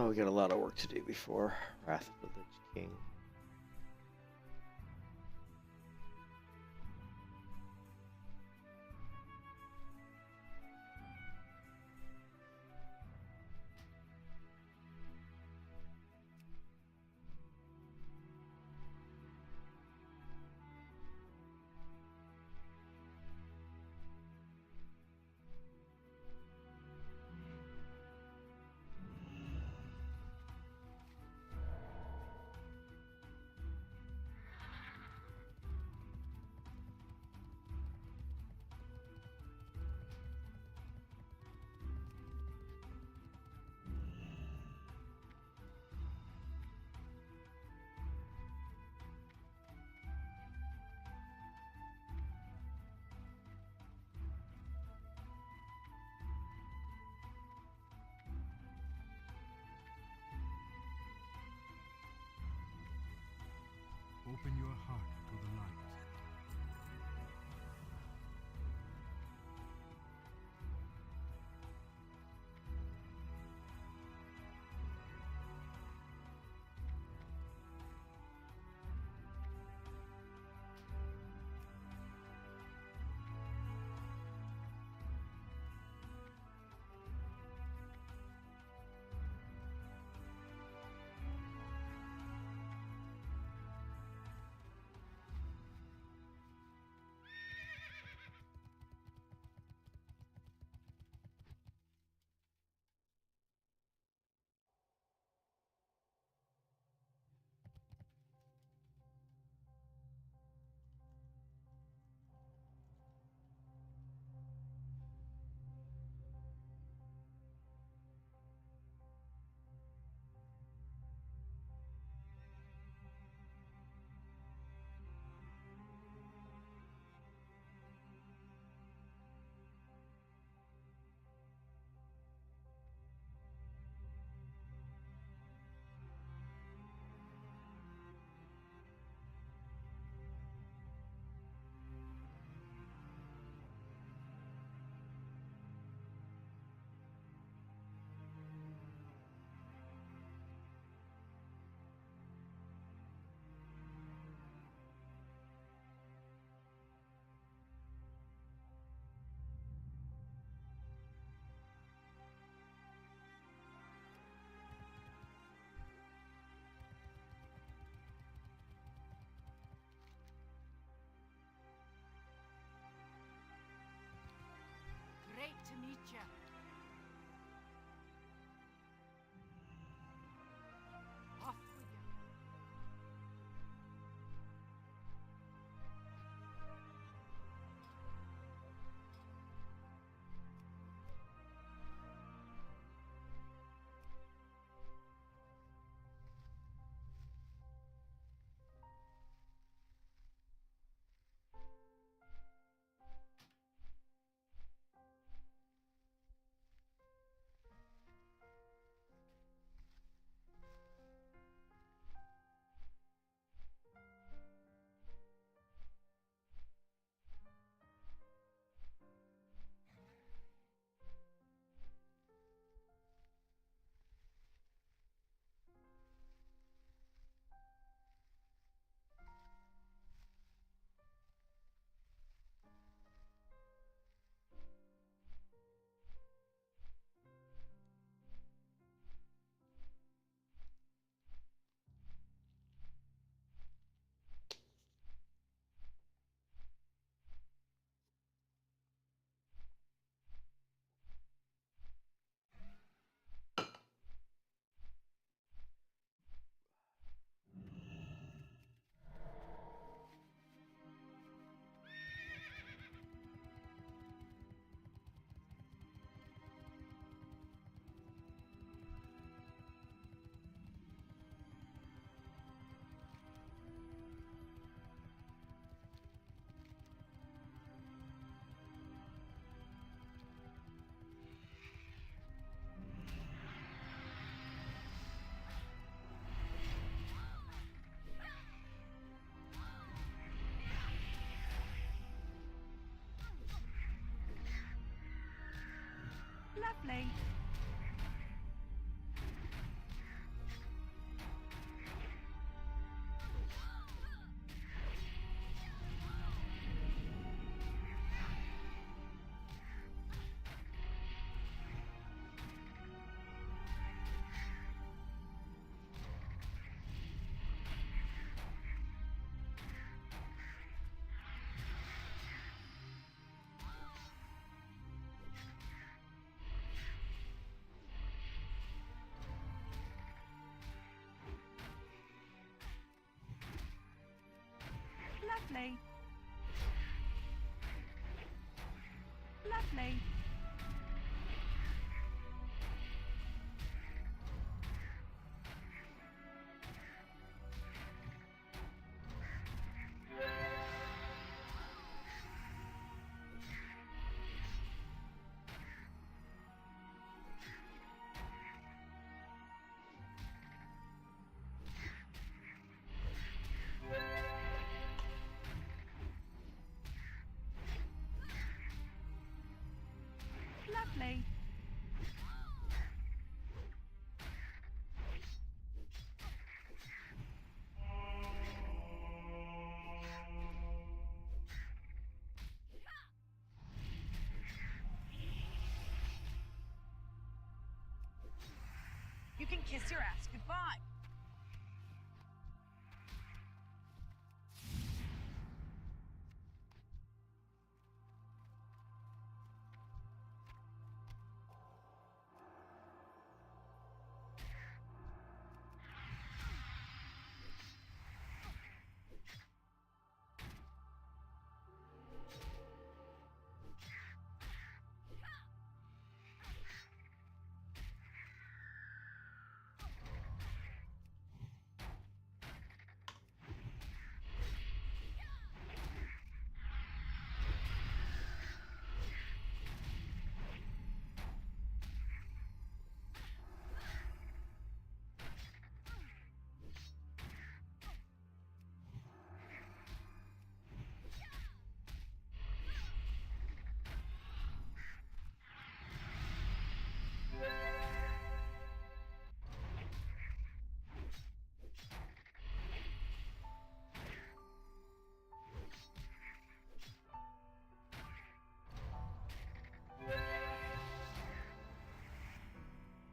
Oh, we got a lot of work to do before Wrath of the Lich King. Open your heart to the light. Great to meet you. Off with you. Lovely. Lovely. Lovely. Lovely. You can kiss your ass goodbye.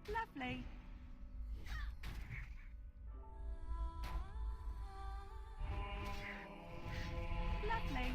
Lovely. Lovely.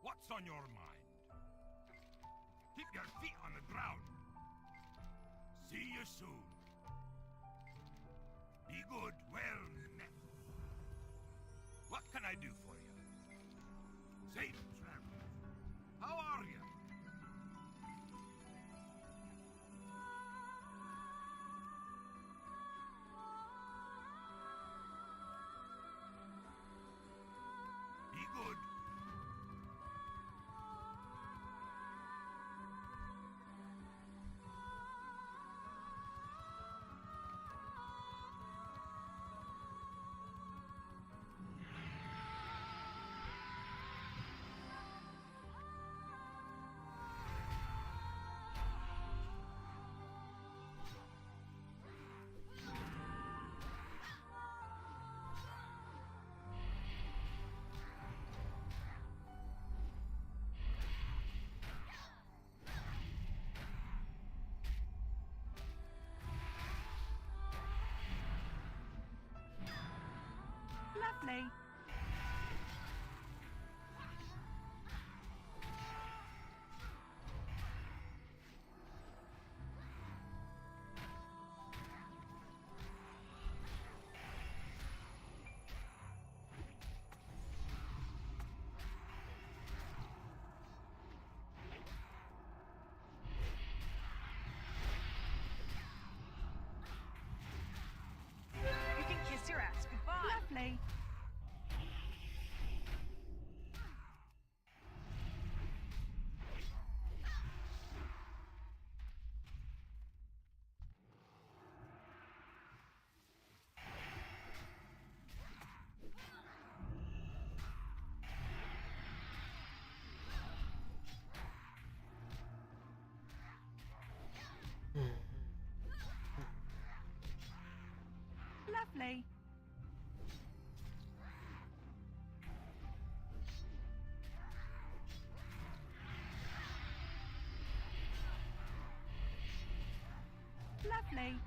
What's on your mind? Keep your feet on the ground. See you soon. Be good, well met. What can I do for you? Safe travels. How are you? Be good. Lovely. Lovely.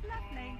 Lovely.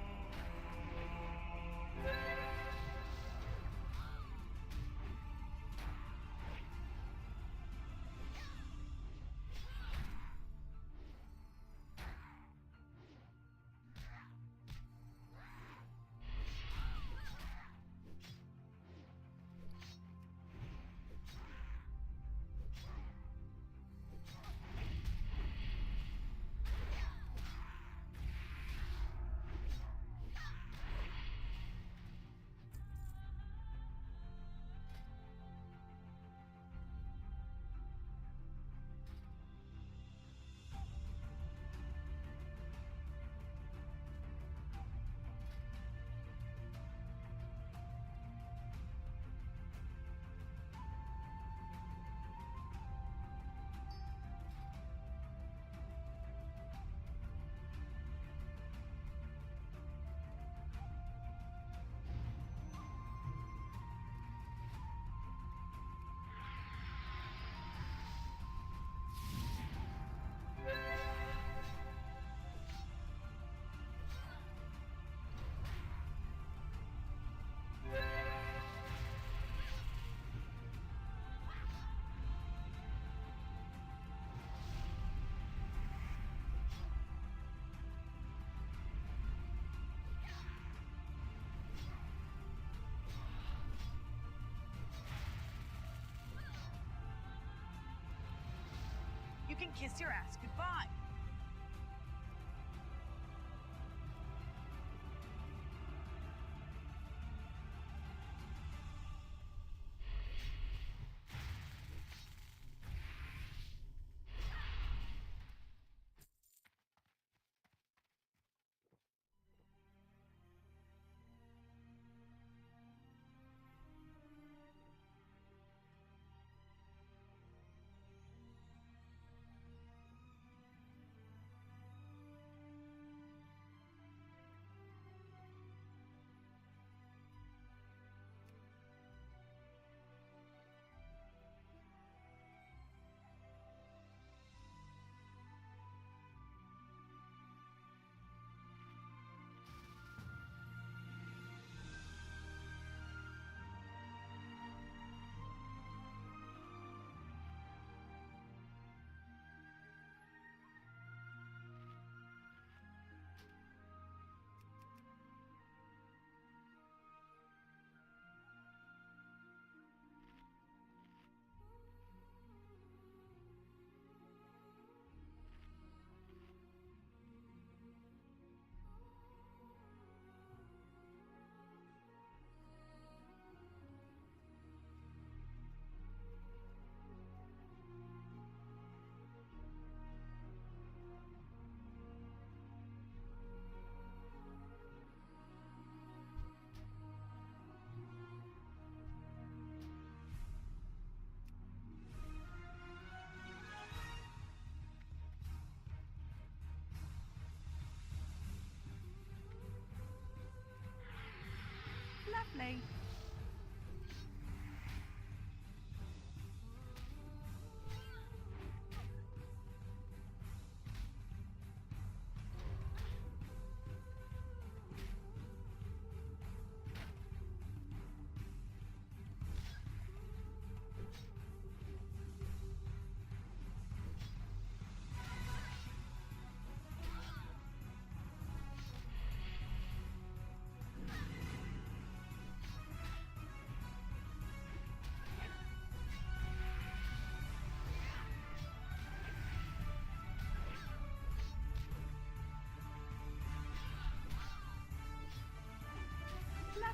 You can kiss your ass goodbye. Lovely.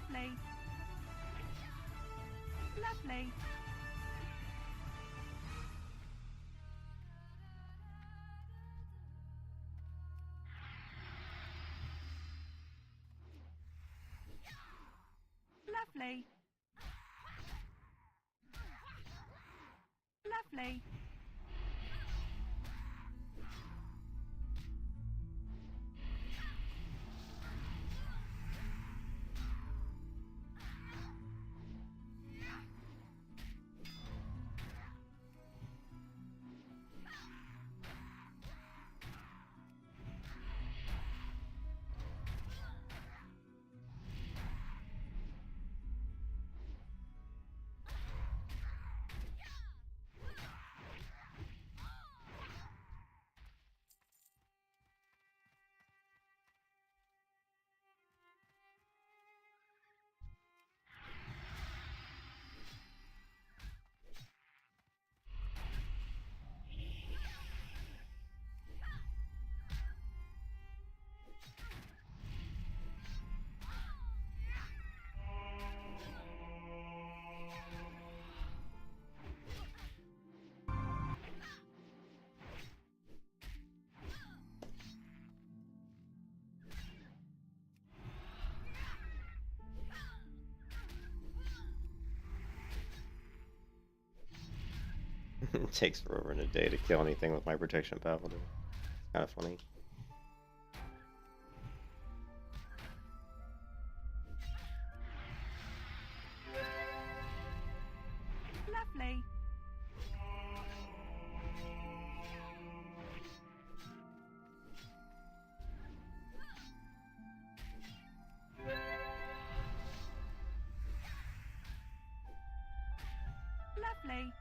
Lovely. Lovely. Lovely. Lovely. It takes forever and a day to kill anything with my protection paladin. It's kind of funny. Lovely. Lovely.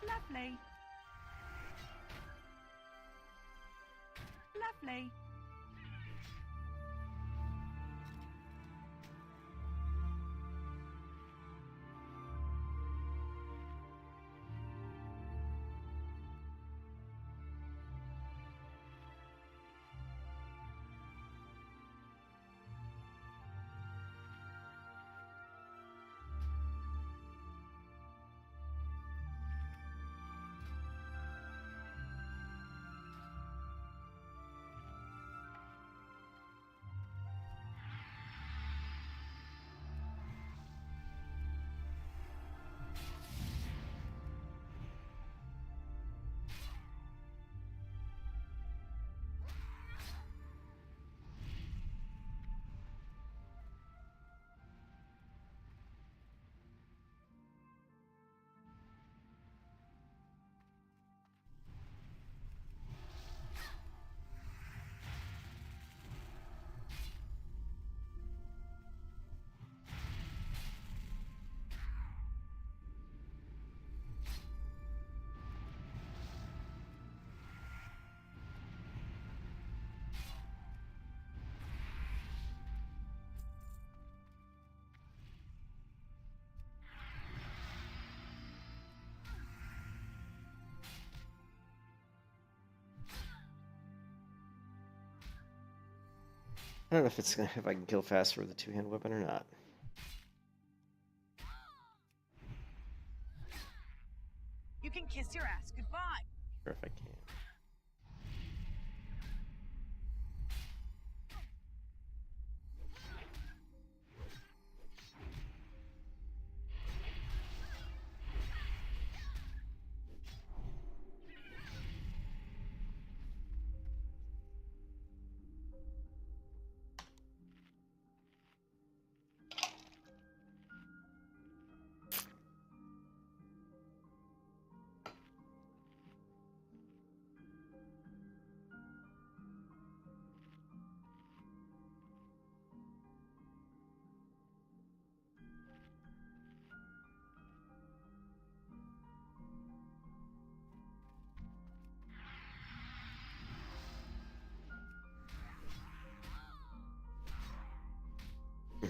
Lovely. Lovely. I don't know if I can kill faster with a two-hand weapon or not. You can kiss your ass goodbye. Sure if I can.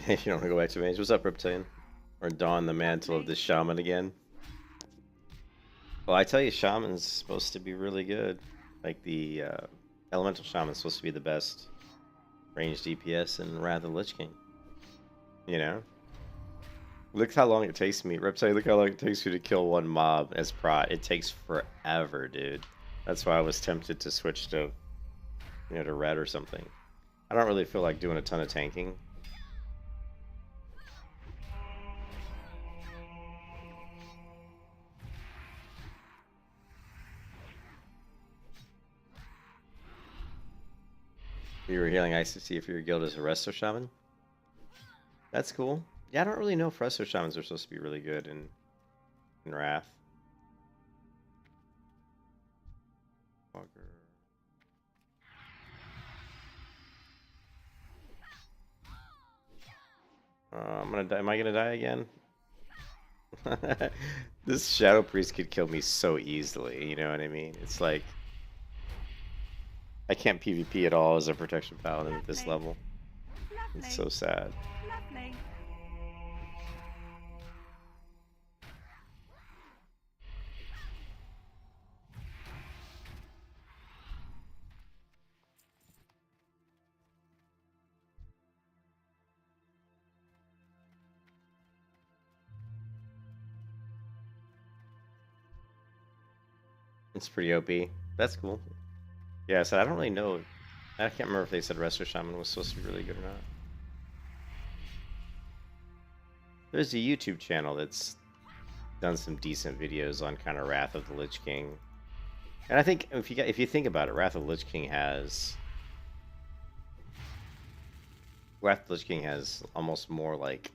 If you don't want to go back to mage, what's up, Reptilian? Or don the mantle of Lovely. the shaman again? Well, I tell you, shaman's supposed to be really good. Like the elemental shaman's supposed to be the best ranged DPS in Wrath of the Lich King. You know? Look how long it takes me. Reptile, look how long it takes you to kill one mob as prot. It takes forever, dude. That's why I was tempted to switch to, you know, to red or something. I don't really feel like doing a ton of tanking. You were healing ice to see if your guild is a Resto Shaman? That's cool. Yeah, I don't really know if Resto Shamans are supposed to be really good in Wrath. I'm gonna die. Am I gonna die again? This Shadow Priest could kill me so easily, you know what I mean? It's like I can't PvP at all as a protection paladin at this Lovely. level. Lovely. It's so sad. Lovely. It's pretty OP. That's cool. Yeah, so I don't really know. I can't remember if they said Resto Shaman was supposed to be really good or not. There's a YouTube channel that's done some decent videos on kind of Wrath of the Lich King. And I think if you think about it, Wrath of the Lich King has almost more like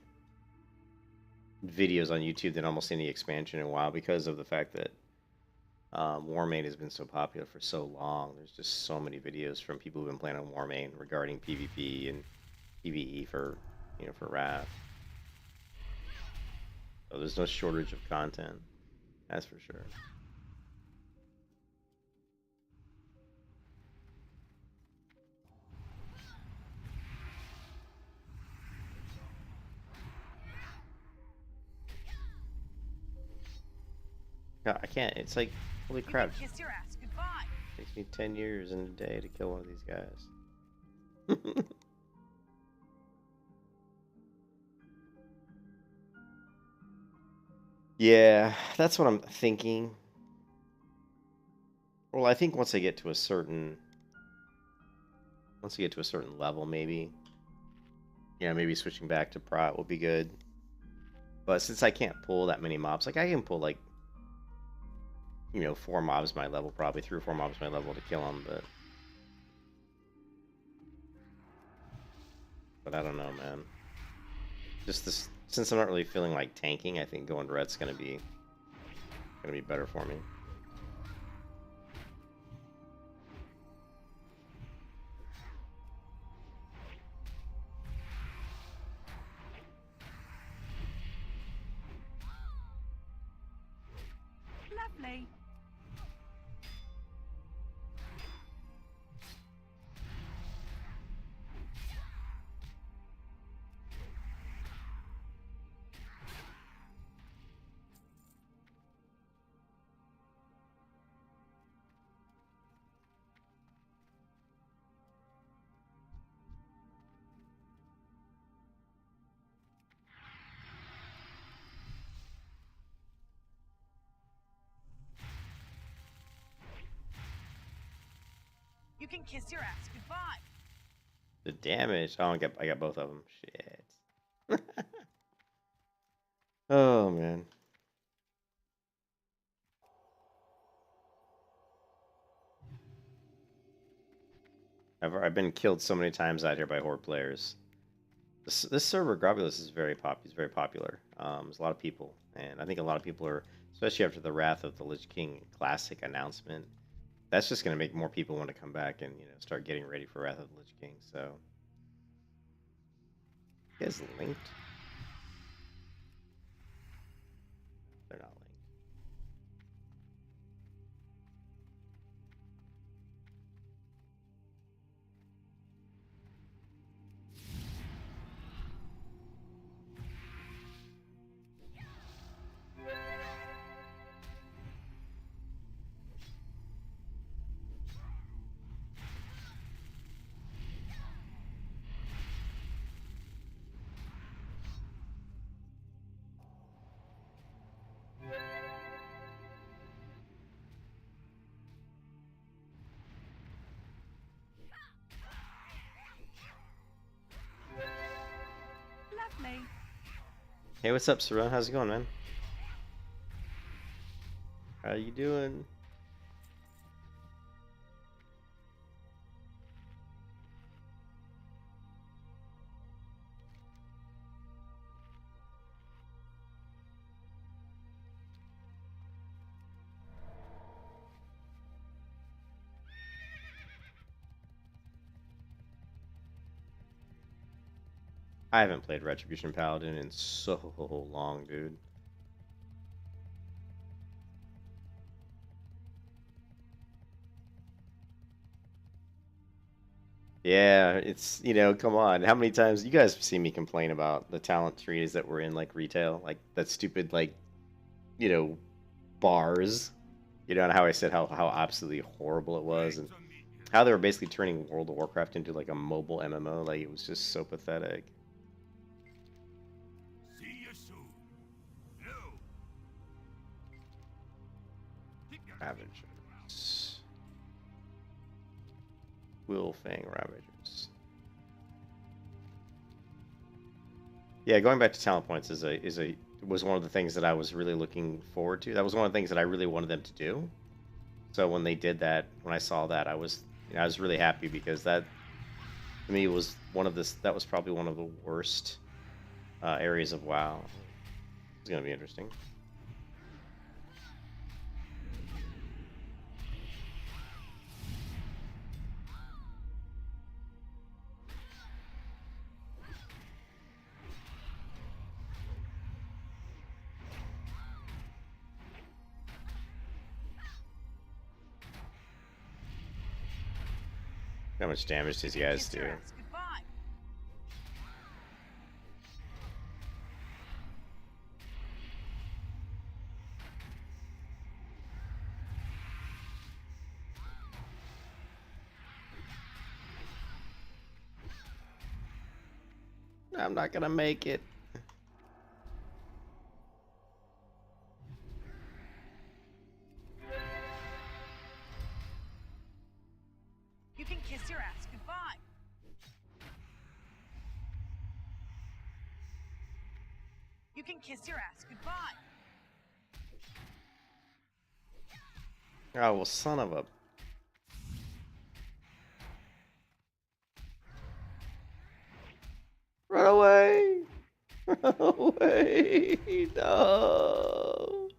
videos on YouTube than almost any expansion in WoW because of the fact that Warmane has been so popular for so long. There's just so many videos from people who've been playing on Warmane regarding PvP and PvE for for Wrath. So there's no shortage of content, that's for sure. God, I can't. It's like, holy You crap. can kiss your ass goodbye. It takes me 10 years in a day to kill one of these guys. Yeah, that's what I'm thinking. Well, I think once I get to a certain level, maybe. Yeah, maybe switching back to prot will be good. But since I can't pull that many mobs, like I can pull like 4 mobs my level, probably 3 or 4 mobs my level to kill them, but I don't know, man. Just this, since I'm not really feeling like tanking, I think going red's gonna be better for me. Lovely. You can kiss your ass goodbye. The damage. Oh, I got both of them. Shit. Oh man. I've been killed so many times out here by horde players. This server Grobulus is very popular. There's a lot of people, and I think a lot of people are, especially after the Wrath of the Lich King Classic announcement. That's just going to make more people want to come back and start getting ready for Wrath of the Lich King. So, you guys linked? They're not linked. Hey, what's up, Saran? How's it going, man? How you doing? I haven't played Retribution Paladin in so long, dude. Yeah, it's, come on. How many times you guys see me complain about the talent trees that were in like retail, like that stupid like, you know, bars, and how I said how absolutely horrible it was, and Great to meet you. how they were basically turning World of Warcraft into like a mobile MMO. Like it was just so pathetic. See you soon. No. Keep your Ravagers. Willfang Ravagers. Yeah, going back to talent points was one of the things that I was really looking forward to. That was one of the things that I really wanted them to do. So when they did that, when I saw that, I was really happy, because that to me was that was probably one of the worst areas of WoW. It's gonna be interesting. How much damage these guys Kiss do? your ass goodbye. I'm not gonna make it. You can kiss your ass goodbye. You can kiss your ass goodbye. Oh well, son of a. Run away! Run away! No!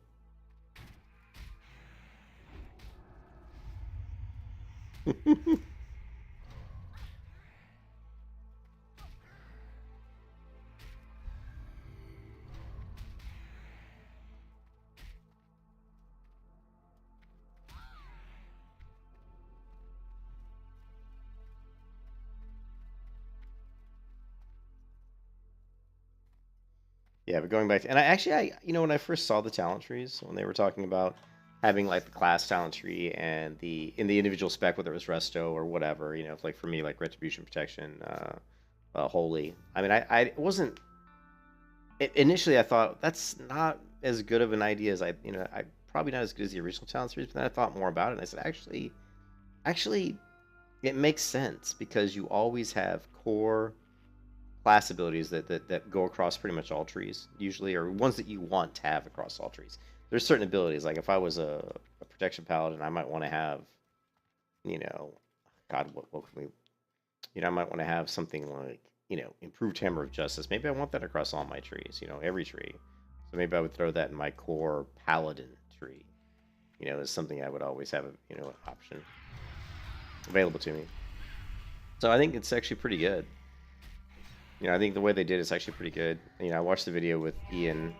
Yeah, but going back to, and when I first saw the talent trees, when they were talking about having like the class talent tree and in the individual spec, whether it was resto or whatever, like for me, like retribution, protection, holy. I mean, I wasn't initially. I thought that's not as good of an idea as I probably not as good as the original talent trees. But then I thought more about it, and I said, actually, it makes sense, because you always have core class abilities that go across pretty much all trees, usually, or ones that you want to have across all trees. There's certain abilities, like if I was a protection paladin, I might want to have, God, what can we, I might want to have something like, improved hammer of justice. Maybe I want that across all my trees, every tree. So maybe I would throw that in my core paladin tree, as something I would always have, an option available to me. So I think it's actually pretty good. I think the way they did it's actually pretty good. I watched the video with Ian,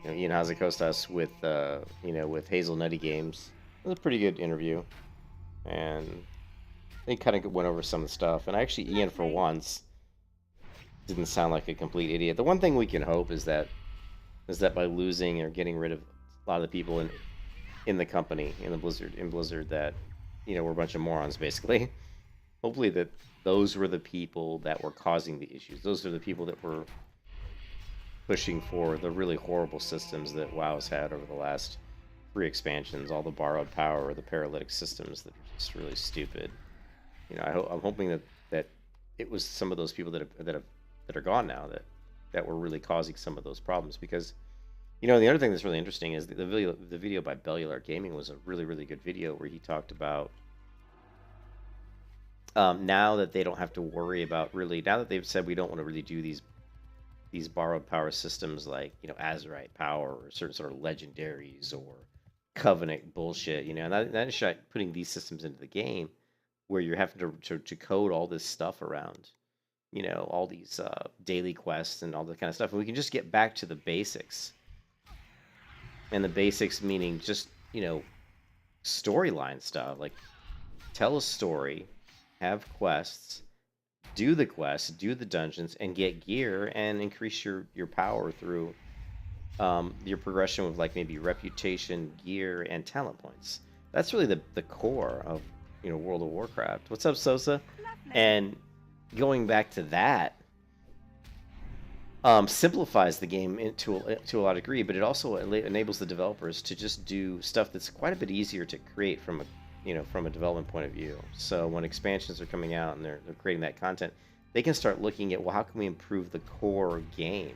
Ian Hazakostas with, with Hazelnutty Games. It was a pretty good interview, and they kind of went over some of the stuff. And actually, Ian, for once, didn't sound like a complete idiot. The one thing we can hope is that by losing or getting rid of a lot of the people in the company, in Blizzard, that we're a bunch of morons, basically. Hopefully that those were the people that were causing the issues. Those are the people that were pushing for the really horrible systems that WoW's had over the last 3 expansions, all the borrowed power, or the paralytic systems that are just really stupid. I'm hoping that it was some of those people that are gone now, that that were really causing some of those problems. Because the other thing that's really interesting is the video by Bellular Gaming was a really good video where he talked about now that they don't have to worry about really, now that they've said we don't want to really do these borrowed power systems like Azerite power or certain sort of legendaries or Covenant bullshit, and that is putting these systems into the game where you're having to code all this stuff around all these daily quests and all that kind of stuff, and we can just get back to the basics. And the basics meaning just storyline stuff, like tell a story, have quests, do the quests, do the dungeons, and get gear and increase your power through your progression with like maybe reputation, gear, and talent points. That's really the core of World of Warcraft. What's up, Sosa? Lovely. And going back to that, simplifies the game to a lot of degree, but it also enables the developers to just do stuff that's quite a bit easier to create from a development point of view. So when expansions are coming out and they're creating that content, they can start looking at, well, how can we improve the core game?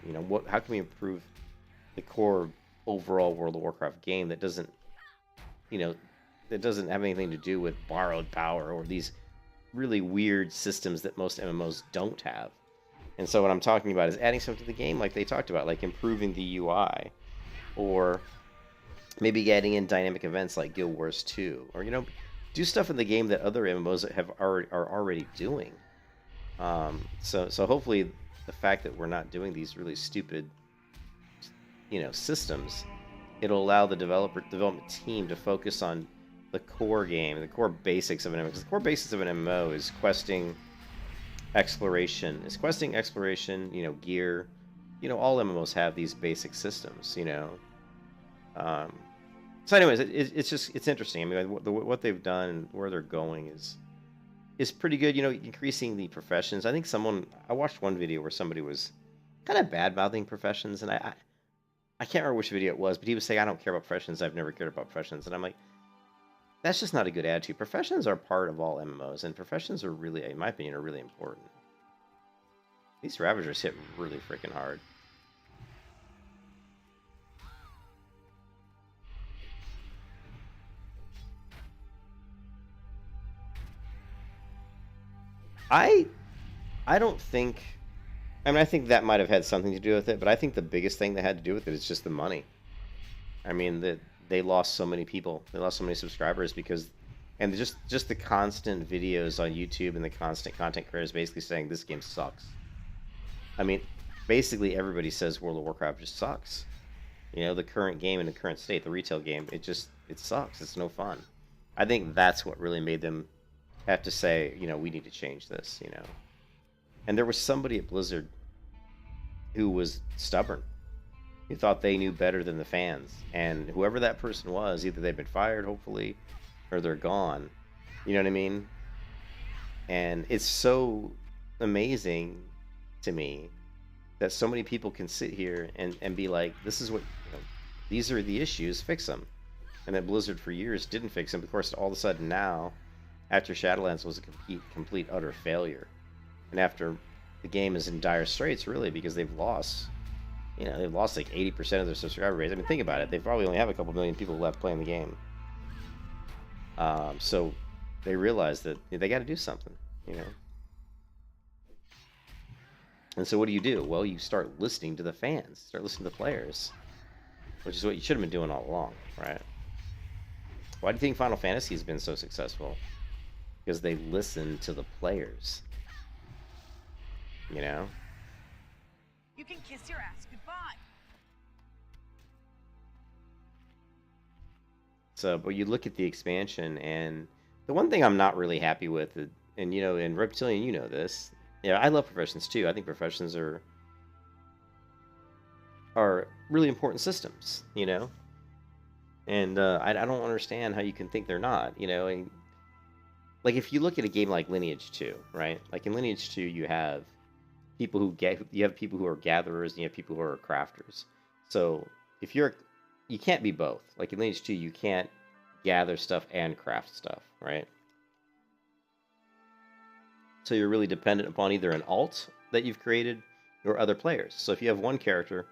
How can we improve the core overall World of Warcraft game that doesn't have anything to do with borrowed power or these really weird systems that most MMOs don't have. And so what I'm talking about is adding something to the game like they talked about, like improving the UI, or maybe adding in dynamic events like Guild Wars 2, or do stuff in the game that other MMOs are already doing. So hopefully the fact that we're not doing these really stupid systems, it'll allow the development team to focus on the core game, the core basics of an MMO. Because the core basics of an MMO is questing, exploration, gear. All MMOs have these basic systems. So anyways, it's interesting. I mean, what they've done and where they're going is pretty good. Increasing the professions. I think I watched one video where somebody was kind of bad mouthing professions, and I can't remember which video it was, but he was saying, I don't care about professions. I've never cared about professions. And I'm like, that's just not a good attitude. Professions are part of all MMOs, and professions are really, in my opinion, are really important. These Ravagers hit really freaking hard. I don't think... I mean, I think that might have had something to do with it, but I think the biggest thing that had to do with it is just the money. I mean, they lost so many people. They lost so many subscribers because... And just the constant videos on YouTube and the constant content creators basically saying this game sucks. I mean, basically everybody says World of Warcraft just sucks. The current game in the current state, the retail game, it sucks. It's no fun. I think that's what really made them have to say, we need to change this, And there was somebody at Blizzard who was stubborn. Who thought they knew better than the fans. And whoever that person was, either they've been fired, hopefully, or they're gone. You know what I mean? And it's so amazing to me that so many people can sit here and be like, this is what, these are the issues, fix them. And that Blizzard for years didn't fix them. Of course, all of a sudden now, after Shadowlands was a complete utter failure, and after the game is in dire straits, really, because they've lost like 80% of their subscriber base. I mean, think about it. They probably only have a couple million people left playing the game. So they realize that they got to do something, And so what do? Well, you start listening to the fans, start listening to the players, which is what you should have been doing all along, right? Why do you think Final Fantasy has been so successful? Because they listen to the players, You can kiss your ass goodbye. So, but you look at the expansion, and the one thing I'm not really happy with, and in Reptilian, this. Yeah, I love professions too. I think professions are really important systems, And I don't understand how you can think they're not, And, like if you look at a game like Lineage 2, right? Like in Lineage 2, you have people who are gatherers and you have people who are crafters. So if you can't be both. Like in Lineage 2, you can't gather stuff and craft stuff, right? So you're really dependent upon either an alt that you've created or other players. So if you have one character,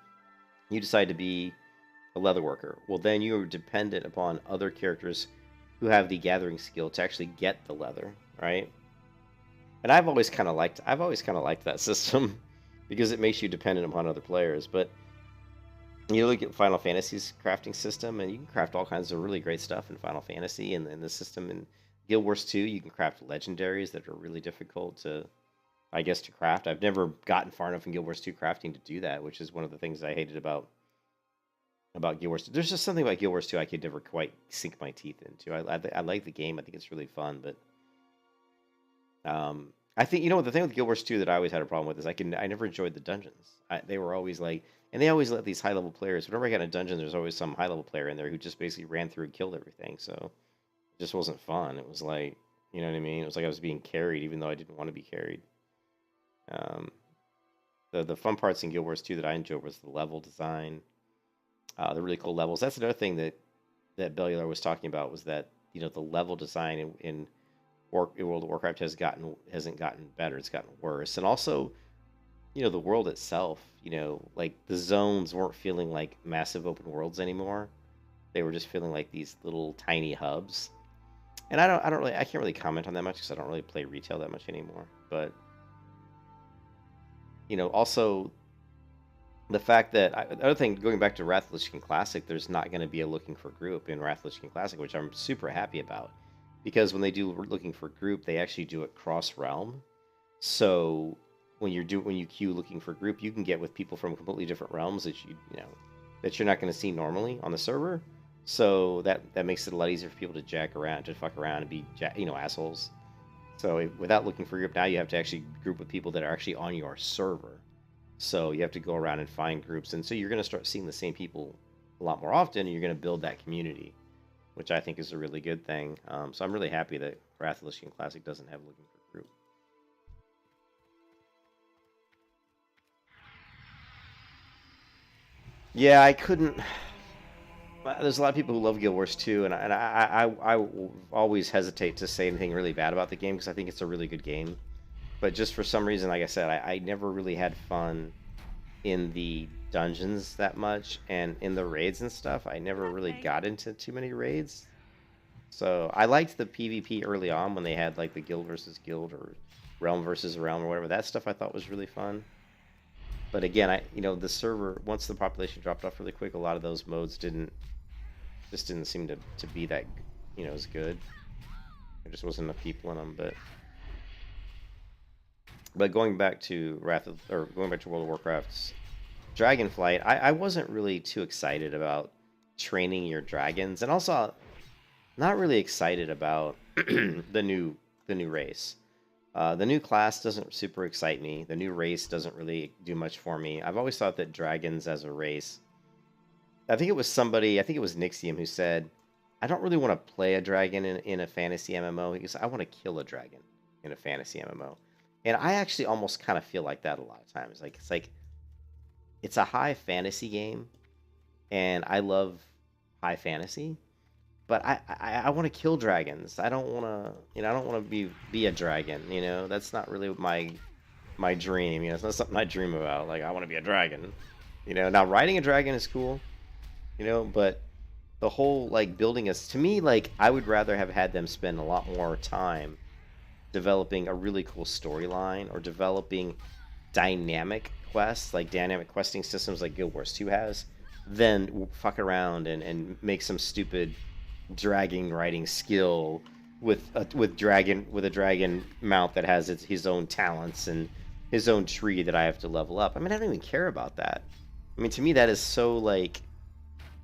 you decide to be a leather worker. Well, then you are dependent upon other characters who have the gathering skill to actually get the leather, right? And I've always kind of liked that system because it makes you dependent upon other players. But you look at Final Fantasy's crafting system, and you can craft all kinds of really great stuff in Final Fantasy and in the system. In Guild Wars 2, you can craft legendaries that are really difficult to, I guess, to craft. I've never gotten far enough in Guild Wars 2 crafting to do that, which is one of the things I hated about Guild Wars 2. There's just something about Guild Wars 2 I could never quite sink my teeth into. I like the game. I think it's really fun, but I think, you know what, the thing with Guild Wars 2 that I always had a problem with is I never enjoyed the dungeons. They were always like, and they always let these high level players. Whenever I got in a dungeon, there's always some high level player in there who just basically ran through and killed everything. So it just wasn't fun. It was like, you know what I mean? It was like I was being carried, even though I didn't want to be carried. The fun parts in Guild Wars 2 that I enjoyed was the level design, the really cool levels. That's another thing that Bellular was talking about, was that, you know, the level design in World of Warcraft hasn't gotten better. It's gotten worse. And also, you know, the world itself, you know, like the zones weren't feeling like massive open worlds anymore. They were just feeling like these little tiny hubs. And I can't really comment on that much because I don't really play retail that much anymore. But, you know, also the fact that the other thing, going back to Wrath of the Lich King Classic, there's not going to be a looking for group in Wrath of the Lich King Classic, which I'm super happy about, because when they do looking for group, they actually do it cross realm. So when you queue looking for group, you can get with people from completely different realms that that you're not going to see normally on the server. So that makes it a lot easier for people to jack around, to fuck around and be assholes. So without looking for group, now you have to actually group with people that are actually on your server. So you have to go around and find groups, and so you're going to start seeing the same people a lot more often, and you're going to build that community, which I think is a really good thing. So I'm really happy that Wrath of the Lich King Classic doesn't have looking for group. Yeah, I couldn't. There's a lot of people who love Guild Wars 2, and I will always hesitate to say anything really bad about the game because I think it's a really good game. But just for some reason, like I said, I never really had fun in the dungeons that much, and in the raids and stuff, I never really got into too many raids. So I liked the PvP early on when they had like the guild versus guild or realm versus realm or whatever. That stuff I thought was really fun. But again, the server, once the population dropped off really quick, a lot of those modes didn't seem to be that, as good. There just wasn't enough people in them. But going back to going back to World of Warcraft's Dragonflight, I wasn't really too excited about training your dragons, and also not really excited about the new race. The new class doesn't super excite me. The new race doesn't really do much for me. I've always thought that dragons as a race, I think it was Nixium who said, I don't really want to play a dragon in a fantasy MMO. He goes, I want to kill a dragon in a fantasy MMO. And I actually almost kind of feel like that a lot of times. It's a high fantasy game, and I love high fantasy, but I want to kill dragons. I don't want to, be a dragon. That's not really my dream. It's not something I dream about. Like, I want to be a dragon. Now riding a dragon is cool. But the whole building to me, I would rather have had them spend a lot more time developing a really cool storyline or developing dynamic quests, like dynamic questing systems like Guild Wars 2 has, than fuck around and make some stupid dragon riding skill with a dragon mount that has his own talents and his own tree that I have to level up. I mean, I don't even care about that. I mean, to me, that is so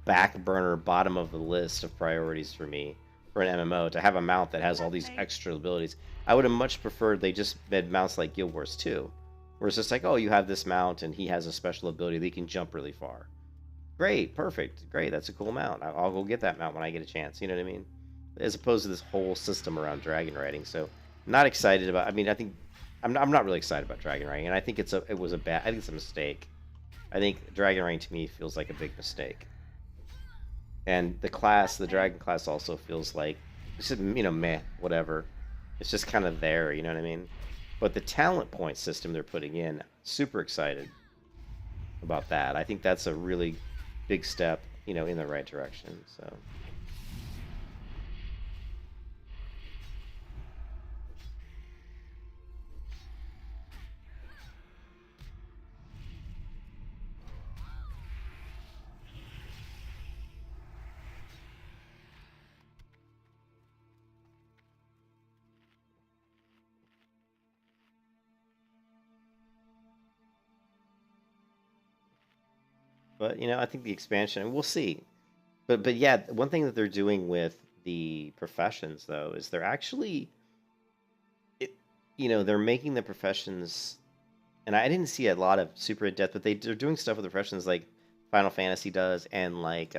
back burner, bottom of the list of priorities for me for an MMO to have a mount that has all these extra abilities. I would have much preferred they just made mounts like Guild Wars 2, where it's just like, oh, you have this mount and he has a special ability that he can jump really far. Great, perfect, great, that's a cool mount. I'll go get that mount when I get a chance, you know what I mean? As opposed to this whole system around dragon riding. So, not excited about. I mean, I think I'm not really excited about dragon riding, and I think I think it's a mistake. I think dragon riding to me feels like a big mistake. And the dragon class also feels like it's just, meh, whatever. It's just kind of there, you know what I mean? But the talent point system they're putting in, super excited about that. I think that's a really big step, in the right direction. So. But I think the expansion, we'll see. But yeah, one thing that they're doing with the professions though is they're actually, it, they're making the professions, and I didn't see a lot of super in depth, but they're doing stuff with the professions like Final Fantasy does and like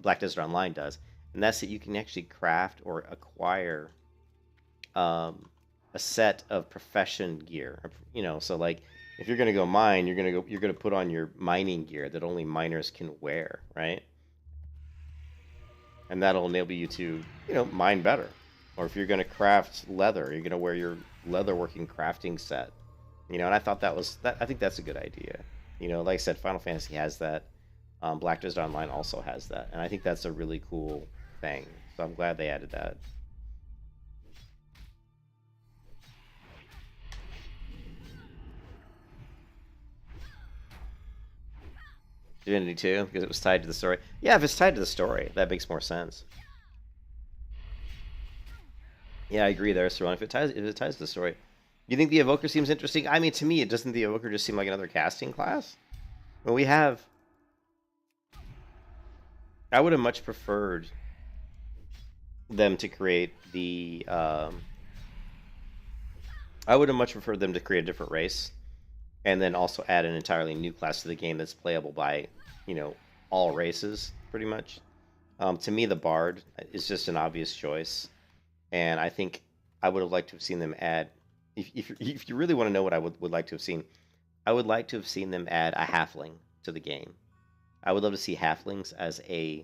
Black Desert Online does, and that's that you can actually craft or acquire a set of profession gear. So like if you're gonna go mine, you're gonna put on your mining gear that only miners can wear, right? And that'll enable you to mine better. Or if you're gonna craft leather, you're gonna wear your leatherworking crafting set. And I thought I think that's a good idea. Like I said, Final Fantasy has that. Black Desert Online also has that, and I think that's a really cool thing. So I'm glad they added that. Divinity 2, because it was tied to the story. Yeah, if it's tied to the story, that makes more sense. Yeah, I agree there, Sirwan. If it ties to the story. You think the Evoker seems interesting? I mean, to me, it doesn't the Evoker just seem like another casting class? Well, we have... I would have much preferred them to create the... I would have much preferred them to create a different race, and then also add an entirely new class to the game that's playable by, all races, pretty much. To me, the Bard is just an obvious choice, and I think I would have liked to have seen them add. If you really want to know what I would like to have seen, I would like to have seen them add a halfling to the game. I would love to see halflings as a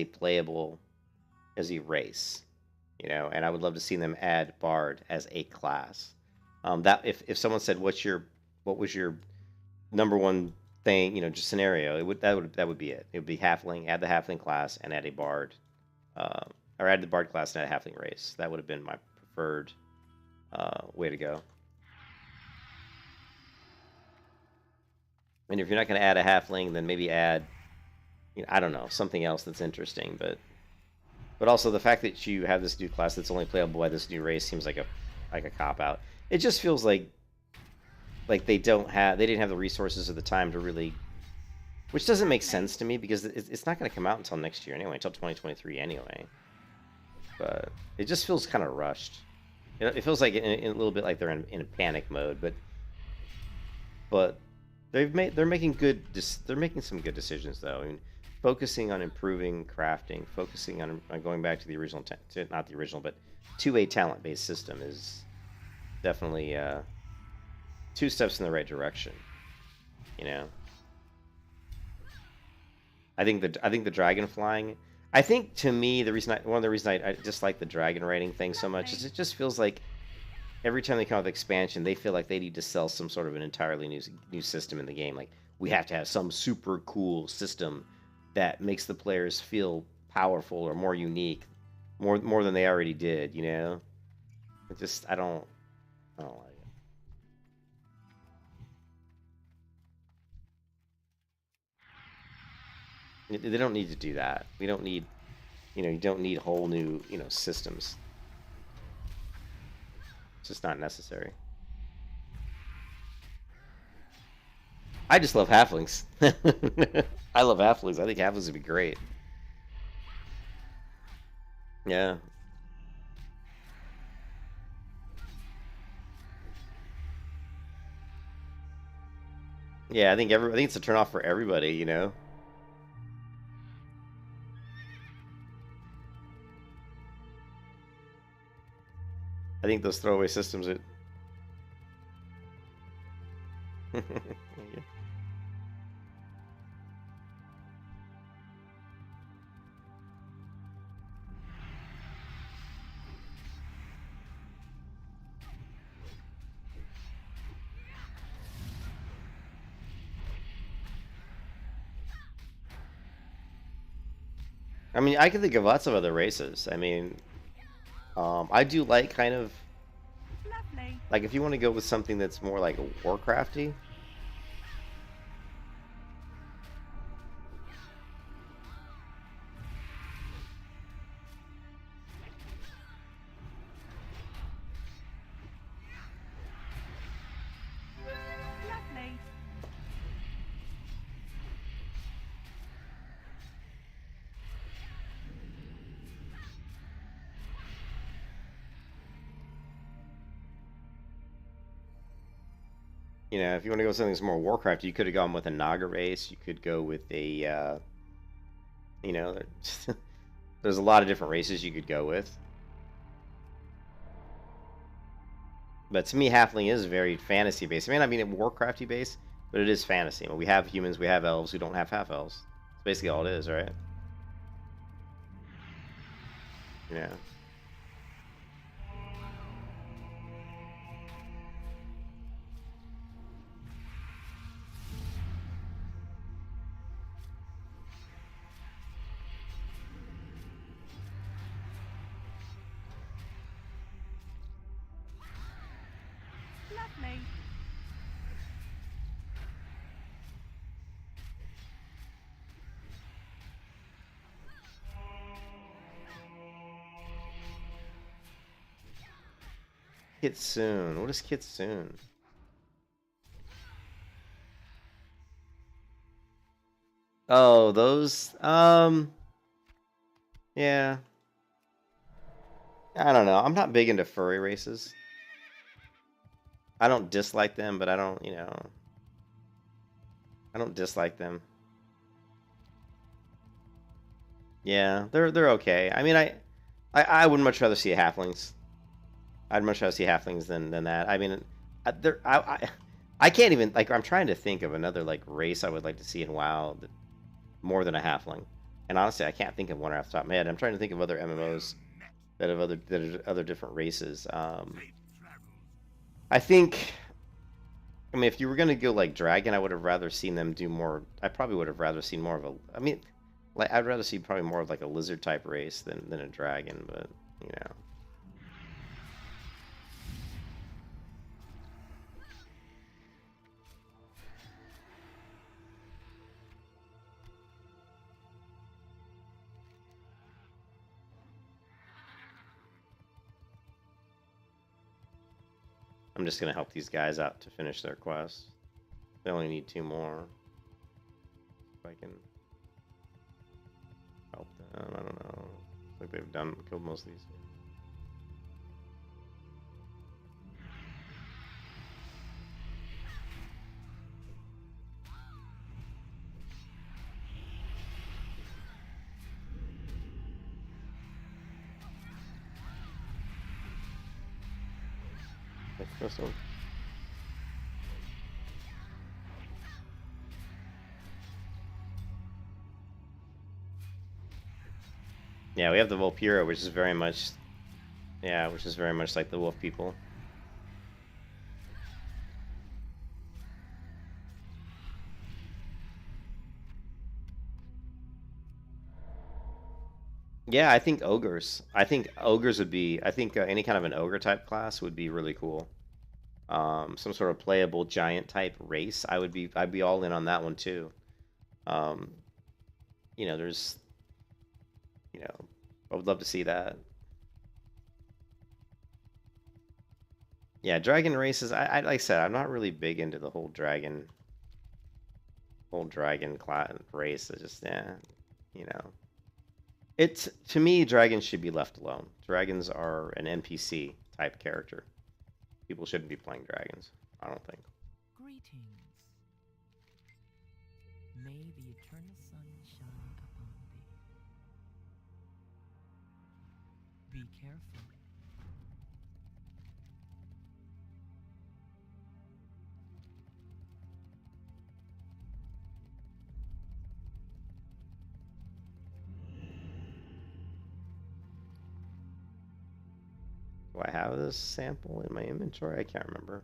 playable as a race, and I would love to see them add Bard as a class. That if someone said what was your number one thing, just scenario, that would be it. It would be halfling, add the halfling class, and add a Bard, or add the Bard class and add a halfling race. That would have been my preferred way to go. And if you're not going to add a halfling, then maybe add, I don't know, something else that's interesting. But also the fact that you have this new class that's only playable by this new race seems like a cop out. It just feels like they didn't have the resources or the time to really, which doesn't make sense to me because it's not going to come out until next year anyway, until 2023 anyway. But it just feels kind of rushed. It feels like in a little bit like they're in a panic mode, but they're making some good decisions though. I mean, focusing on improving crafting, focusing on going back to the original, not the original, but to a talent-based system is definitely 2 steps in the right direction. I think the dragon flying. I think to me one of the reasons I just like the dragon riding thing so much is it just feels like every time they come out with expansion, they feel like they need to sell some sort of an entirely new system in the game. Like we have to have some super cool system that makes the players feel powerful or more unique, more than they already did. I don't like it. They don't need to do that. We don't need, you don't need whole new, systems. It's just not necessary. I just love halflings. I love halflings. I think halflings would be great. Yeah. Yeah, I think it's a turnoff for everybody, I think those throwaway systems are... Yeah. I mean, I can think of lots of other races. I mean, I do like kind of Lovely. like if you want to go with something that's more like Warcrafty. Lovely. You know, if you want to go with something that's more Warcraft, you could have gone with a Naga race. You could go with a, you know, there's a lot of different races you could go with. But to me, Halfling is very fantasy based. It may not be Warcrafty based, but it is fantasy. I mean, we have humans, we have elves who don't have half elves. That's basically all it is, right? Yeah. Lovely. Kitsune. What is Kitsune? Oh, those. Yeah. I don't know. I'm not big into furry races. I don't dislike them, but I don't, you know, I don't dislike them. Yeah, they're okay. I mean, I would much rather see halflings. I'd much rather see halflings than that. I mean, I can't even like. I'm trying to think of another like race I would like to see in WoW more than a halfling. And honestly, I can't think of one off the top of my head. I'm trying to think of other MMOs that have other different races. I think. I mean, if you were gonna go like dragon, I would have rather seen them do more. I probably would have rather seen more of a. I mean, like I'd rather see probably more of like a lizard type race than a dragon. But you know. I'm just gonna help these guys out to finish their quest. They only need 2 more. If I can help them, I don't know. Looks like they've killed most of these. First one. Yeah, we have the Volpira, which is very much, yeah, which is very much like the wolf people. Yeah, I think ogres. I think ogres would be. I think any kind of an ogre type class would be really cool. Some sort of playable giant type race. I'd be all in on that one too. Um, you know, there's, you know, I would love to see that. Yeah, dragon races. I like I said, I'm not really big into the whole dragon class race. It's just, yeah, you know, it's to me, dragons should be left alone. Dragons are an NPC type character. People shouldn't be playing dragons. I don't think. Greetings. May the eternal sun shine upon thee. Be careful. Do I have this sample in my inventory? I can't remember.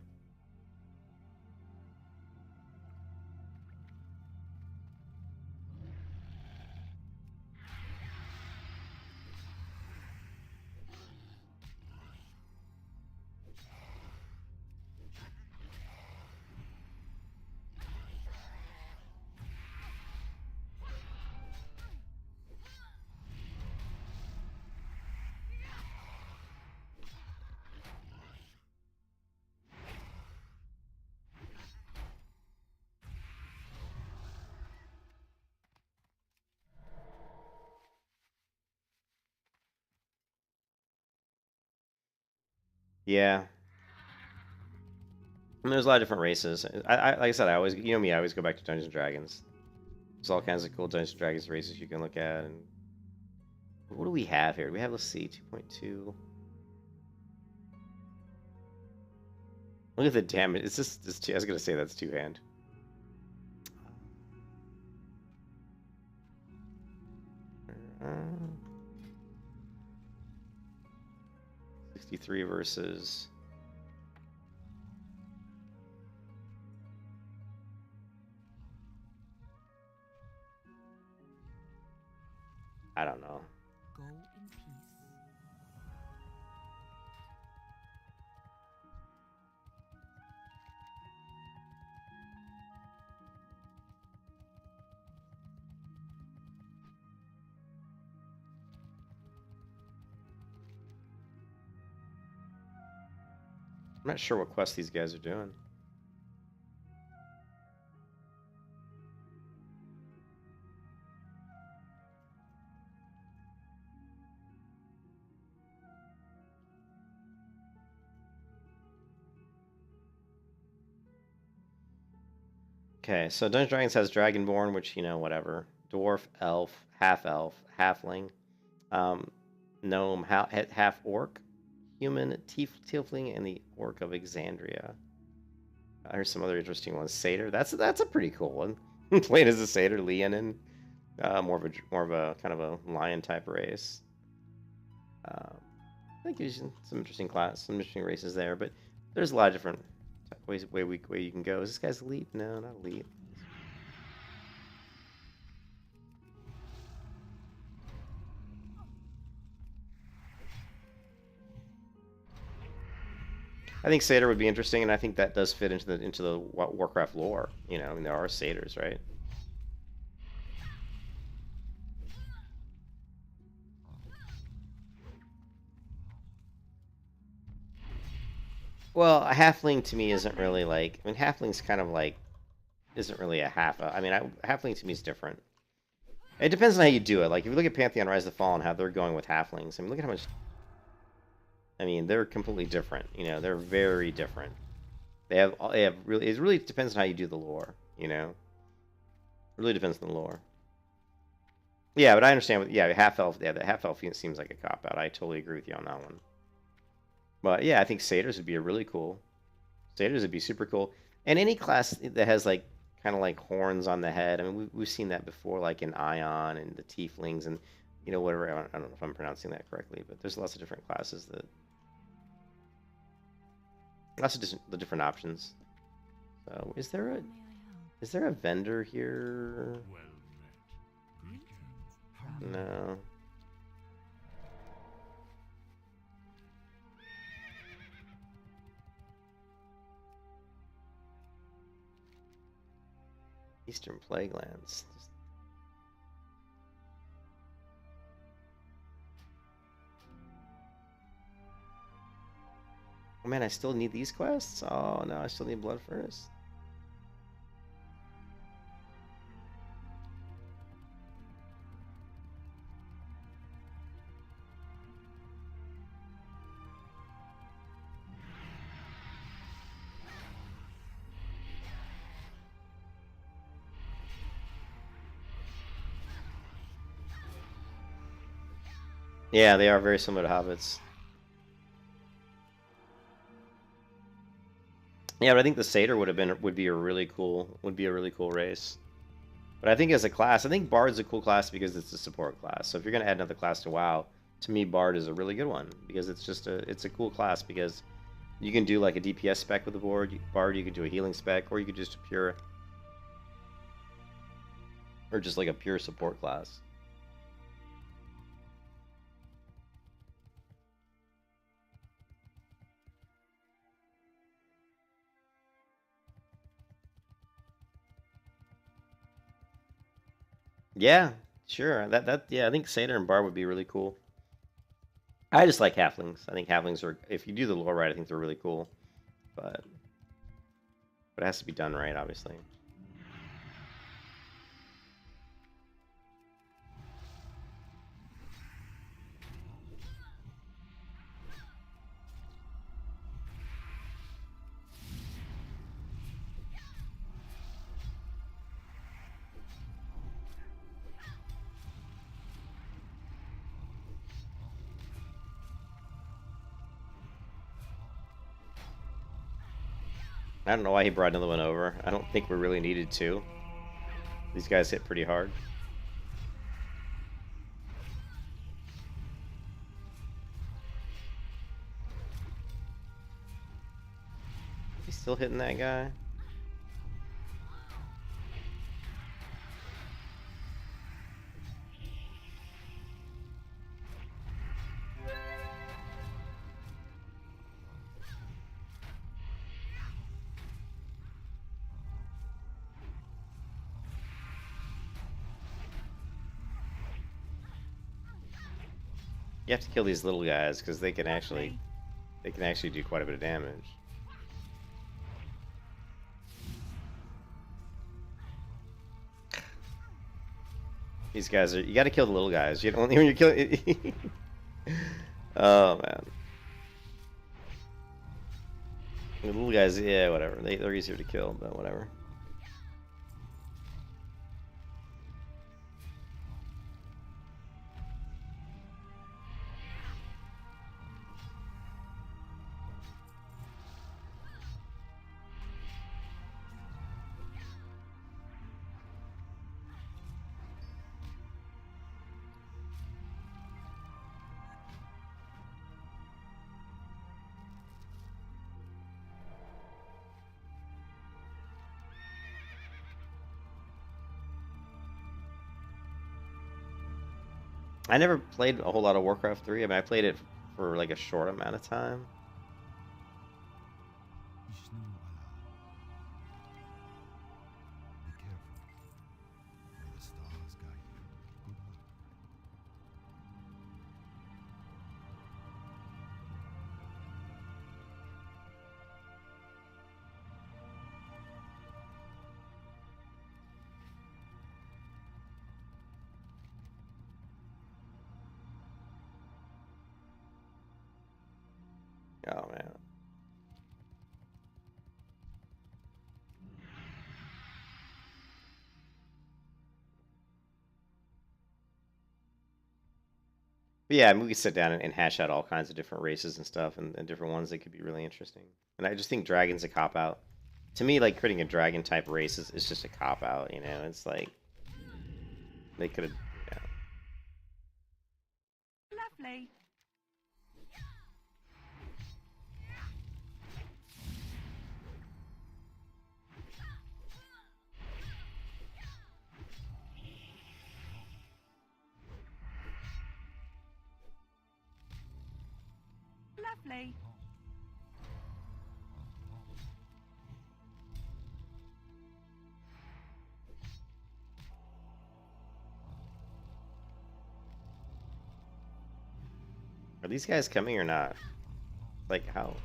Yeah. I mean, there's a lot of different races. Like I said, I always, you know me, I always go back to Dungeons and Dragons. There's all kinds of cool Dungeons and Dragons races you can look at. And what do we have here? We have, let's see, 2.2. Look at the damage. It's just, I was gonna say that's two-hand. 63 versus. I don't know. Go in peace. I'm not sure what quest these guys are doing. Okay, so Dungeons and Dragons has Dragonborn, which, you know, whatever. Dwarf, elf, halfling, gnome, half orc, human, tiefling, and the orc of Exandria. Here's some other interesting ones. Satyr, that's a pretty cool one. Playing as a satyr, Leonin, more of a kind of a lion type race. I think there's some interesting some interesting races there, but there's a lot of different ways you can go. Is this guy's elite? No, not elite. I think Satyr would be interesting, and I think that does fit into the Warcraft lore. You know, I mean, there are Satyrs, right? Well, a halfling to me isn't really like. I mean, halfling's kind of like isn't really a half. I mean, halfling to me is different. It depends on how you do it. Like if you look at Pantheon Rise of the Fallen, how they're going with halflings. I mean, look at how much. I mean, they're completely different. You know, they're very different. They have really. It really depends on how you do the lore. You know, it really depends on the lore. Yeah, but I understand. Yeah, half elf. Yeah, the half elf seems like a cop out. I totally agree with you on that one. But yeah, I think satyrs would be a really cool. Satyrs would be super cool, and any class that has like kind of like horns on the head. I mean, we've seen that before, like in Ion and the Tieflings, and you know whatever. I don't know if I'm pronouncing that correctly, but there's lots of different classes that lots of the different options. So is there How may I help? a vendor here? Well met. Greetings, Traveler. No. Eastern Plaguelands. Oh man, I still need these quests? Oh no, I still need Blood Furnace. Yeah, they are very similar to hobbits. Yeah, but I think the satyr would be a really cool race. But I think as a class, I think Bard's a cool class because it's a support class. So if you're gonna add another class to WoW, to me Bard is a really good one because it's a cool class because you can do like a DPS spec with the Bard, you could do a healing spec, or you could just just like a pure support class. Yeah, sure. Yeah, I think Satyr and Bard would be really cool. I just like halflings. I think halflings are, if you do the lore right, I think they're really cool. But it has to be done right, obviously. I don't know why he brought another one over. I don't think we really needed to. These guys hit pretty hard. He's still hitting that guy. You have to kill these little guys because they can actually do quite a bit of damage. These guys are, you got to kill the little guys. You don't when you're killing. Oh man, the little guys, yeah, whatever. They're easier to kill, but whatever. I never played a whole lot of Warcraft 3. I mean, I played it for like a short amount of time. Ishnu Allah. Be careful. May the stars guide you. Good luck. Oh man. But yeah, I mean, we could sit down and hash out all kinds of different races and stuff and different ones that could be really interesting. And I just think dragon's a cop out. To me, like creating a dragon type race is just a cop out, you know. It's like they could have, Lovely. Lovely. Are these guys coming or not? Like how?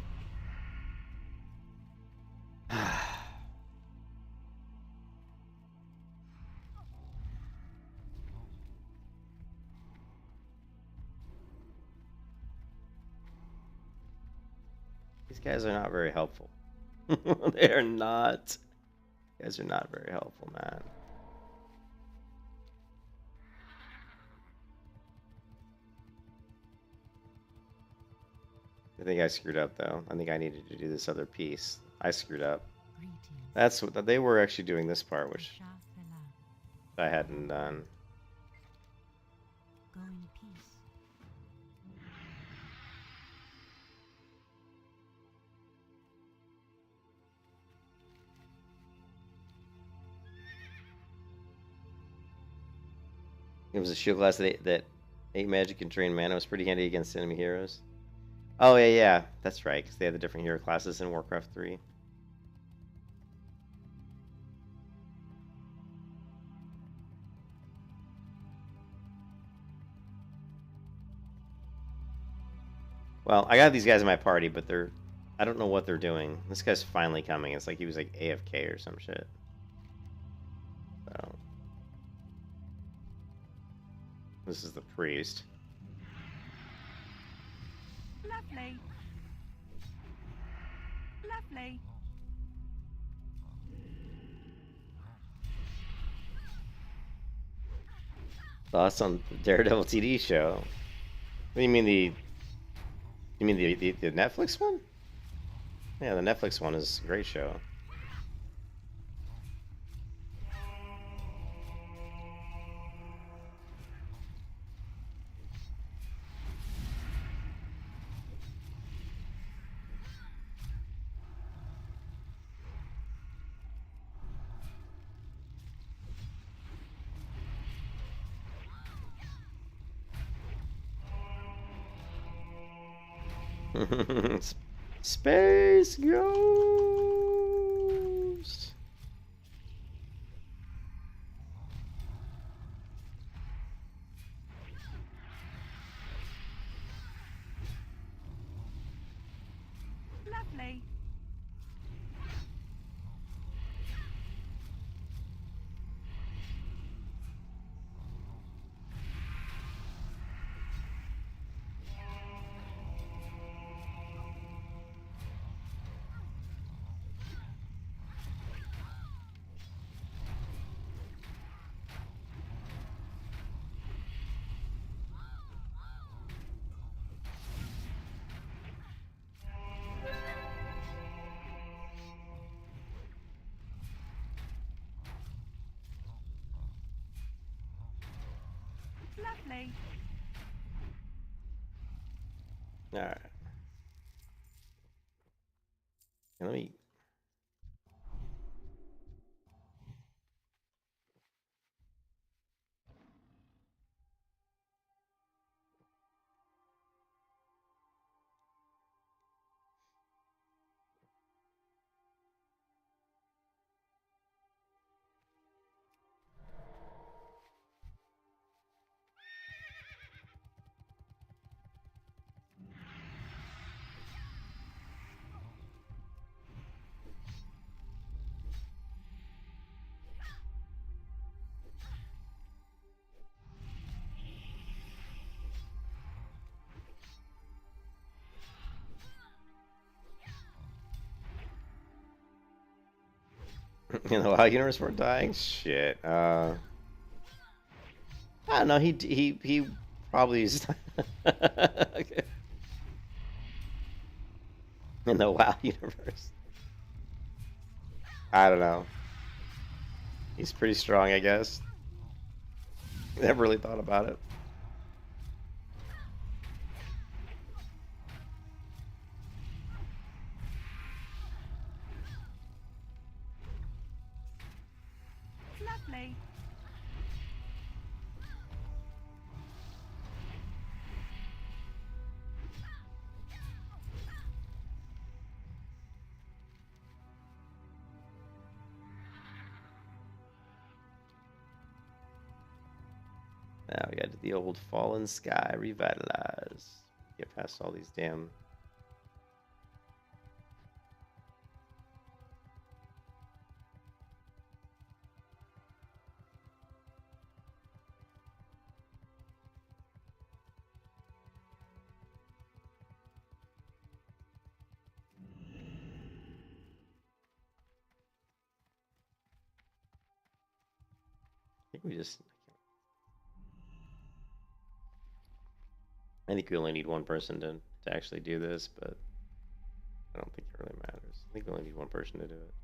These guys are not very helpful. They are not. You guys are not very helpful, man. I think I screwed up though. I think I needed to do this other piece. I screwed up. Greetings. That's what they were actually doing this part, which Shah Salam. I hadn't done. Go in peace. It was a shield class that 8 magic and drain mana was pretty handy against enemy heroes. Oh yeah, that's right, because they had the different hero classes in Warcraft 3. Well, I got these guys in my party, but I don't know what they're doing. This guy's finally coming. It's like he was like AFK or some shit. So this is the priest. Lovely. Lovely. Thoughts on the Daredevil TD show? What do you mean the Netflix one? Yeah, the Netflix one is a great show. Space Ghost. Lovely. Lovely. All right. Let me. In the WoW universe, we're dying. Shit. I don't know. He probably is. Okay. In the WoW universe. I don't know. He's pretty strong, I guess. Never really thought about it. Lovely. Now we got the old Fallen Sky revitalize. Get past all these damn. I think we just. I think we only need one person to actually do this, but I don't think it really matters. I think we only need one person to do it.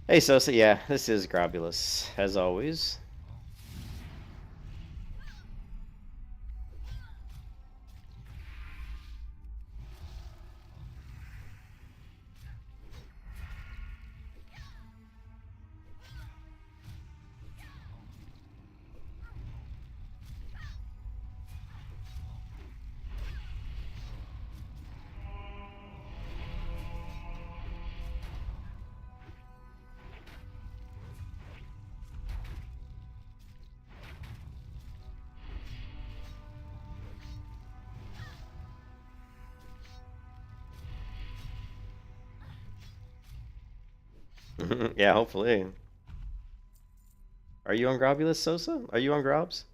Hey, Sosa, yeah, this is Grobulus, as always. Yeah, hopefully. Are you on Grobulus, Sosa? Are you on Grobs?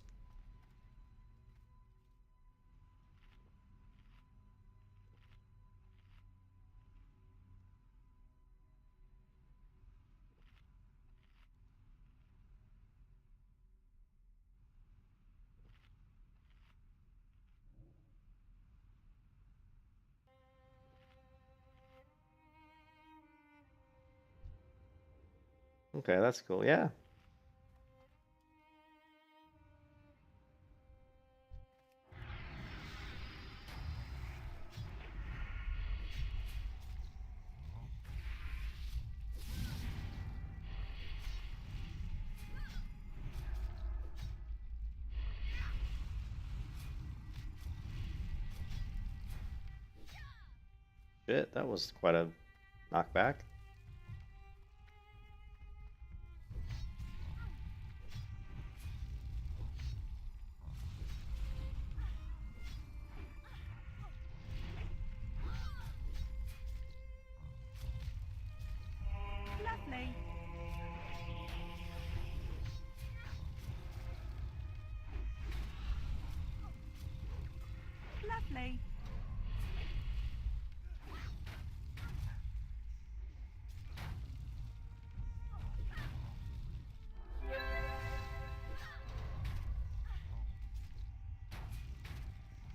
Okay, that's cool. Yeah. Shit, that was quite a knockback. Lovely. Lovely.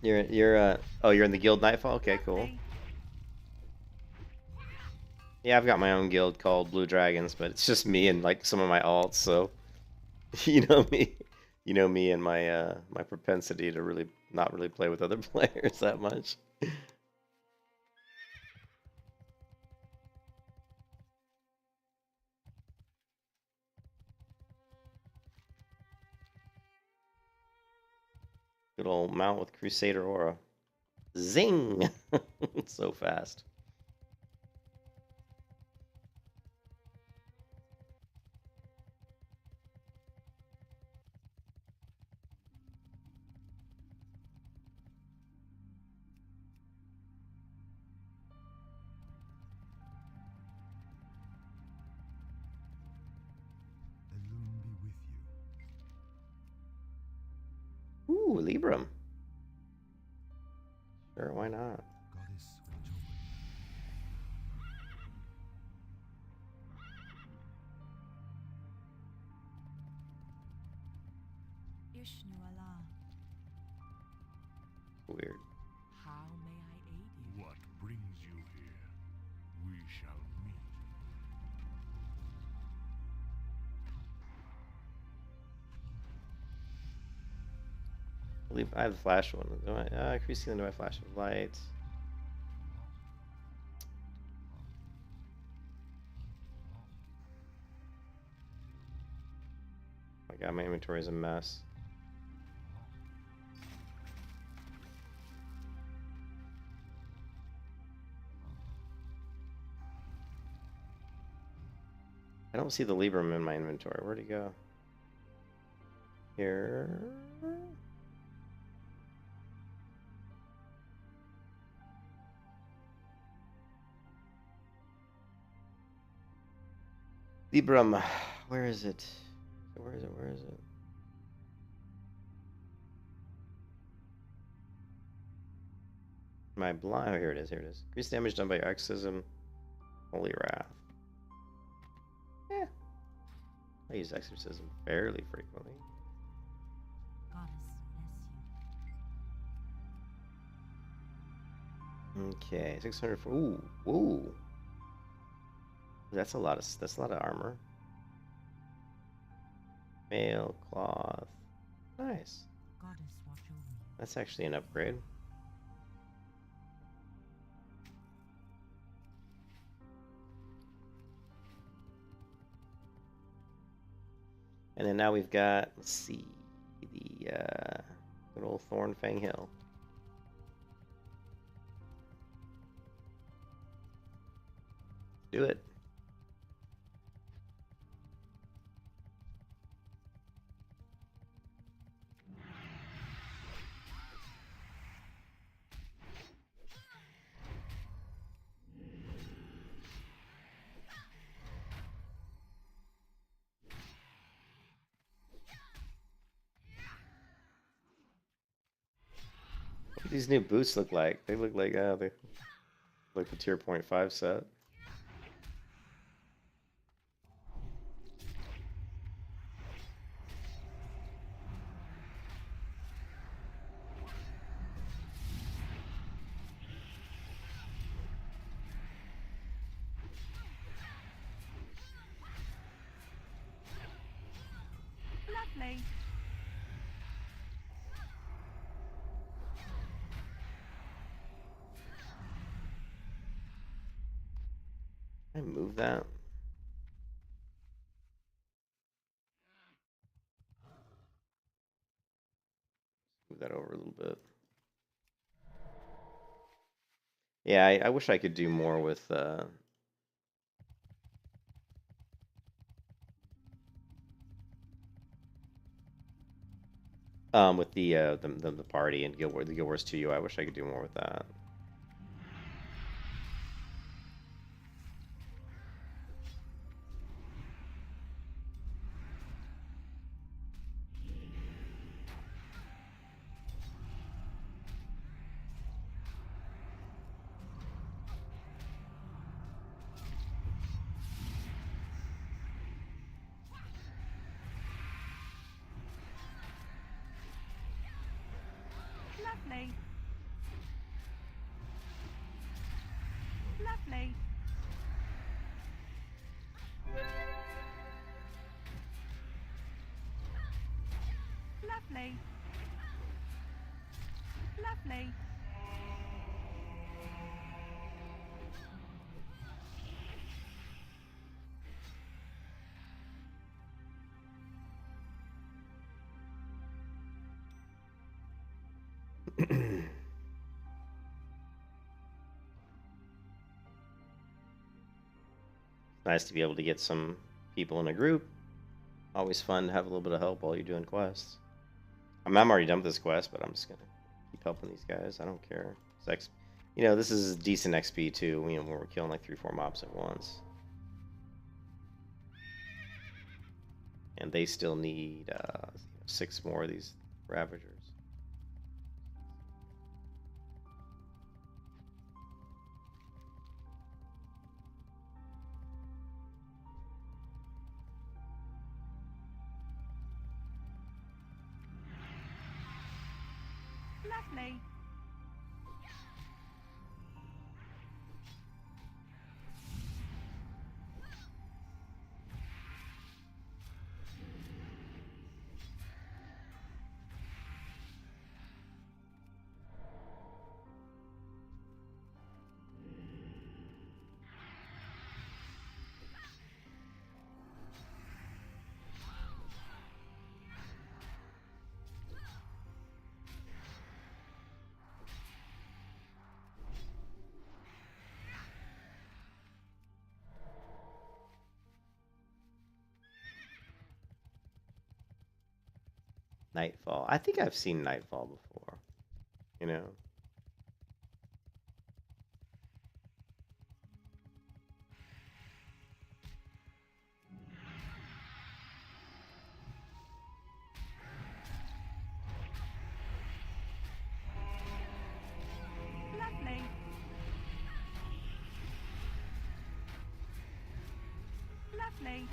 You're oh, you're in the guild Nightfall? Okay, cool. Lovely. Yeah, I've got my own guild called Blue Dragons, but it's just me and like some of my alts, so you know me. You know me and my my propensity to really not really play with other players that much. Good old mount with Crusader Aura. Zing! So fast. The loon be with you. Ooh, Libram. Sure, why not? Goddess, watch over you. Ishnu Allah, Weird. how may I aid you? What brings you here? We shall meet. I believe I have a flash one. Do I increase healing to my flash of light? Oh my god, my inventory is a mess. I don't see the Libram in my inventory. Where'd he go? Here. Libram, where is it? Where is it? Where is it? My blind. Oh, here it is. Here it is. Increase damage done by your exorcism. Holy Wrath. Yeah. I use exorcism fairly frequently. Goddess bless you. Okay, 600 for. Ooh, ooh. That's a lot of armor. Mail, cloth. Nice. Goddess watch over you. That's actually an upgrade. And then now we've got, let's see, the good old Thornfang Hill. Do it. What do these new boots look like? They look like they like the tier 0.5 set. Can I move that? Move that over a little bit. Yeah, I wish I could do more with the party and the Guild Wars 2U. I wish I could do more with that. Lovely. Lovely. Lovely. Lovely. Nice to be able to get some people in a group. Always fun to have a little bit of help while you're doing quests. I'm already done with this quest, but I'm just gonna keep helping these guys. I don't care. This is decent XP too. When we're killing like 3-4 mobs at once, and they still need 6 more of these Ravagers. Lovely. Nightfall. I think I've seen Nightfall before. You know. Lovely. Lovely.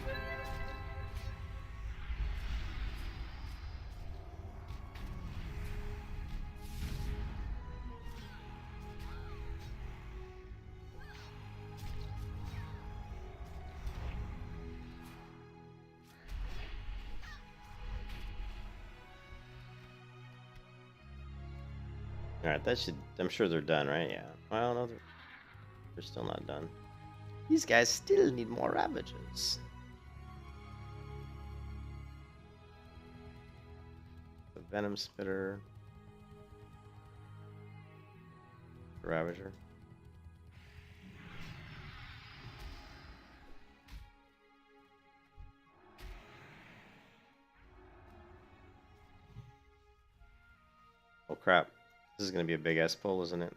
Alright, that should... I'm sure they're done, right? Yeah. Well, no, they're still not done. These guys still need more Ravagers. The Venom Spitter. Ravager. Oh crap. This is going to be a big ass pull, isn't it?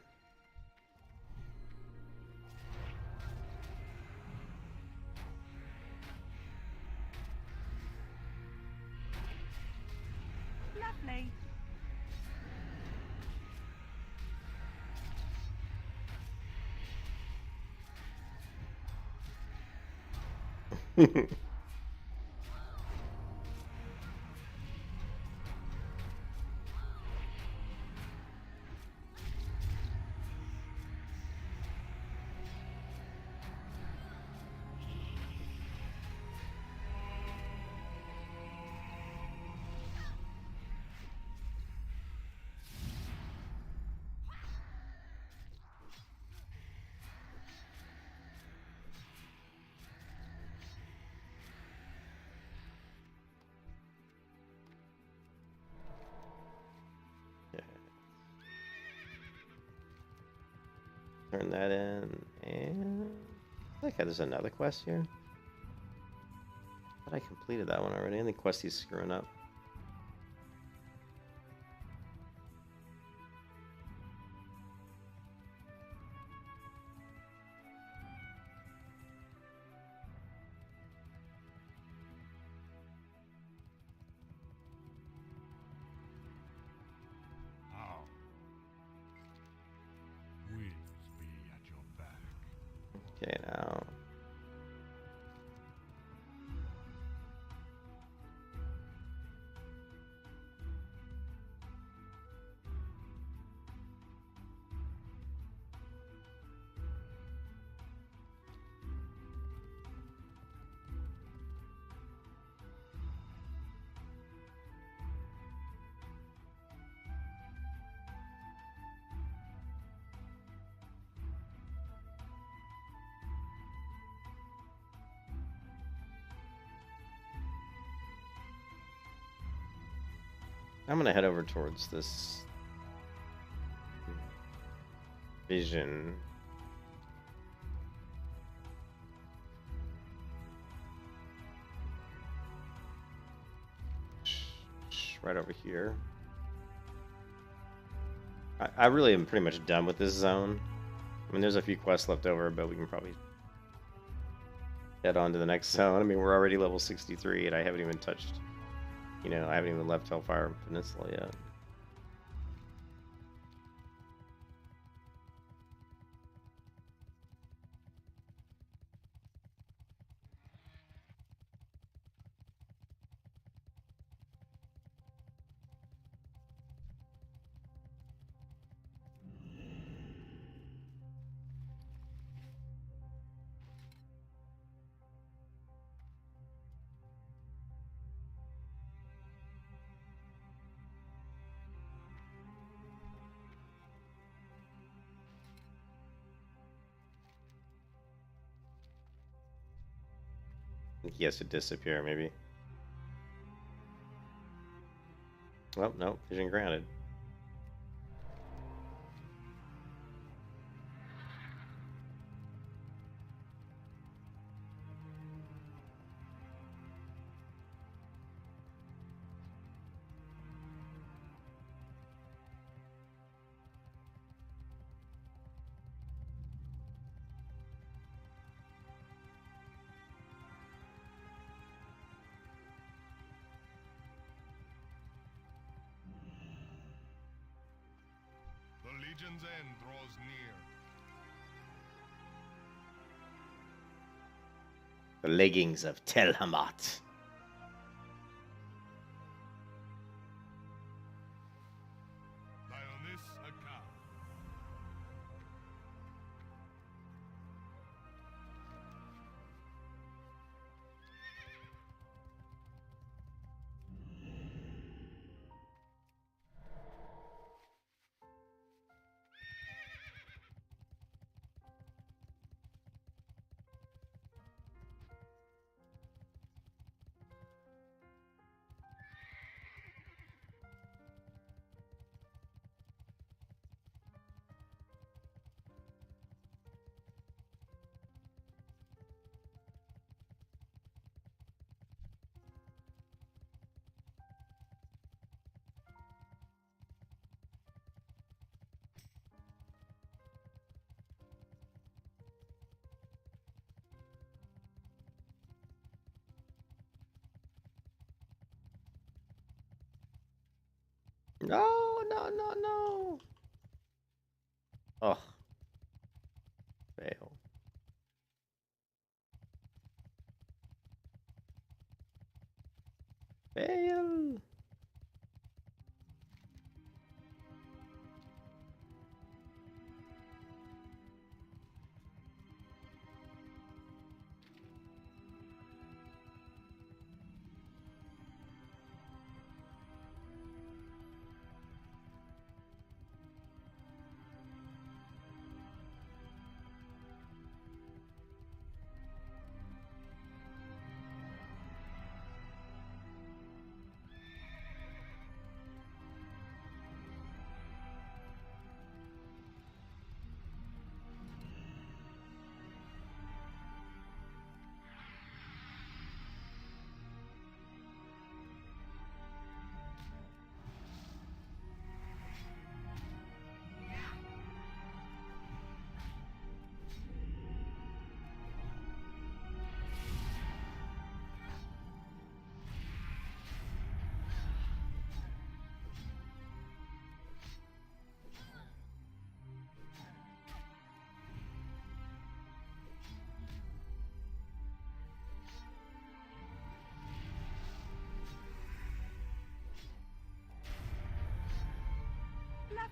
Lovely. turn that in, and okay, there's another quest here. But I completed that one already. I think Questy's screwing up. How? Winds be at your back. Okay, now. I'm gonna head over towards this vision. Right over here. I really am pretty much done with this zone. I mean, there's a few quests left over, but we can probably head on to the next zone. I mean, we're already level 63, and I haven't even touched, you know, I haven't even left Hellfire Peninsula yet. I think he has to disappear, maybe. Oh, no, vision granted. The Legion's end draws near. The leggings of Tel Hamat. Lioness Akal. No, no, no, no. Oh. Fail. Fail.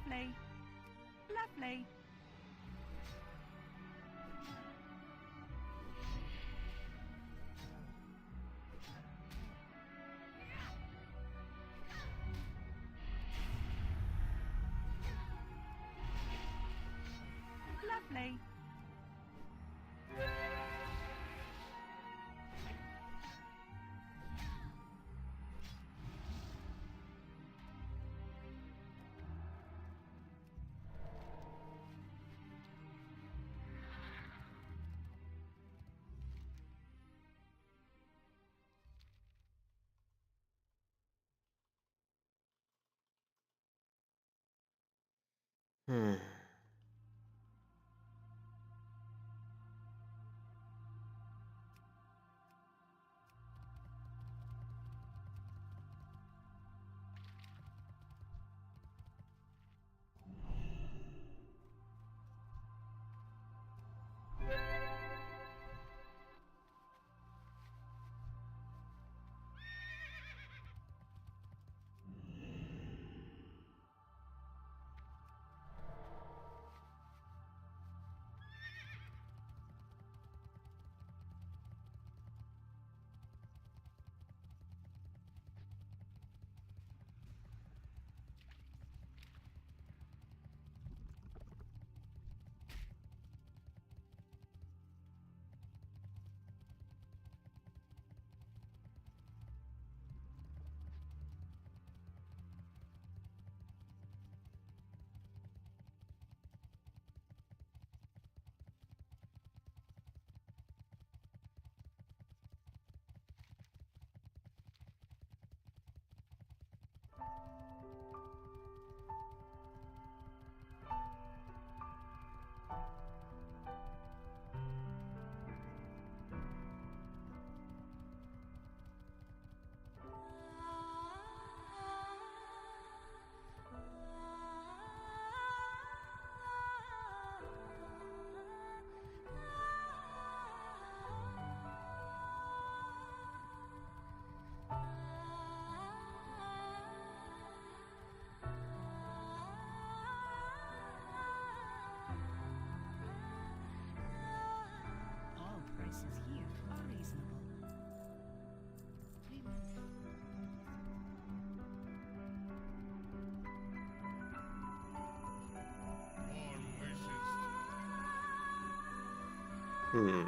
Lovely. Lovely. Lovely. Hmm. All prices here are reasonable. More wishes. Hmm.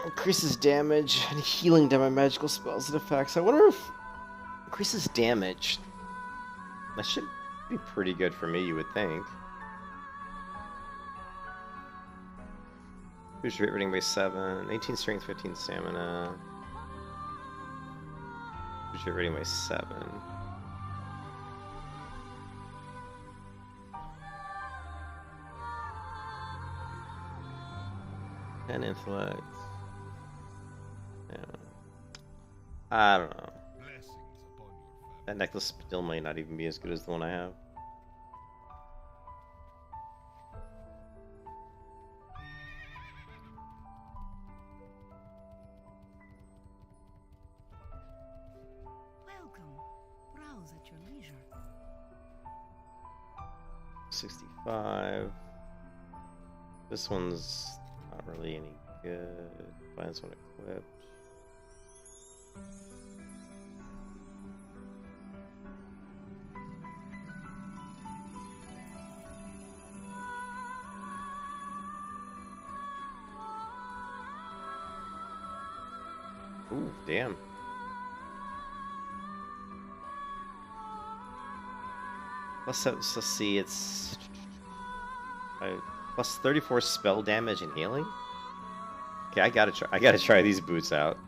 Increases damage and healing to my magical spells and effects. I wonder if increases damage. That should be pretty good for me, you would think. Boost rate rating by 7, 18 strength, 15 stamina. Boost rate rating by 7. And intellect. Yeah. I don't know. Blessings upon your family. That necklace still might not even be as good as the one I have. Welcome. Browse at your leisure. 65. This one's not really any good. Buy this one equipped. Ooh, damn. Let's see, it's plus 34 spell damage and healing. Okay, I gotta try these boots out.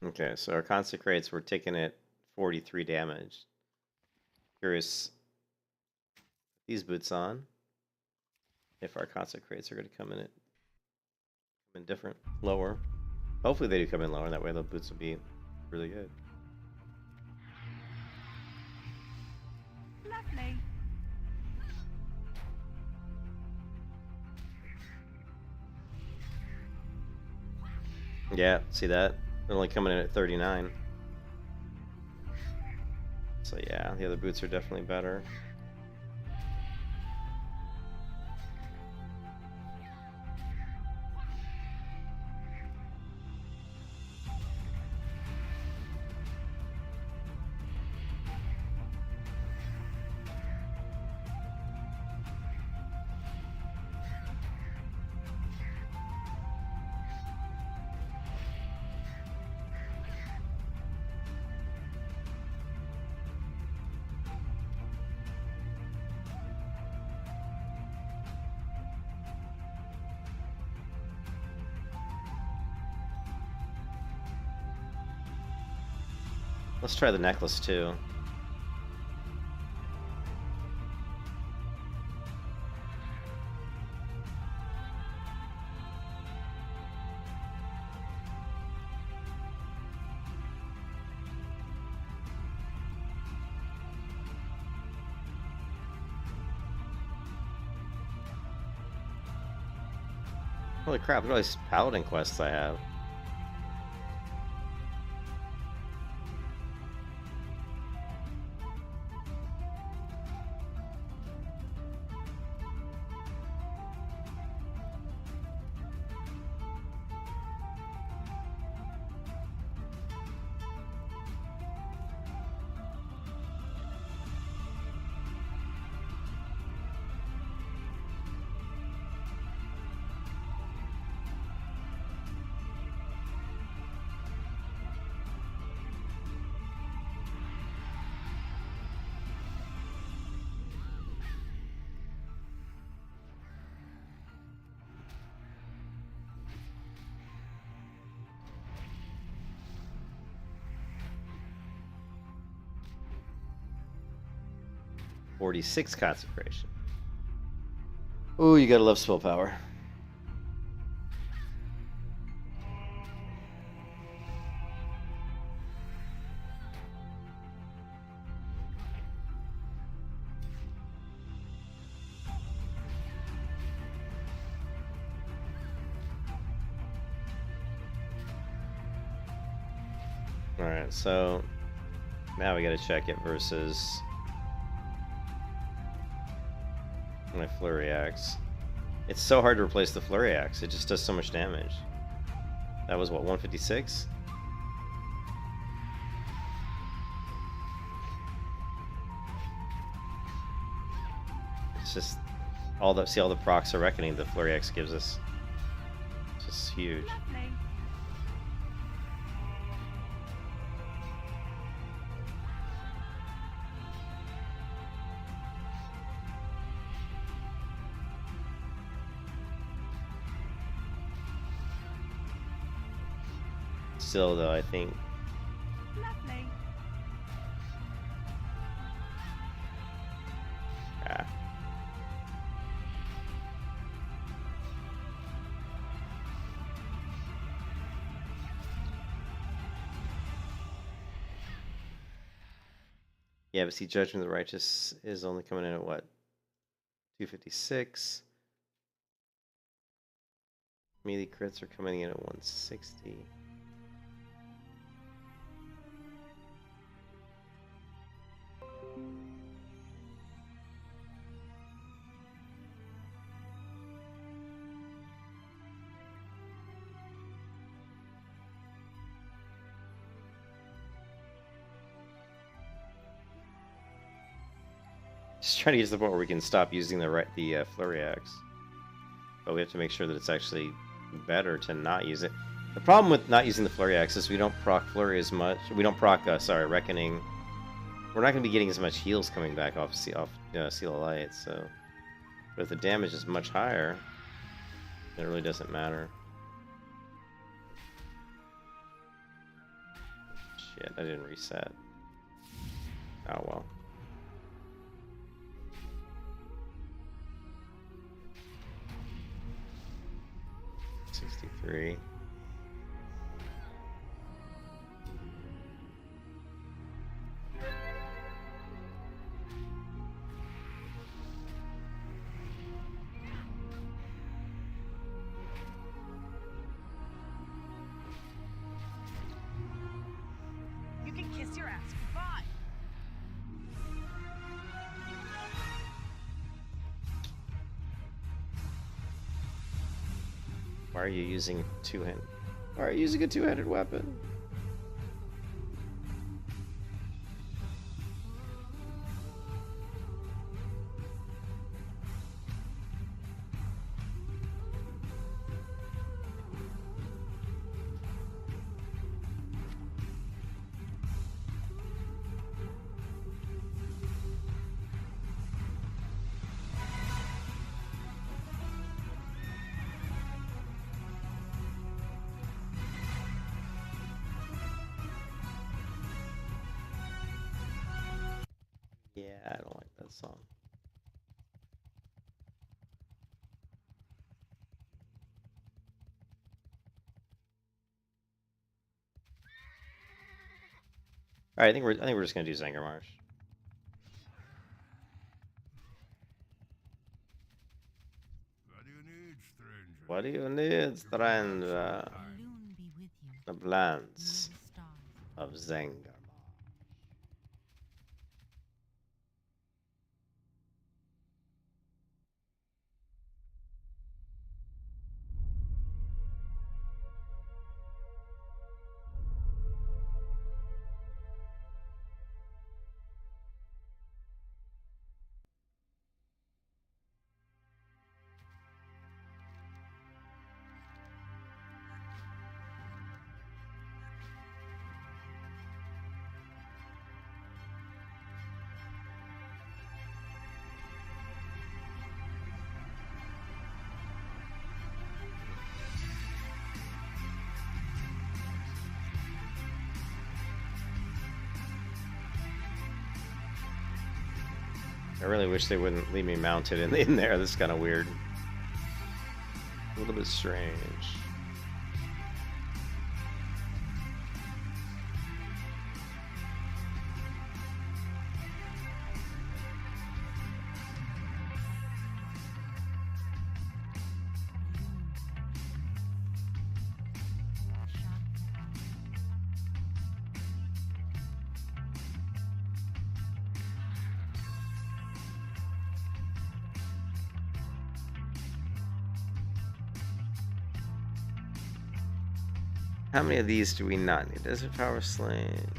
Okay, so our consecrates were taking it 43 damage. Curious these boots on if our consecrates are going to come in different, lower. Hopefully they do come in lower. That way the boots will be really good. Lovely. Yeah, see that? They're only coming in at 39. So yeah, the other boots are definitely better. Let's try the necklace too. Holy crap, look at all these paladin quests I have. .46 consecration. Oh, you gotta love spell power. Alright, so now we gotta check it versus my flurry axe. It's so hard to replace the flurry axe. It just does so much damage. That was what, 156? It's just all the procs of reckoning the flurry axe gives us. It's just huge. Lovely. Still though, I think Lovely. ah. Yeah, but see, Judgment of the Righteous is only coming in at what? 256. Melee crits are coming in at 160. Just trying to get to the point where we can stop using the flurry axe, but we have to make sure that it's actually better to not use it. The problem with not using the flurry axe is we don't proc flurry as much. We don't proc reckoning. We're not going to be getting as much heals coming back off Seal of Light. So, but if the damage is much higher, it really doesn't matter. Shit, I didn't reset. Oh well. $63. You can kiss your ass goodbye. Why are you using two-handed? Why are you using a two-handed weapon? Yeah, I don't like that song. All right, I think we're just gonna do Zanger Marsh. What do you need, stranger? What do you need, stranger? The loon be with you. The plans Moon stars. of Zanger. I really wish they wouldn't leave me mounted in there. This is kind of weird. A little bit strange. How many of these do we not need? Desert Power Sling.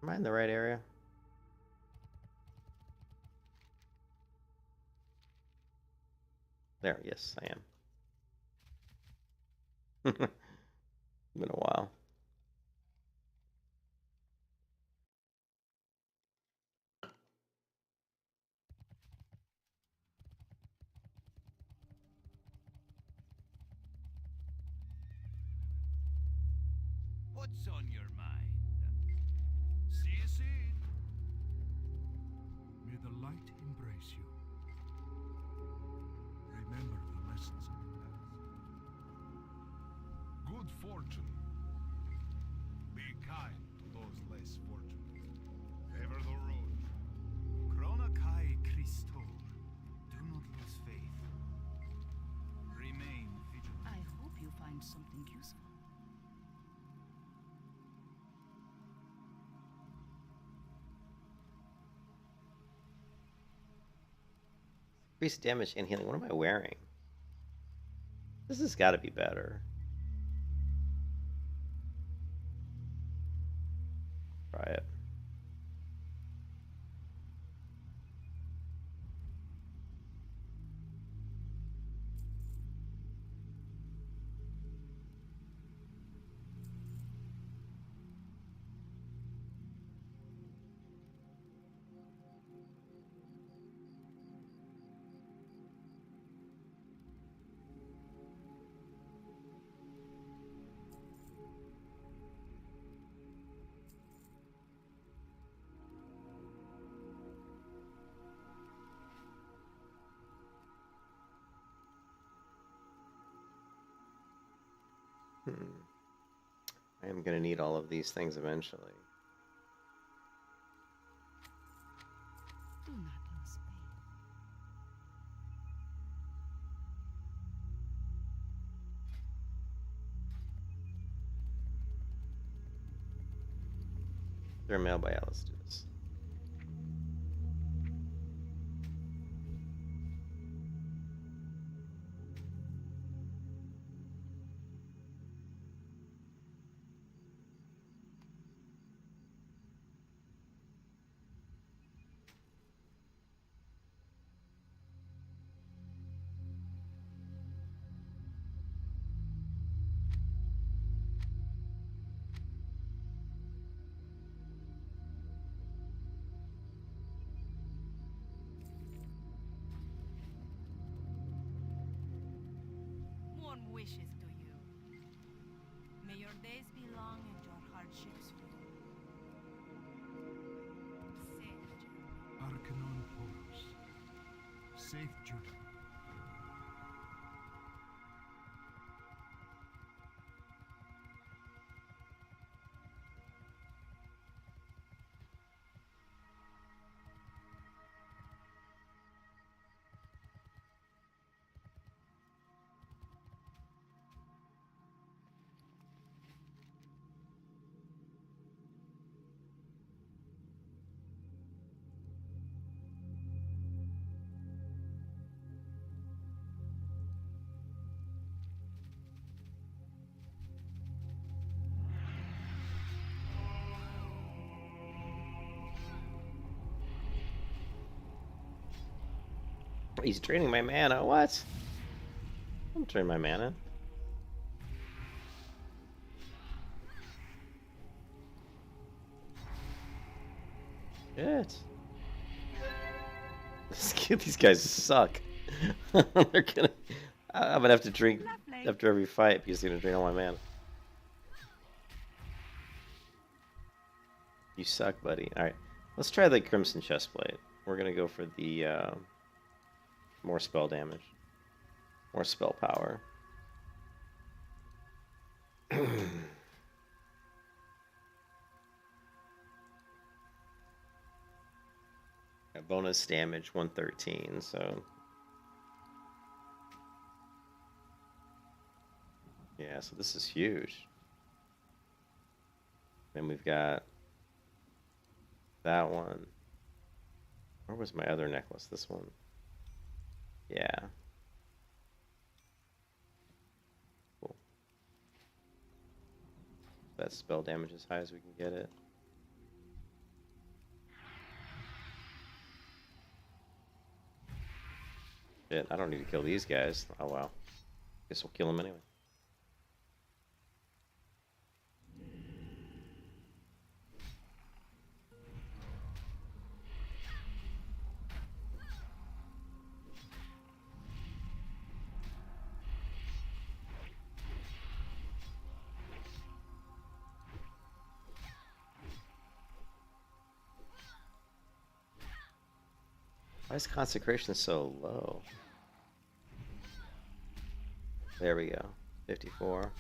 Am I in the right area? There, yes, I am. Been a while. What's on your mind? See you soon. May the light embrace you. Remember the lessons of the past. Good fortune. Be kind to those less fortunate. Ever the road. Chronokai Christo. Do not lose faith. Remain vigilant. I hope you find something useful. Increased damage and healing. What am I wearing? This has got to be better. Try it. I am going to need all of these things eventually. Do not lose faith. They're mail by. Yeah, let's do this. One wishes to you. May your days be long and your hardships few. Safe journey. Arcanon Poros. Safe journey. He's draining my mana. What? I'm draining my mana. Shit. These guys suck. They're gonna. I'm gonna have to drink Lovely. after every fight because they're gonna drain all my mana. You suck, buddy. All right, let's try the Crimson Chestplate. We're gonna go for the more spell damage, more spell power. Bonus damage 113, so yeah, so this is huge. Then we've got that one. Where was my other necklace? This one. Yeah. Cool. That spell damage as high as we can get it. Shit, I don't need to kill these guys. Oh wow. Guess we'll kill them anyway. Why is consecration so low? There we go. 54.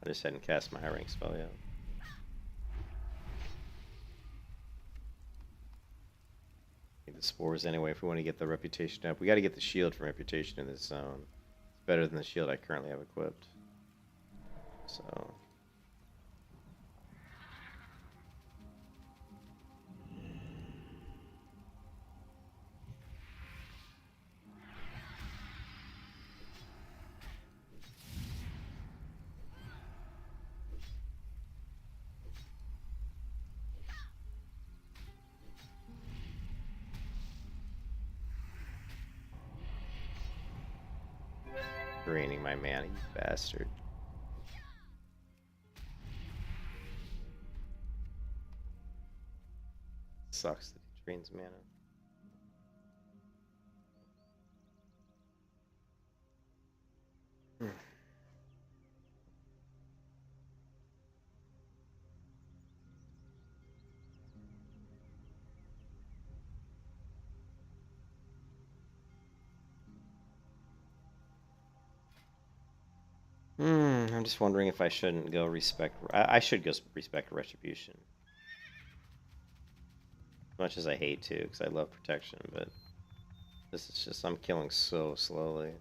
I just hadn't cast my high rank spell yet. Need the spores anyway if we want to get the reputation up. We got to get the shield from reputation in this zone. It's better than the shield I currently have equipped. So. Draining my mana, you bastard. Sucks that he drains mana. I'm just wondering if I shouldn't go respect. I should go respect retribution. As much as I hate to, because I love protection, but this is just, I'm killing so slowly.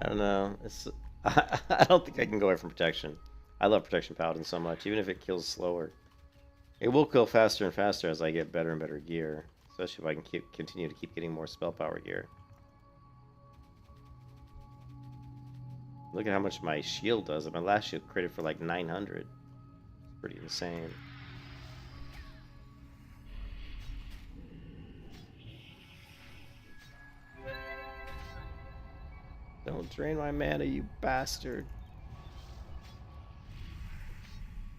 I don't know. It's I don't think I can go away from protection. I love protection paladin so much, even if it kills slower. It will kill faster and faster as I get better and better gear, especially if I can continue to keep getting more spell power gear. Look at how much my shield does. My last shield critted for like 900. It's pretty insane. Don't drain my mana, you bastard.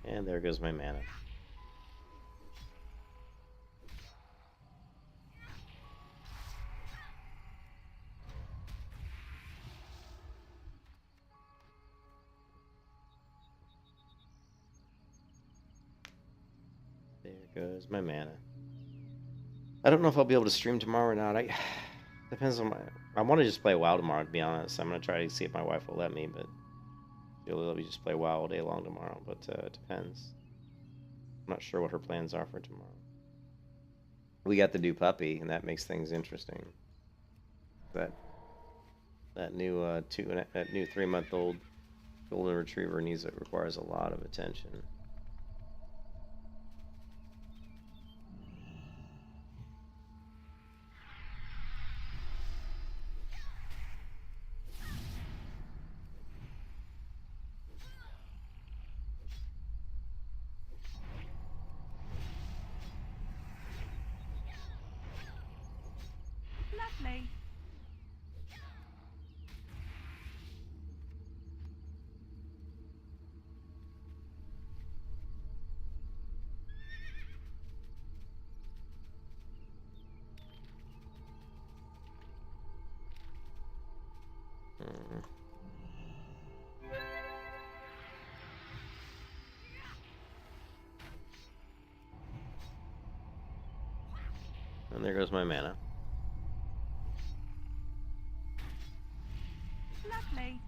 And there goes my mana. There goes my mana. I don't know if I'll be able to stream tomorrow or not. Depends on my. I want to just play WoW tomorrow, to be honest. I'm gonna try to see if my wife will let me, but she'll let me just play WoW all day long tomorrow. But it depends. I'm not sure what her plans are for tomorrow. We got the new puppy, and that makes things interesting. That new that new 3-month-old golden retriever requires a lot of attention. Lovely. And there goes my mana. Lovely.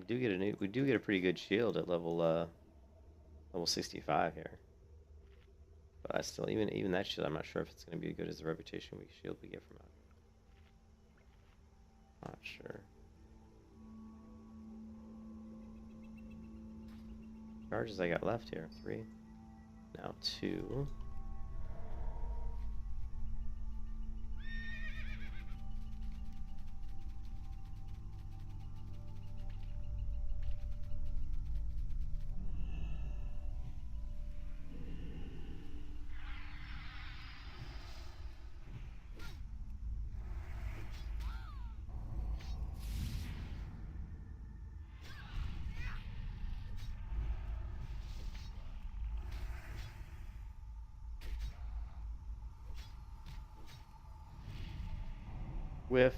We do get a pretty good shield at level 65 here. But I still even that shield, I'm not sure if it's gonna be as good as the reputation shield we get from it. Not sure. Charges I got left here, 3. Now 2. Whiff.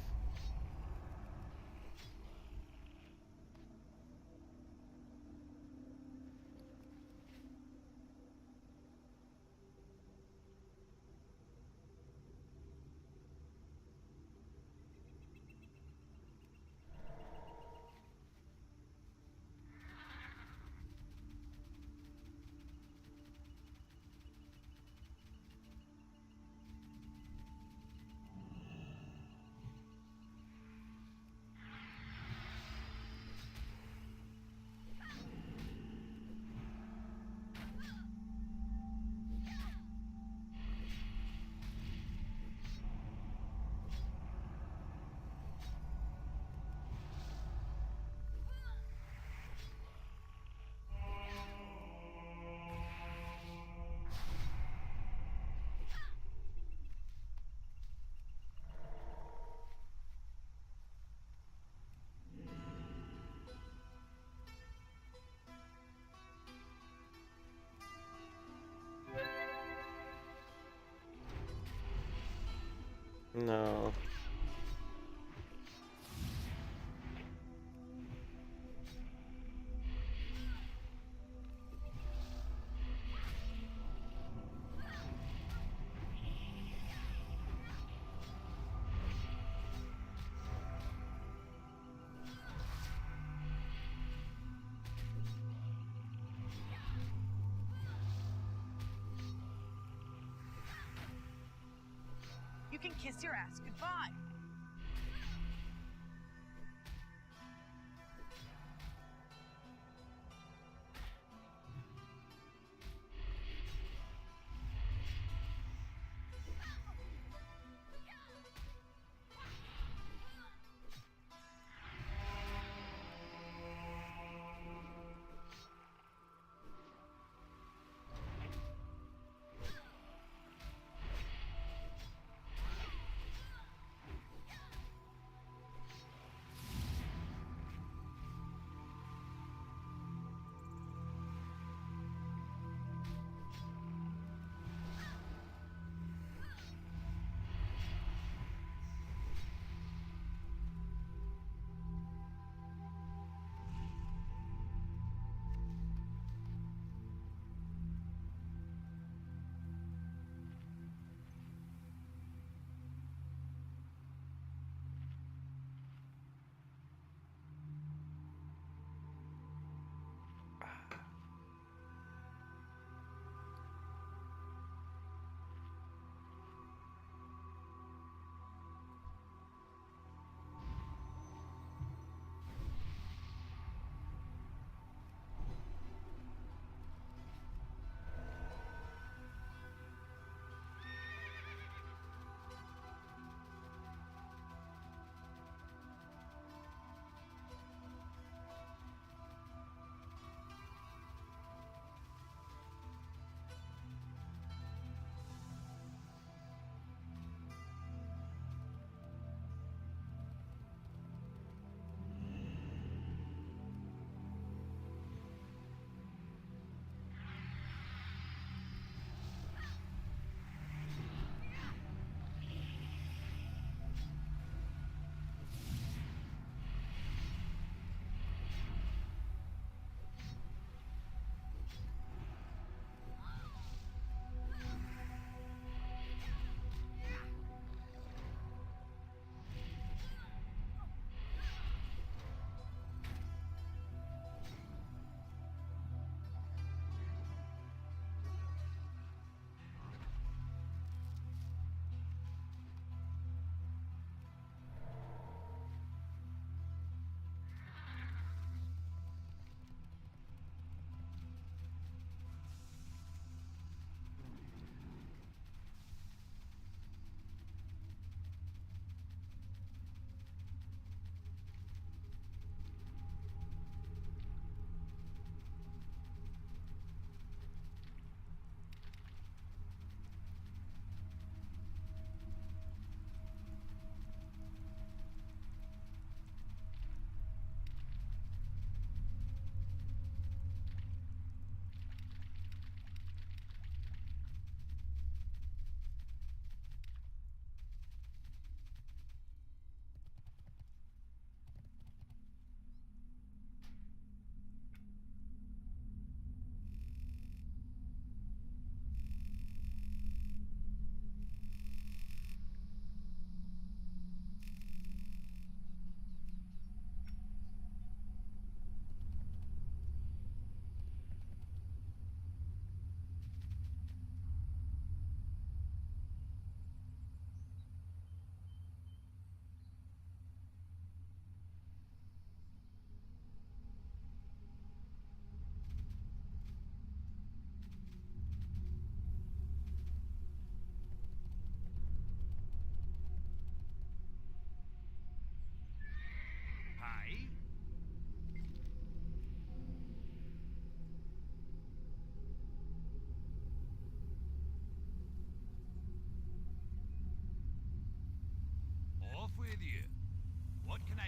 No. You can kiss your ass goodbye.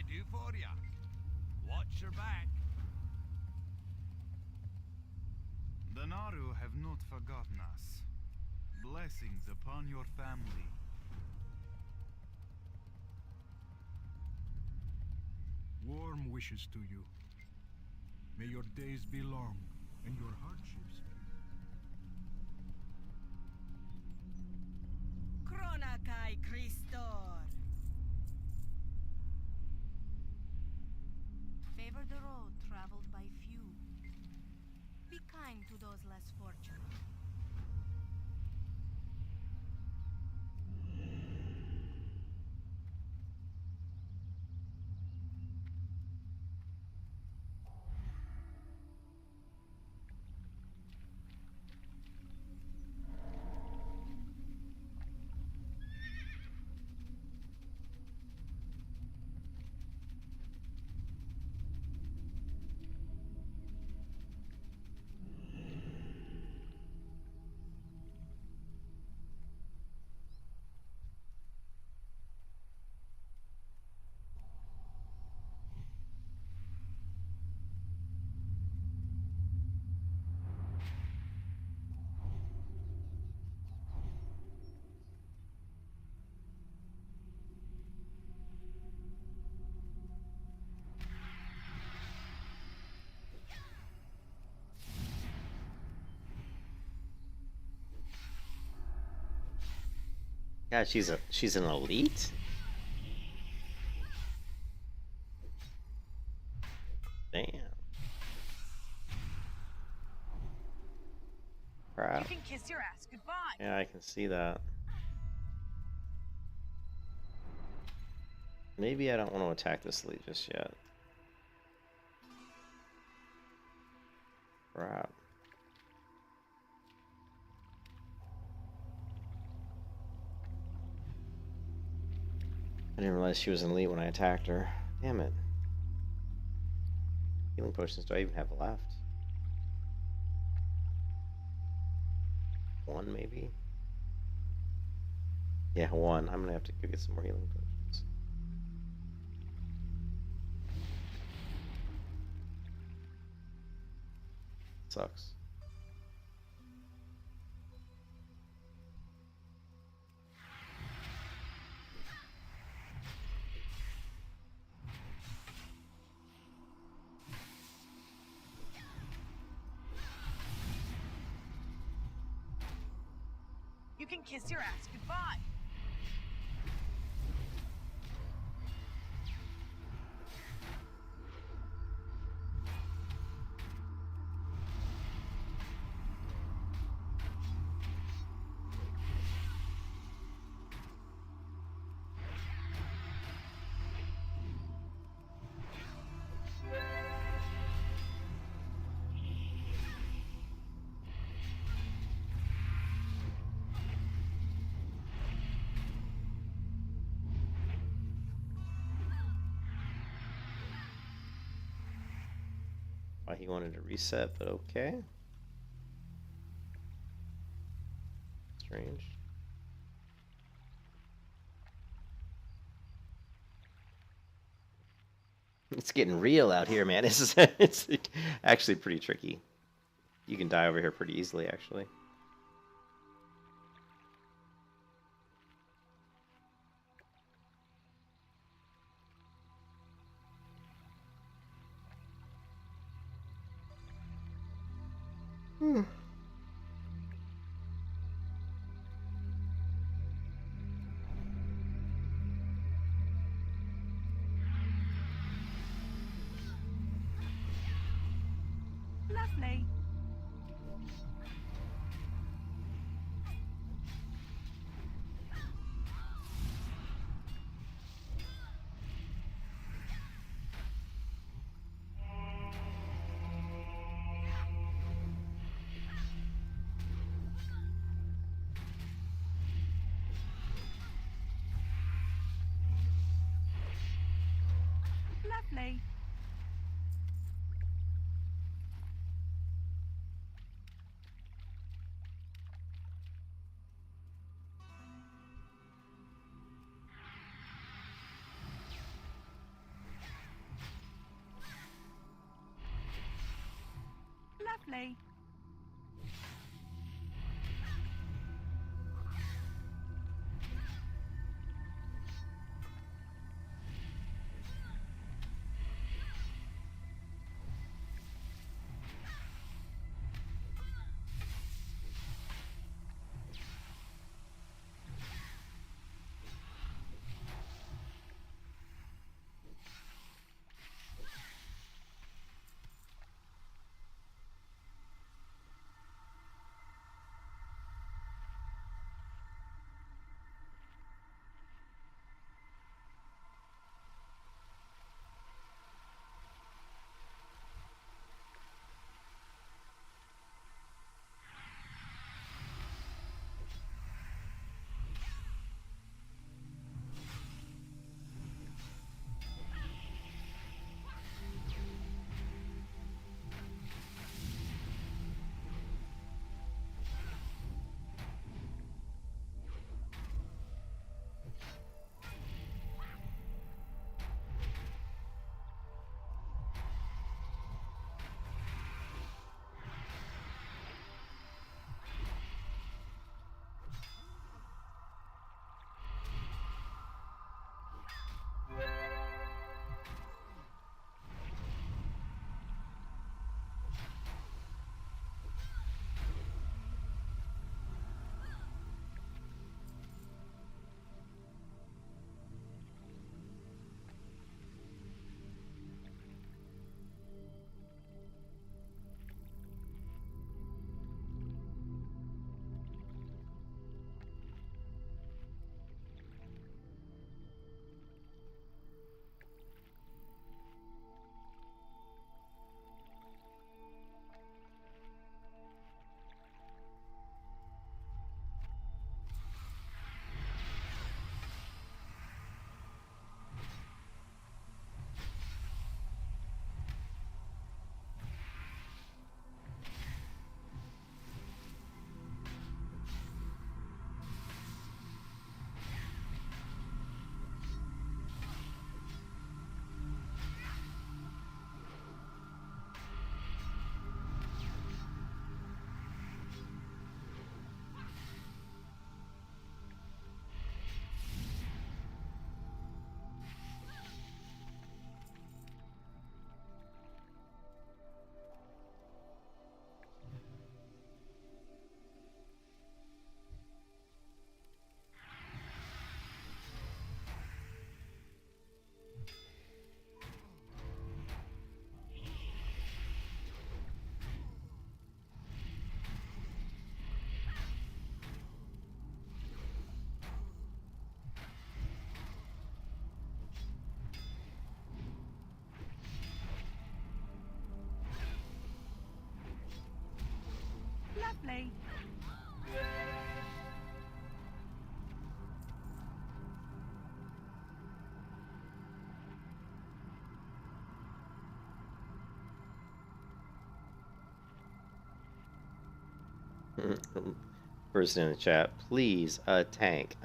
do for ya? Watch your back. The Naru have not forgotten us. Blessings upon your family. Warm wishes to you. May your days be long and your hardships few. Kronakai Christor. Favor the road traveled by few. Be kind to those less fortunate. God, she's an elite? Damn. Crap. You can kiss your ass goodbye. Yeah, I can see that. Maybe I don't want to attack this elite just yet. Crap. I didn't realize she was an elite when I attacked her. Damn it. Healing potions do I even have left? One, maybe? Yeah, one. I'm gonna have to go get some more healing potions. Sucks. You can kiss your ass goodbye. Why he wanted to reset, but okay. Strange. It's getting real out here, man. It's actually pretty tricky. You can die over here pretty easily, actually. Lovely. Lovely. Lovely. Lovely. Person in the chat, please, a tank.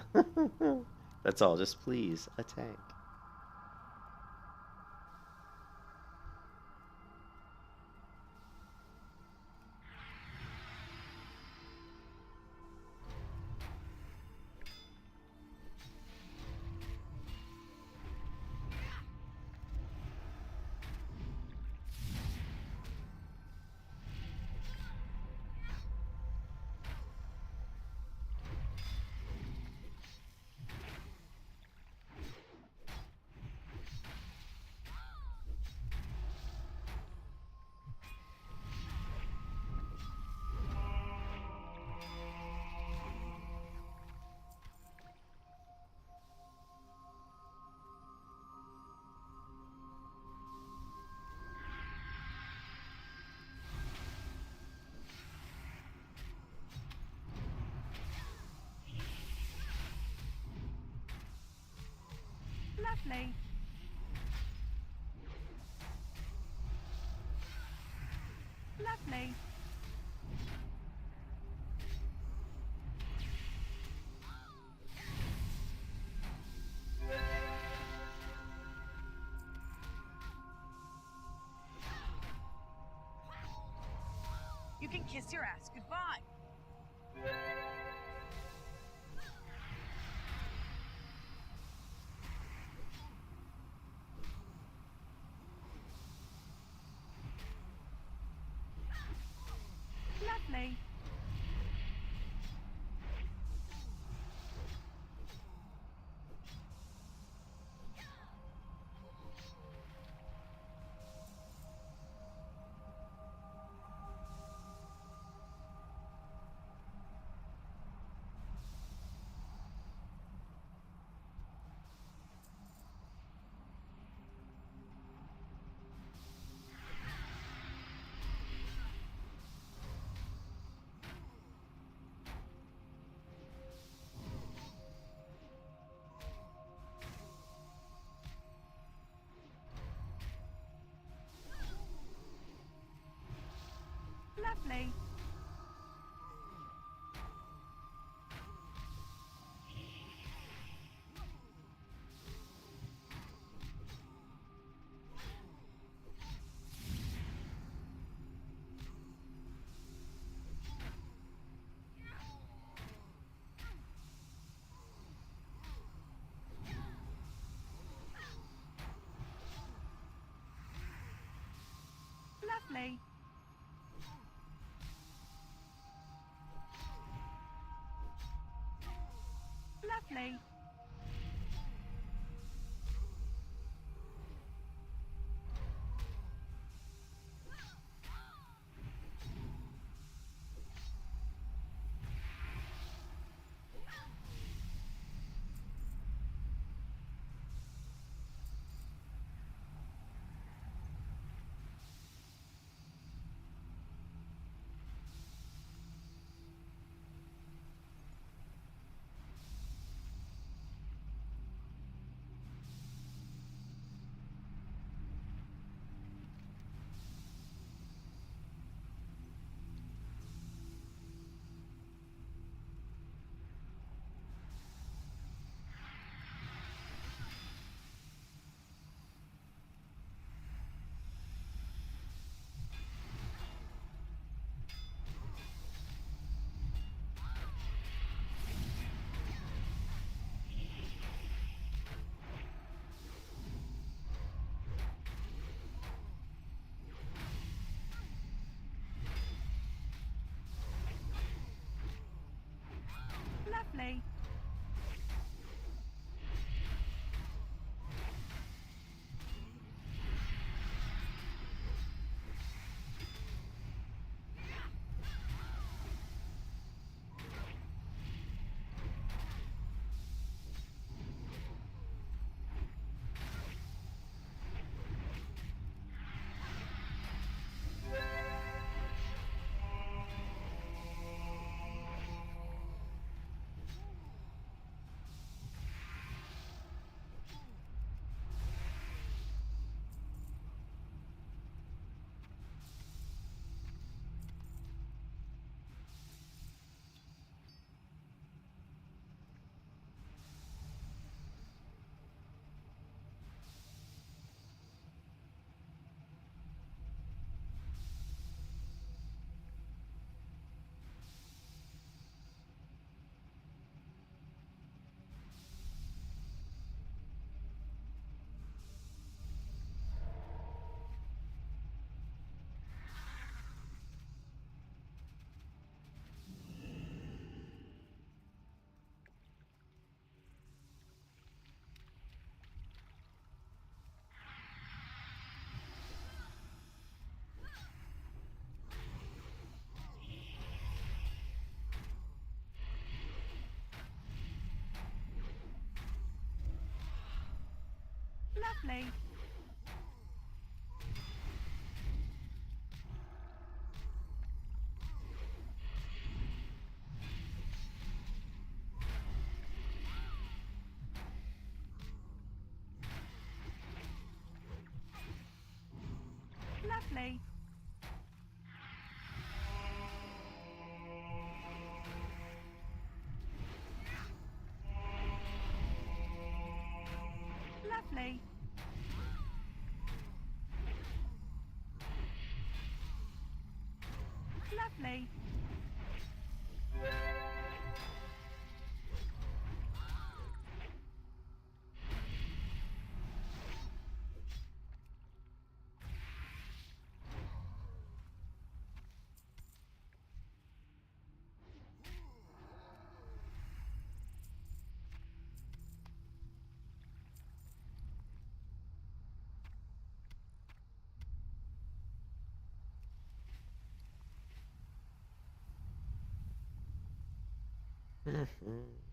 That's all, just please, a tank. Lovely. Lovely. can kiss your ass goodbye. Lovely. Lovely. Lovely. Lovely. Lovely. Lovely. Lovely. Lovely. Lovely. Lovely. Lovely.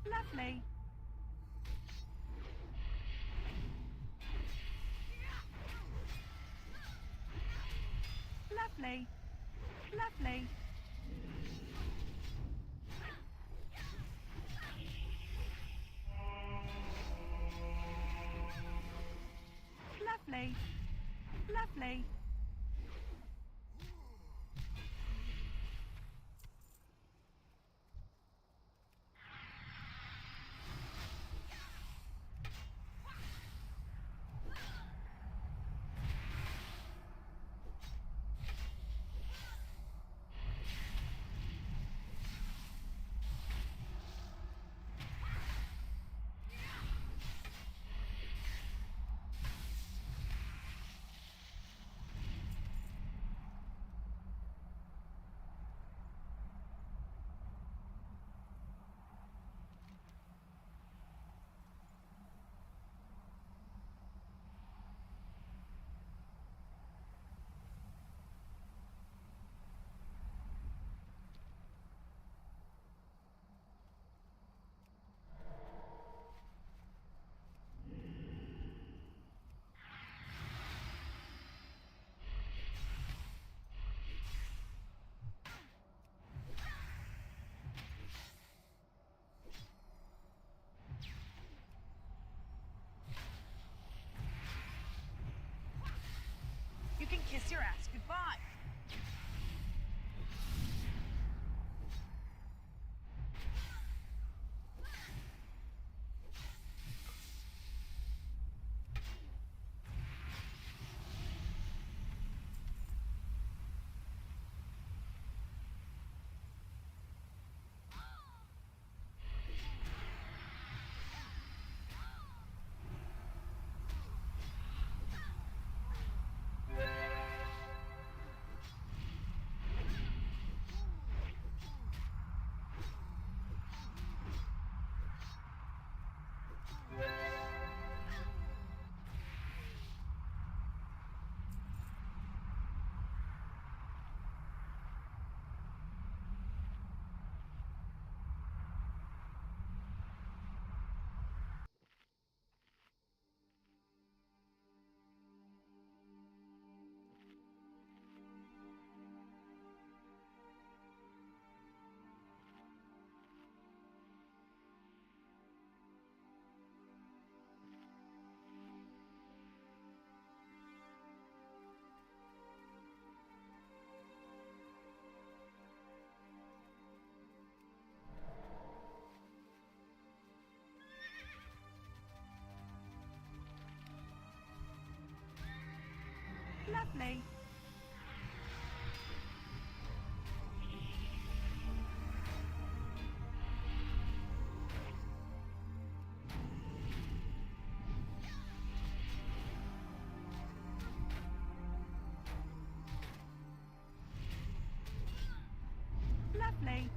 Lovely. Lovely. Lovely. Lovely. Lovely. Lovely. Lovely.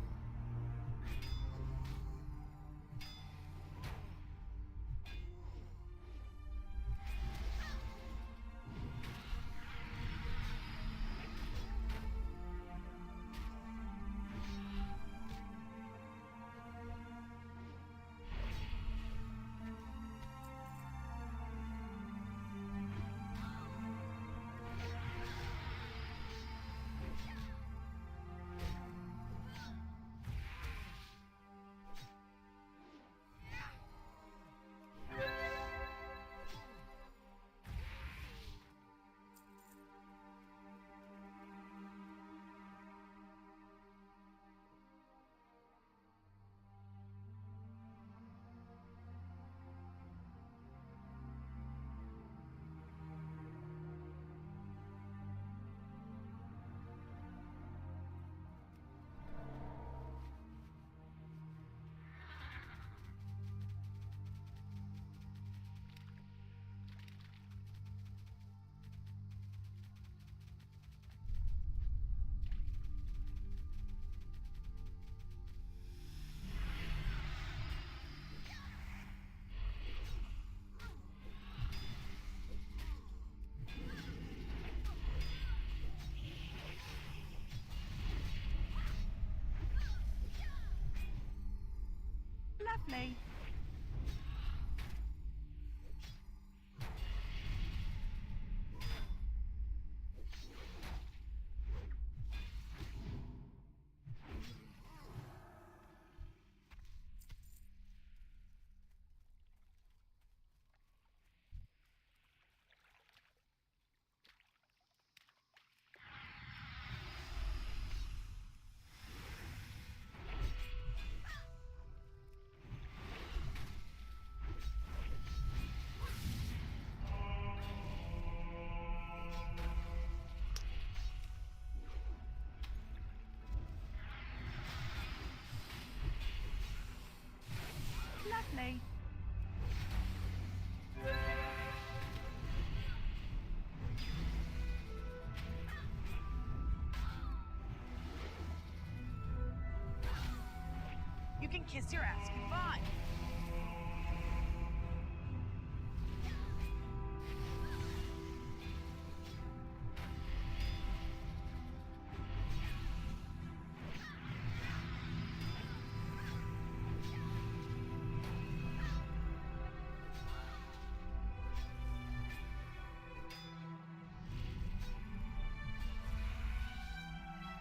Lovely. Lovely. You can kiss your ass goodbye.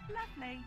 Lovely.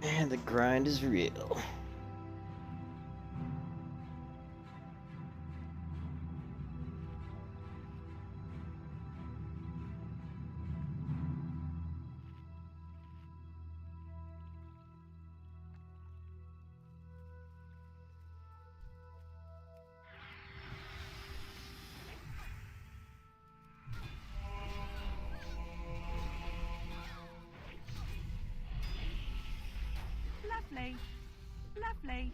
And the grind is real. Lovely. Lovely.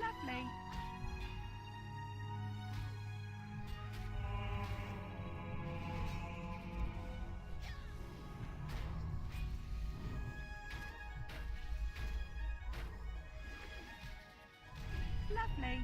Lovely. Lovely.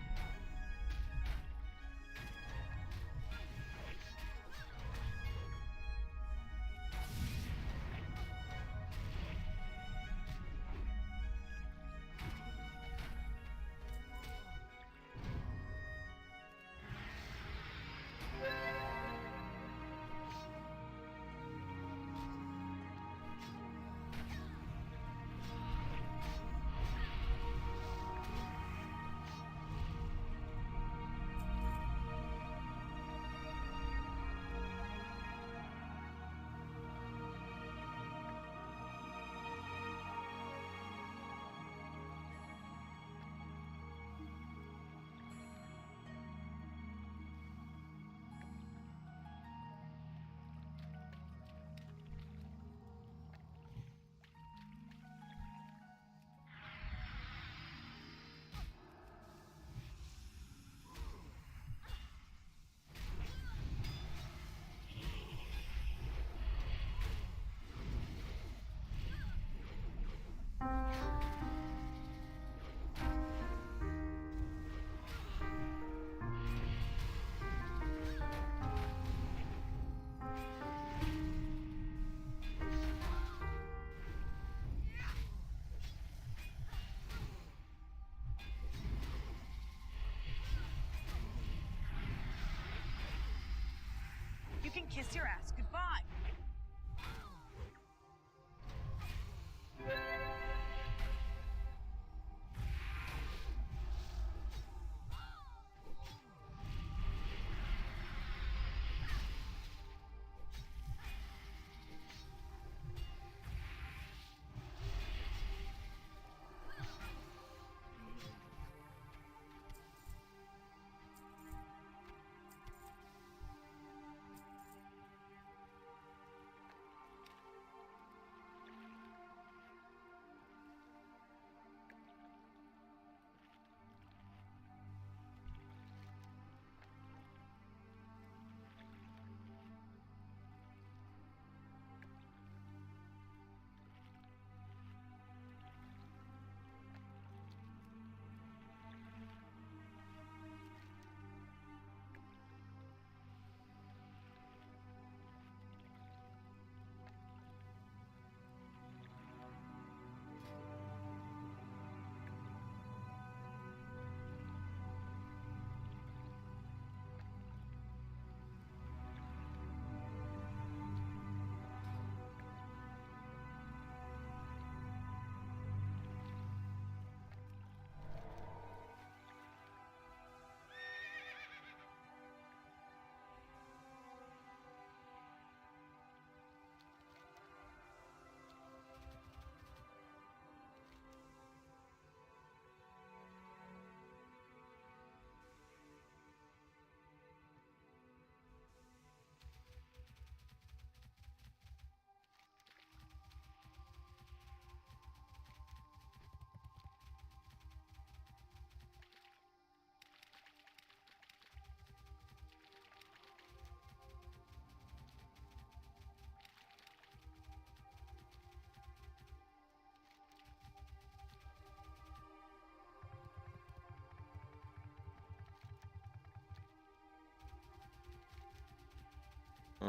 You can kiss your ass goodbye.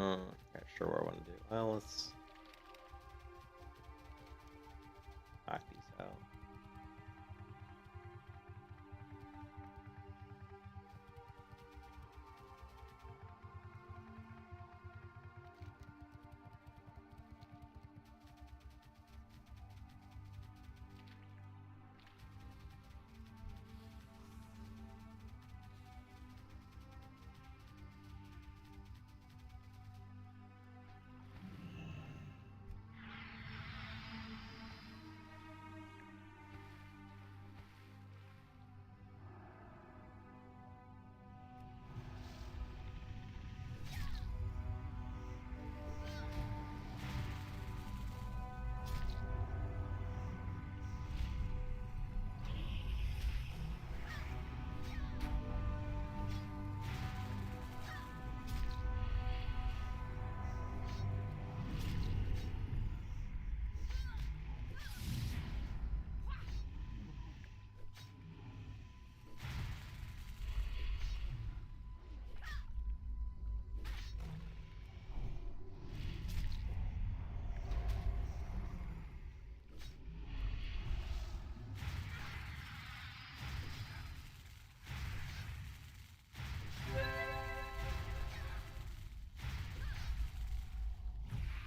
Not sure what I want to do. Well, let's knock these out.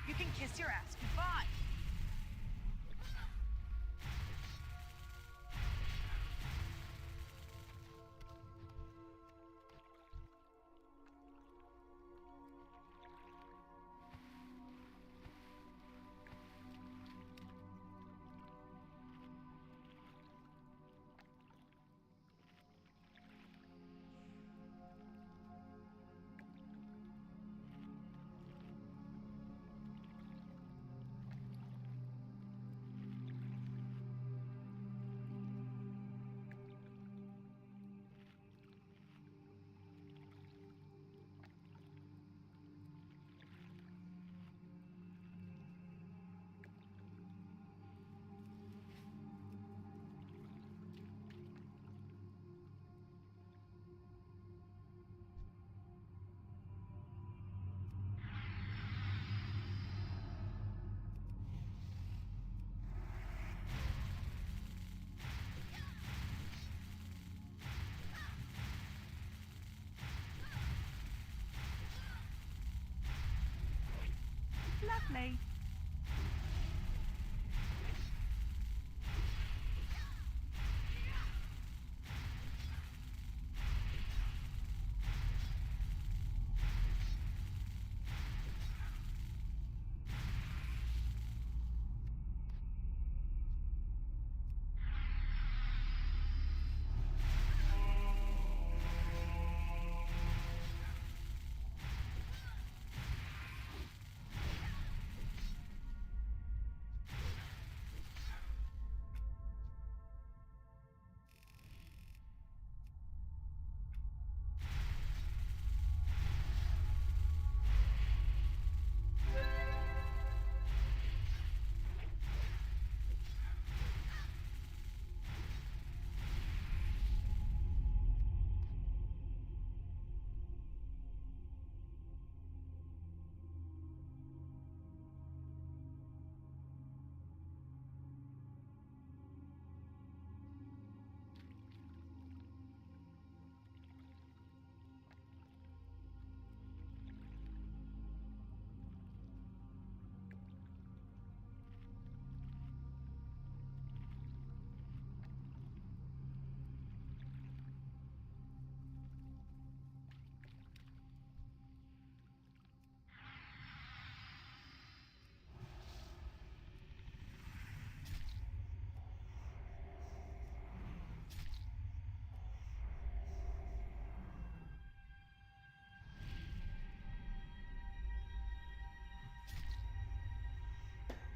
You can kiss your ass goodbye. Lovely.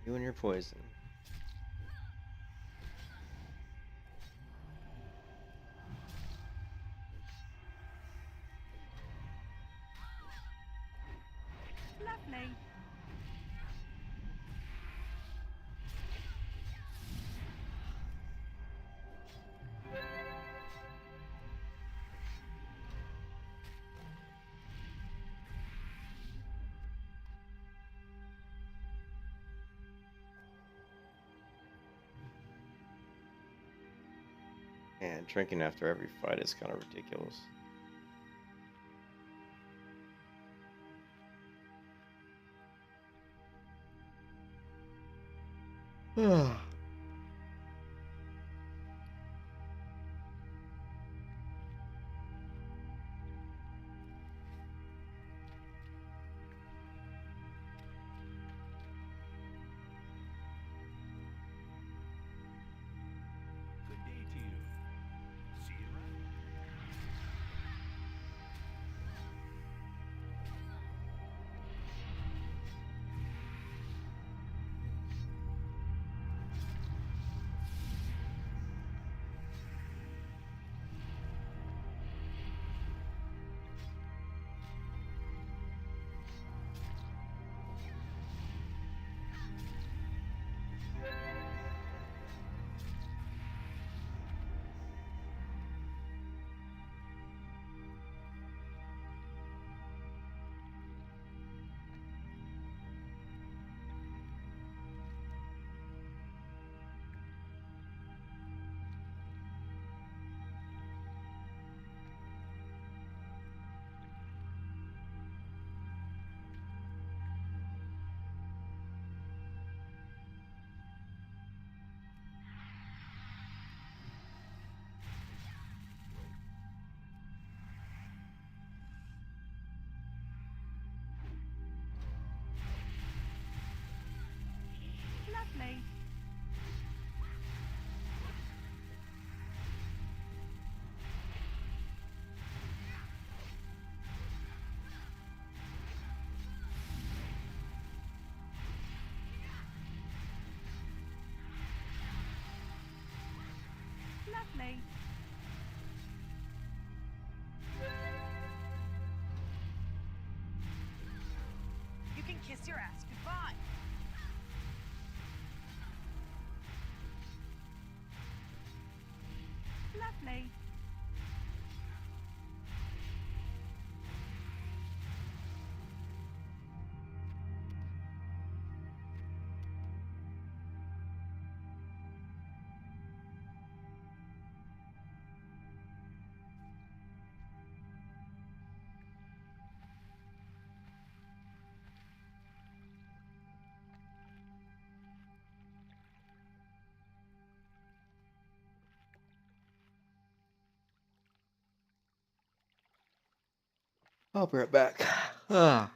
You and your poison. Lovely. And drinking after every fight is kind of ridiculous. Good day to you. See you around. Lovely. Lovely. You can kiss your ass goodbye. Lovely. I'll be right back. Ah.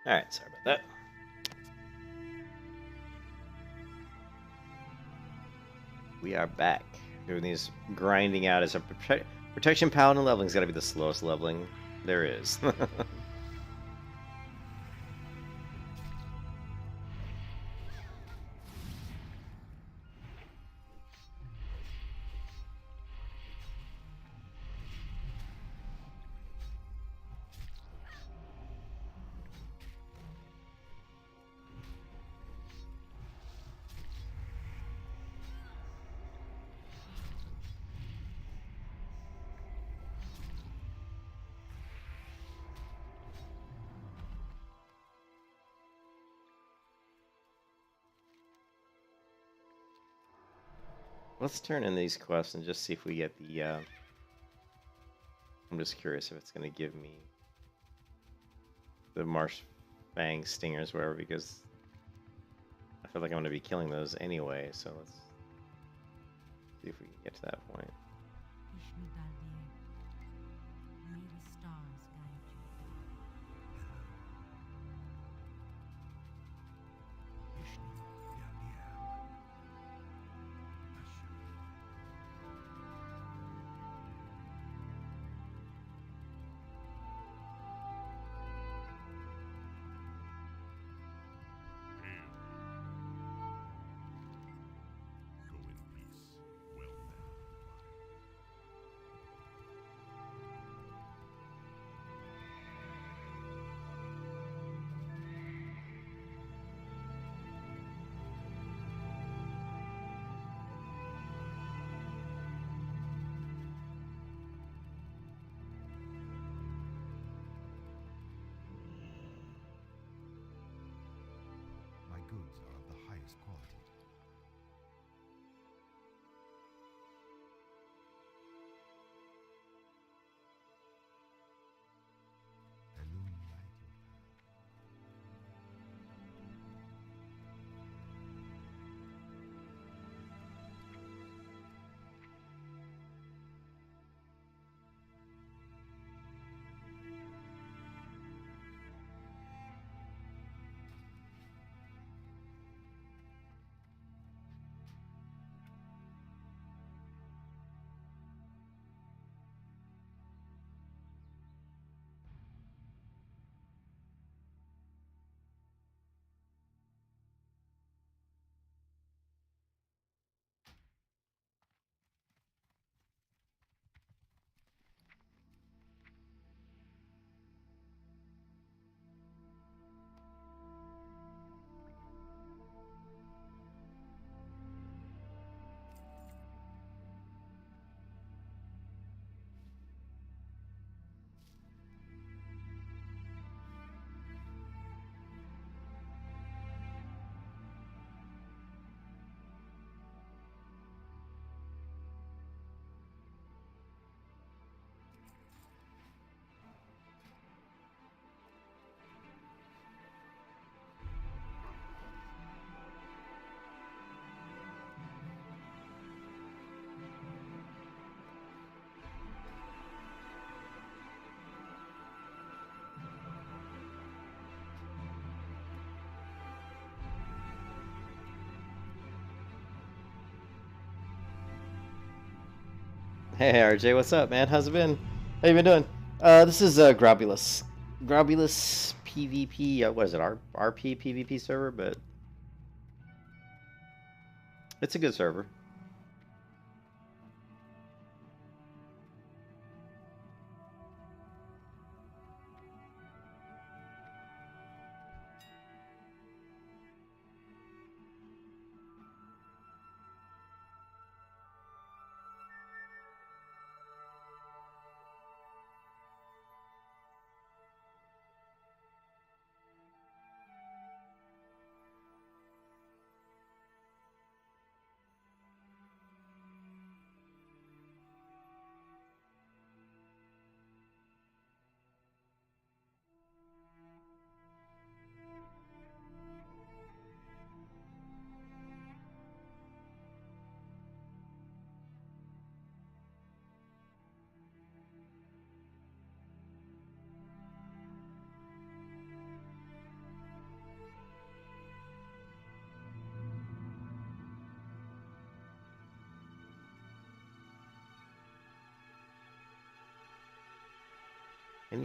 Alright, sorry about that. We are back. Doing these grinding out as a protection paladin leveling's gotta be the slowest leveling there is. Let's turn in these quests and just see if we get the, I'm just curious if it's going to give me the Marsh Fang Stingers, wherever, because feel like I'm gonna be killing those anyway, so let's see if we can get to that point. Vishnu Daldier. May the stars guide you. Vishnu Daldiam. Hail. Go in peace. Well met, divine. My goods are of the highest quality. Illuminate your path. Hey RJ, what's up, man? How's it been? How you been doing? This is Grobulus. Grobulus PvP. What is it? RP PvP server, but it's a good server.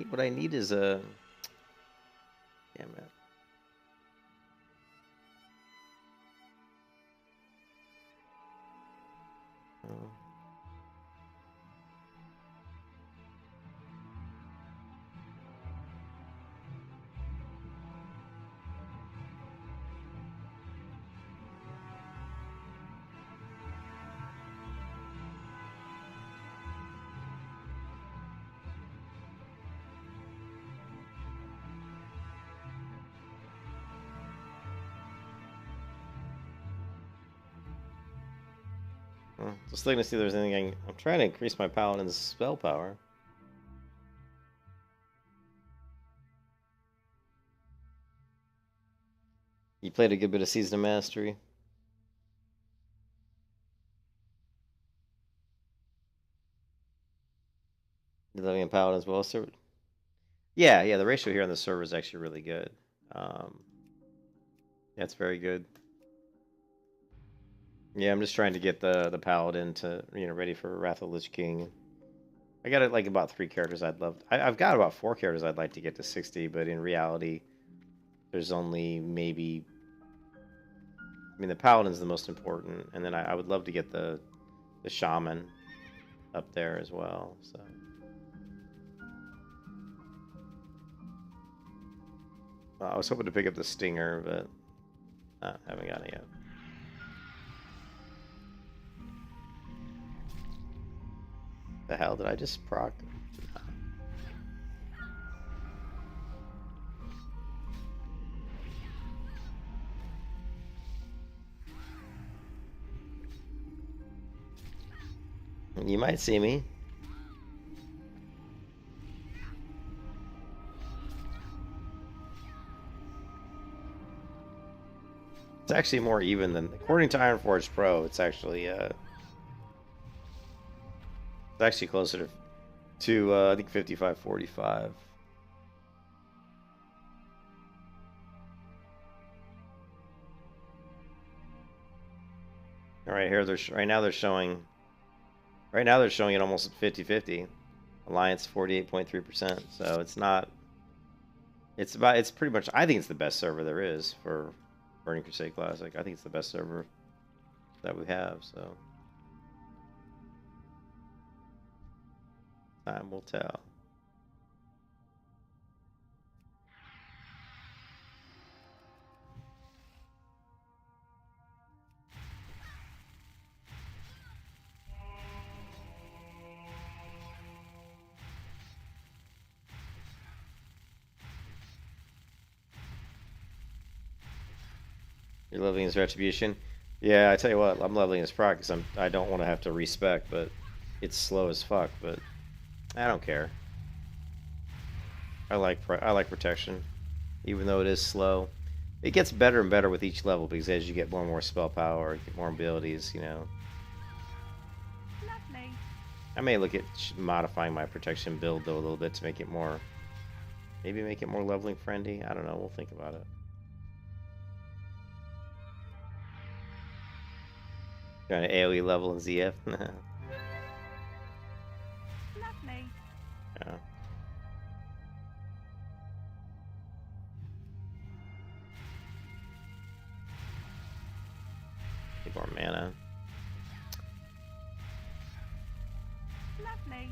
What I need is a. Damn it. Oh. Just looking to see if there's anything. I'm trying to increase my paladin's spell power. You played a good bit of Season of Mastery. You're living in Paladin as well, sir. Yeah, the ratio here on the server is actually really good. Yeah, it's very good. Yeah, I'm just trying to get the Paladin to, ready for Wrath of Lich King. I got like about 3 characters I'd love. I've got about 4 characters I'd like to get to 60, but in reality, there's only maybe. I mean, the Paladin's the most important, and then I would love to get the Shaman up there as well. So. I was hoping to pick up the Stinger, but haven't got it yet. The hell did I just proc? You might see me. It's actually more even than, according to Ironforge Pro, it's actually closer to I think 55-45. All right, here right now they're showing it almost 50-50. Alliance 48.3%. So it's not. It's pretty much. I think it's the best server there is for Burning Crusade Classic. I think it's the best server that we have. So time will tell. You're leveling his retribution. Yeah, I tell you what, I'm leveling his proc because I don't want to have to respec, but it's slow as fuck. But I don't care. I like protection, even though it is slow. It gets better and better with each level because as you get more and more spell power, get more abilities, Lovely. I may look at modifying my protection build though a little bit to make it more, maybe make it more leveling friendly. I don't know. We'll think about it. Trying to AoE level in ZF. Lovely. Yeah. Need more mana. Lovely.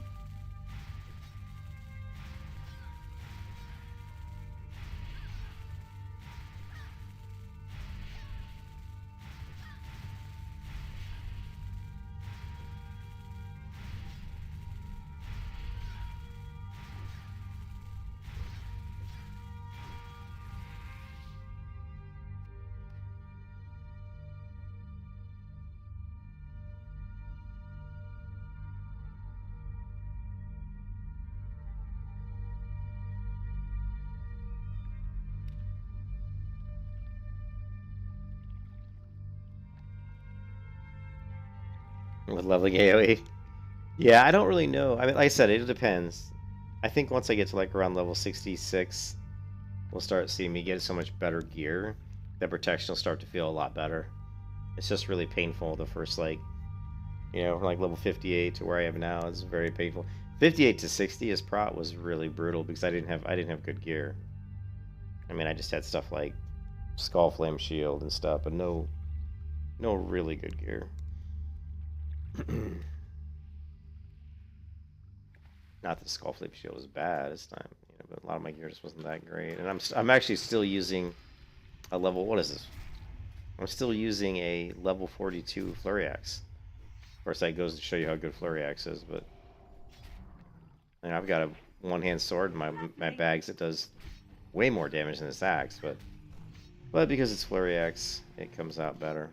With leveling AoE. Yeah, I don't really know. I mean, like I said, it depends. I think once I get to like around level 66, we'll start seeing me get so much better gear that protection will start to feel a lot better. It's just really painful the first from like level 58 to where I am now. It's very painful. 58 to 60 as prot was really brutal because I didn't have good gear. I mean, I just had stuff like Skull Flame Shield and stuff, but no really good gear. Not that Skull Flame Shield was bad this time, but a lot of my gear just wasn't that great. And I'm actually still using a level. What is this? I'm still using a level 42 Flurry Axe. Of course, that goes to show you how good Flurry Axe is. But I've got a one-hand sword in my bags that does way more damage than this axe. But because it's Flurry Axe, it comes out better.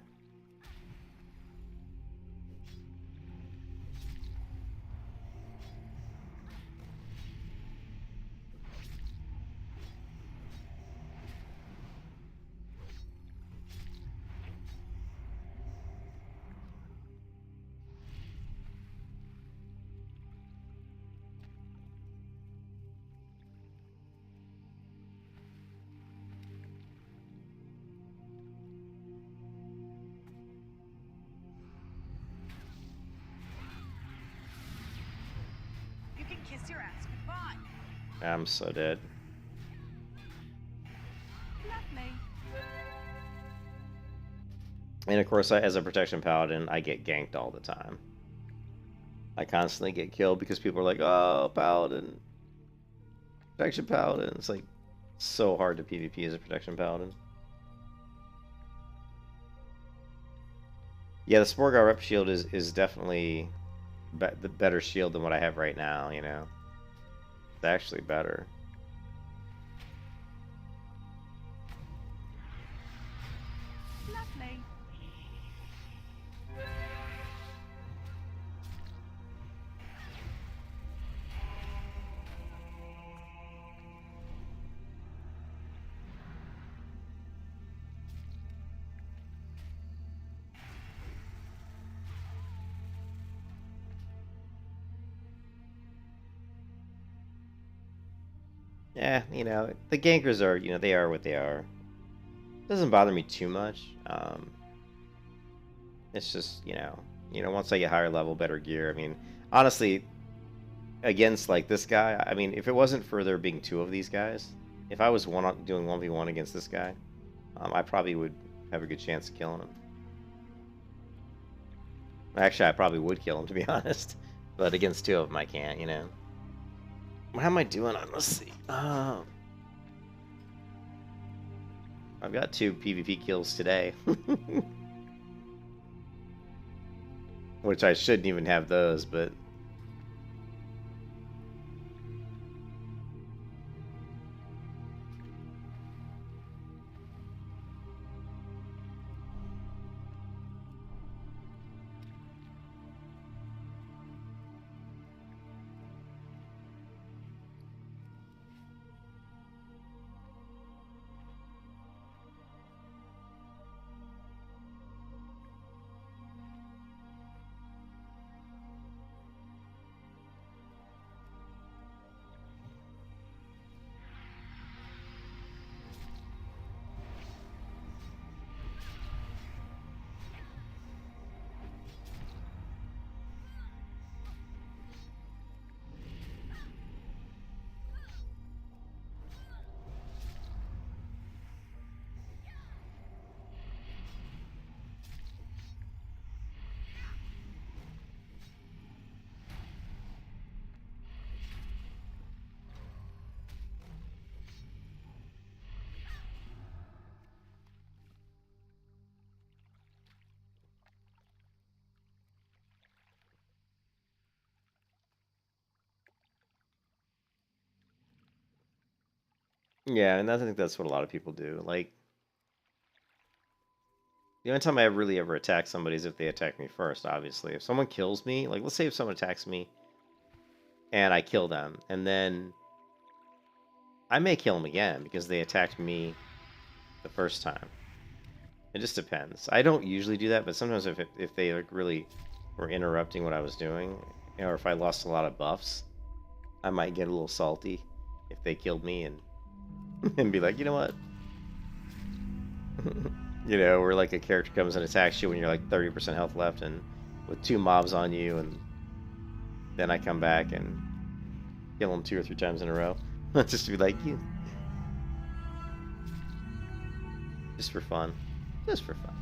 kiss your ass goodbye. I'm so dead. Lovely. And of course, as a protection paladin, I get ganked all the time. I constantly get killed because people are like, "Oh, paladin, protection paladin." It's like so hard to PvP as a protection paladin. Yeah, the Sporgar rep shield is definitely the better shield than what I have right now. You know, it's actually better. Lovely. Yeah, you know, the gankers are, you know, they are what they are. Doesn't bother me too much. It's just, once I get higher level, better gear. I mean, honestly, against like this guy, I mean, if it wasn't for there being two of these guys, if I was doing 1v1 against this guy, I probably would have a good chance of killing him. Actually, I probably would kill him, to be honest. But against two of them, I can't, you know. How am I doing on? Let's see. I've got 2 PvP kills today. Which I shouldn't even have those, but... Yeah, and I think that's what a lot of people do. Like, the only time I really ever attack somebody is if they attack me first, obviously. If someone kills me, like, let's say if someone attacks me and I kill them, and then I may kill them again because they attacked me the first time. It just depends. I don't usually do that, but sometimes if they like really were interrupting what I was doing, or if I lost a lot of buffs, I might get a little salty if they killed me and and be like, you know what? You know, where like a character comes and attacks you when you're like 30% health left and with 2 mobs on you, and then I come back and kill them 2 or 3 times in a row. Just to be like, you. Just for fun. Just for fun.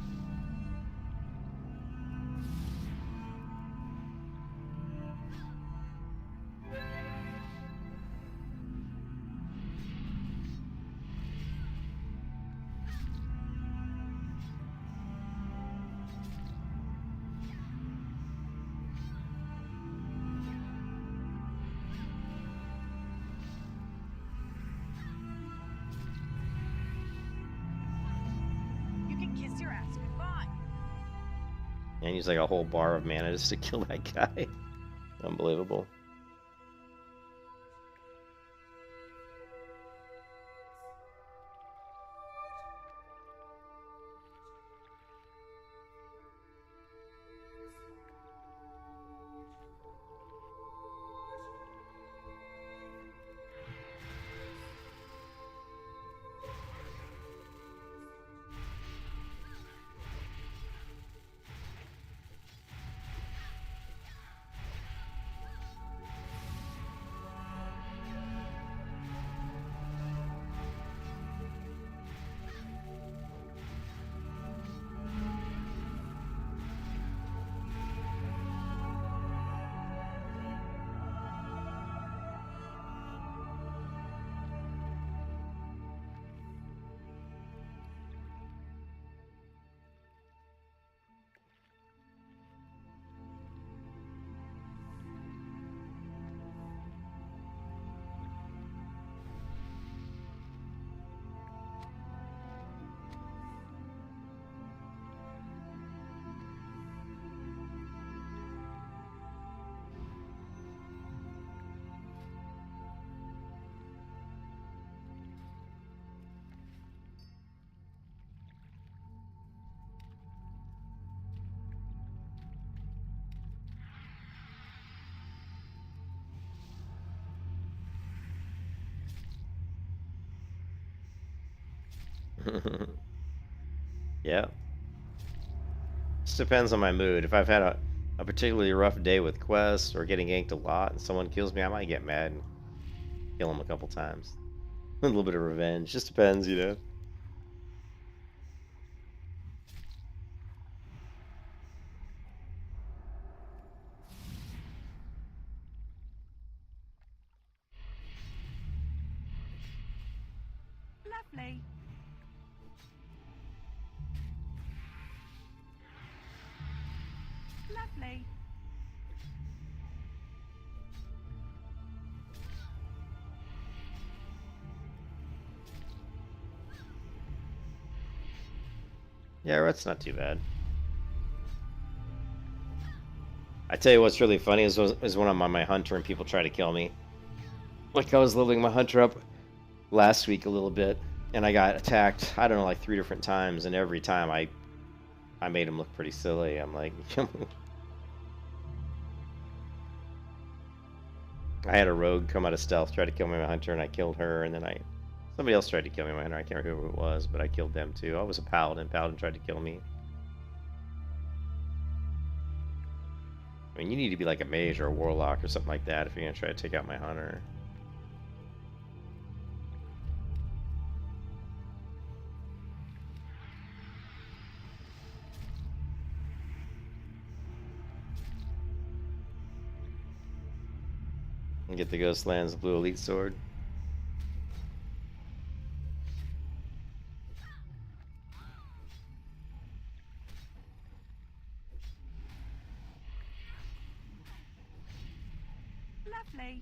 You can kiss your ass goodbye. And use like a whole bar of mana just to kill that guy. Unbelievable. Yeah. Just depends on my mood. If I've had a particularly rough day with quests or getting ganked a lot and someone kills me, I might get mad and kill them a couple times. A little bit of revenge. Just depends, you know. Lovely. Lovely. Yeah, that's not too bad. I tell you what's really funny is when I'm on my hunter and people try to kill me. Like I was leveling my hunter up last week a little bit, and I got attacked, I don't know, like 3 different times, and every time I made him look pretty silly. I'm like, I had a rogue come out of stealth, try to kill me my hunter, and I killed her, and then somebody else tried to kill me my hunter. I can't remember who it was, but I killed them too. I was a paladin. Paladin tried to kill me. I mean, you need to be like a mage or a warlock or something like that if you're gonna try to take out my hunter. And get the Ghostlands Blue Elite Sword. Lovely.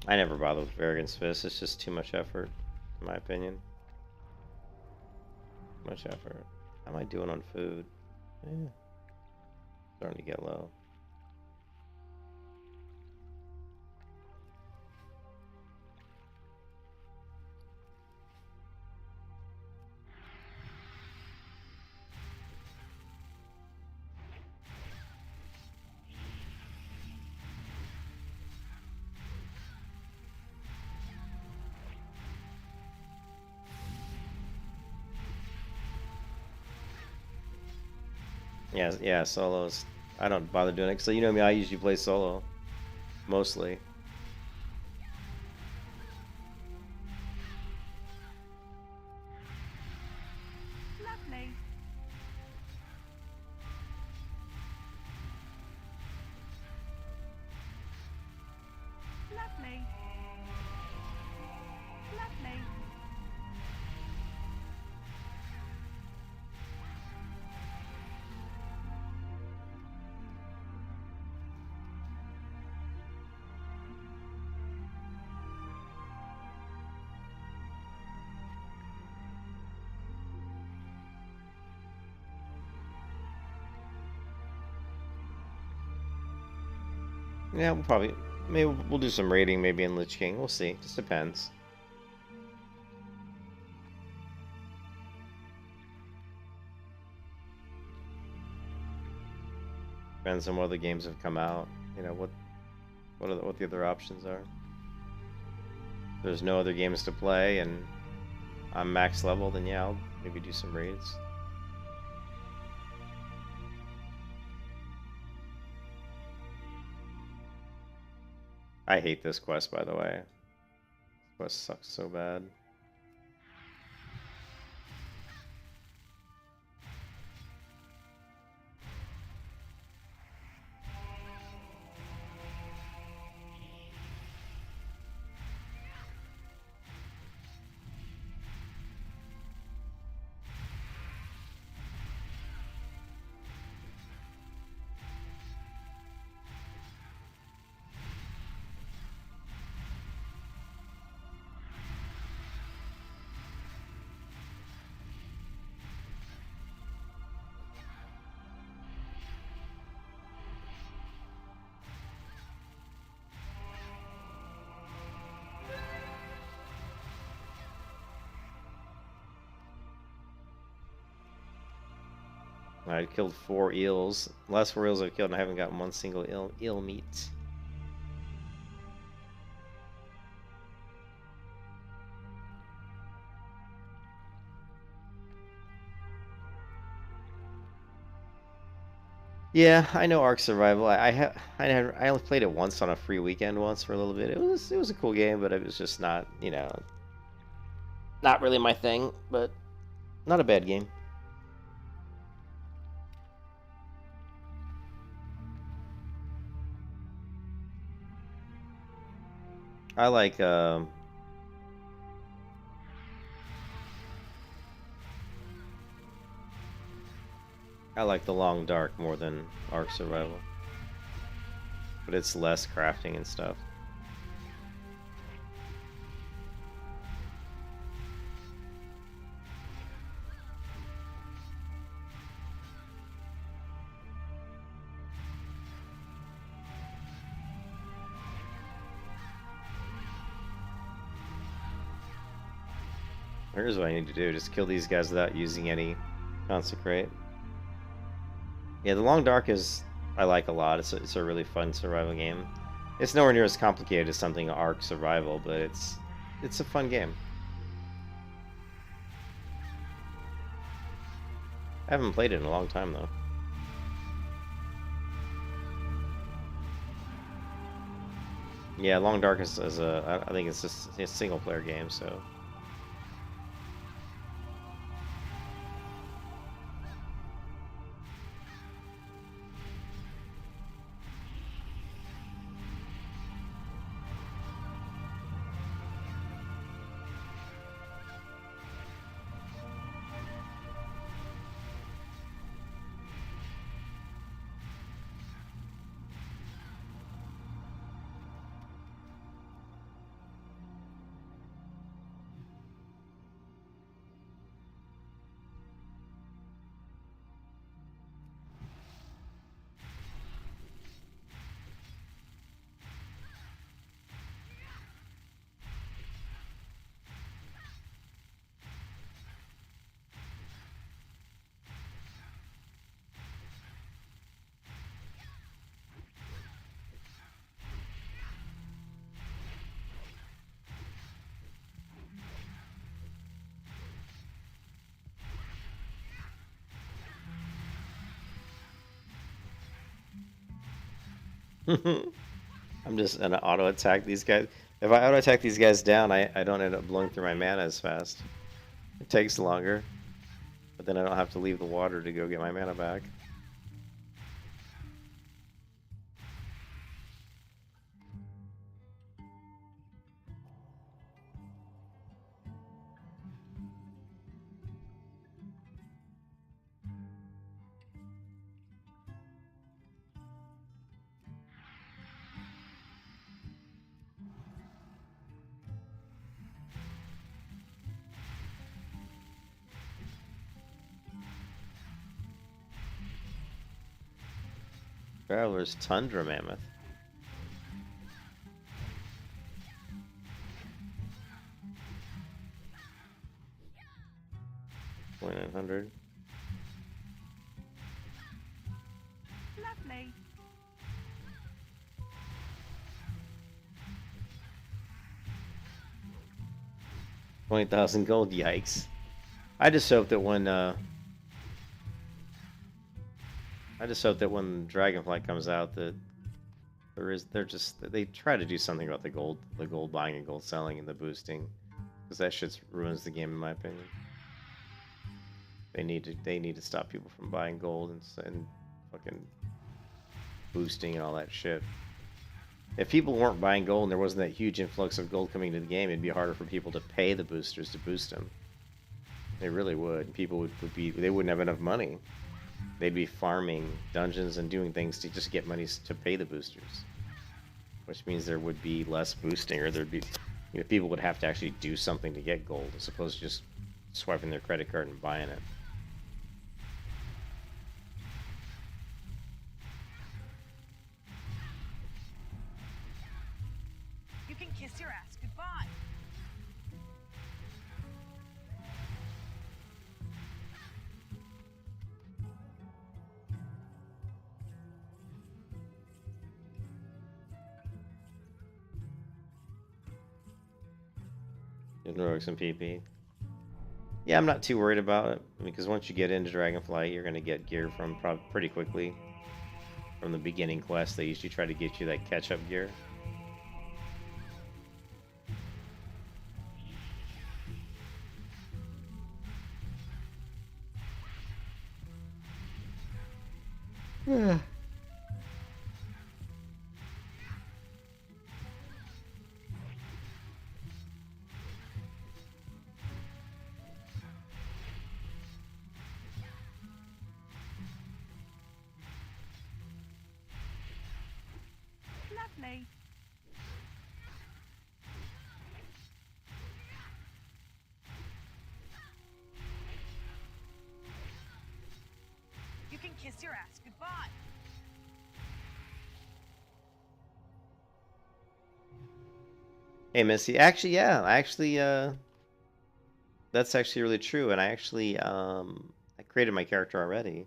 I never bother with Varrigan's Fist. It's just too much effort, in my opinion. Too much effort. How am I doing on food? Yeah. Starting to get low. Yeah, solos. I don't bother doing it. So you know me, I usually play solo. Mostly. Lovely. Lovely. Lovely. Yeah, maybe we'll do some raiding maybe in Lich King. We'll see. Just depends. Depends on what other games have come out. You know what the other options are. If there's no other games to play and I'm max level, then yeah, I'll maybe do some raids. I hate this quest, by the way. This quest sucks so bad. I killed 4 eels. The last 4 eels I've killed, and I haven't gotten one single eel meat. Yeah, I know Ark Survival. I only played it once on a free weekend once for a little bit. It was a cool game, but it was just not, not really my thing, but not a bad game. I like I like the Long Dark more than Ark Survival, but it's less crafting and stuff. Here's what I need to do: just kill these guys without using any consecrate. Yeah, the Long Dark is I like a lot. It's a really fun survival game. It's nowhere near as complicated as something Ark Survival, but it's a fun game. I haven't played it in a long time though. Yeah, Long Dark is I think it's just a single player game, so. I'm just gonna auto attack these guys. If I auto attack these guys down, I don't end up blowing through my mana as fast. It takes longer, but then I don't have to leave the water to go get my mana back. Traveler's Tundra Mammoth. $2,900. Lovely. 20,000 gold. Yikes! I just hope that when Dragonflight comes out, that they try to do something about the gold buying and gold selling and the boosting, because that shit ruins the game in my opinion. They need to stop people from buying gold and fucking boosting and all that shit. If people weren't buying gold and there wasn't that huge influx of gold coming into the game, it'd be harder for people to pay the boosters to boost them. They really would. People they wouldn't have enough money. They'd be farming dungeons and doing things to just get money to pay the boosters, which means there would be less boosting, or there'd be, people would have to actually do something to get gold as opposed to just swiping their credit card and buying it. You can kiss your ass goodbye. Getting rogues and PP. Yeah, I'm not too worried about it, because once you get into Dragonflight, you're going to get gear from pretty quickly. from the beginning quest. They usually try to get you that catch-up gear. Yeah. Lovely. You can kiss your ass goodbye. Hey, Missy. Actually, yeah. That's actually really true. And I created my character already.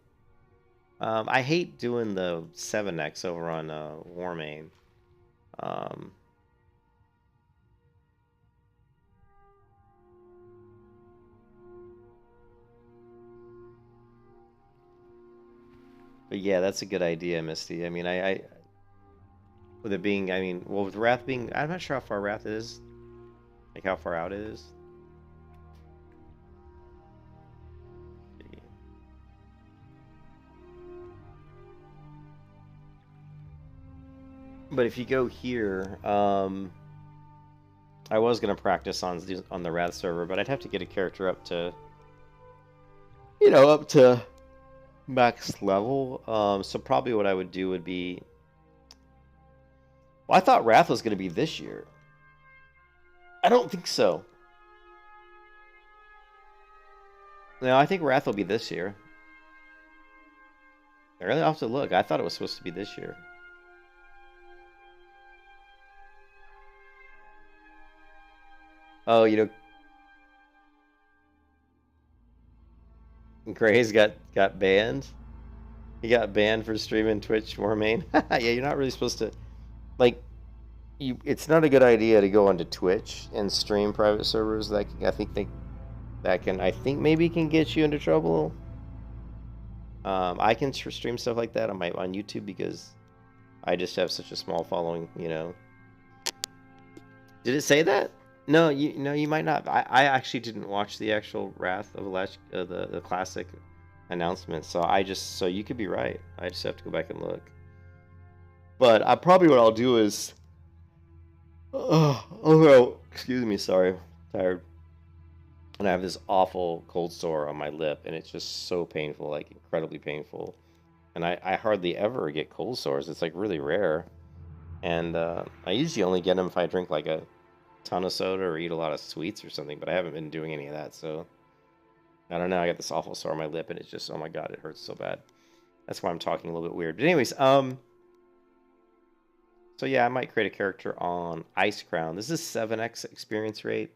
I hate doing the 7x over on Warmane. Um, but yeah, that's a good idea, Misty. I mean, with it being, I mean, well, with Wrath being, I'm not sure how far Wrath is, like how far out it is. But if you go here, I was gonna practice on the Wrath server, but I'd have to get a character up to, up to max level. So probably what I would do would be, well, I thought Wrath was gonna be this year. I don't think so. No, I think Wrath will be this year. I really have to look. I thought it was supposed to be this year. Oh, Gray's got banned. He got banned for streaming Twitch Warmane. Yeah, you're not really supposed to, like, it's not a good idea to go onto Twitch and stream private servers. I think maybe can get you into trouble. I can stream stuff like that on YouTube because I just have such a small following, Did it say that? No, you might not. I actually didn't watch the actual Wrath of the classic announcement, so you could be right. I just have to go back and look. But probably what I'll do is, excuse me, sorry, tired, and I have this awful cold sore on my lip, and it's just so painful, like incredibly painful. And I hardly ever get cold sores. It's like really rare, and I usually only get them if I drink like a ton of soda or eat a lot of sweets or something, but I haven't been doing any of that, so I don't know. I got this awful sore on my lip, and it's just, oh my god, it hurts so bad. That's why I'm talking a little bit weird. But anyways, so yeah, I might create a character on Ice Crown. This is 7x experience rate,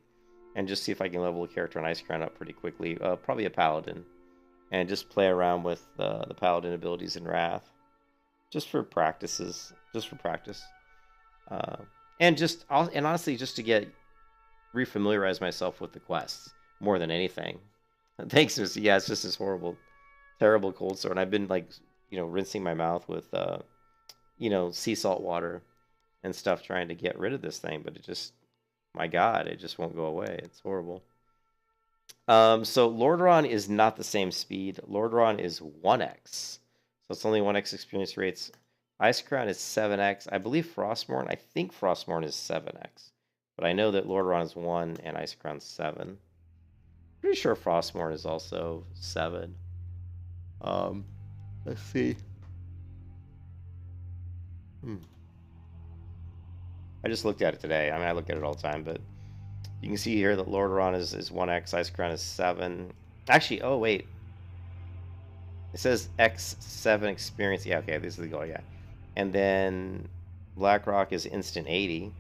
and just see if I can level a character on Ice Crown up pretty quickly. Probably a Paladin, and just play around with the Paladin abilities in Wrath, just for practice. And honestly, just to get refamiliarize myself with the quests more than anything. Thanks, Missy. Yeah, it's just this horrible, terrible cold sore, and I've been like, rinsing my mouth with, sea salt water and stuff, trying to get rid of this thing, but it just, my God, it just won't go away. It's horrible. So Lordaeron is not the same speed. Lordaeron is 1x, so it's only 1x experience rates. Ice Crown is 7x. I believe Frostmourne, I think Frostmourne is 7x. But I know that Lordaeron is 1 and Ice Crown's 7. Pretty sure Frostmourne is also 7. Let's see. I just looked at it today. I mean, I look at it all the time, but you can see here that Lordaeron is 1x, Ice Crown is 7. Actually, oh wait. It says X7 experience. Yeah, okay, this is the goal, yeah. And then Blackrock is instant 80.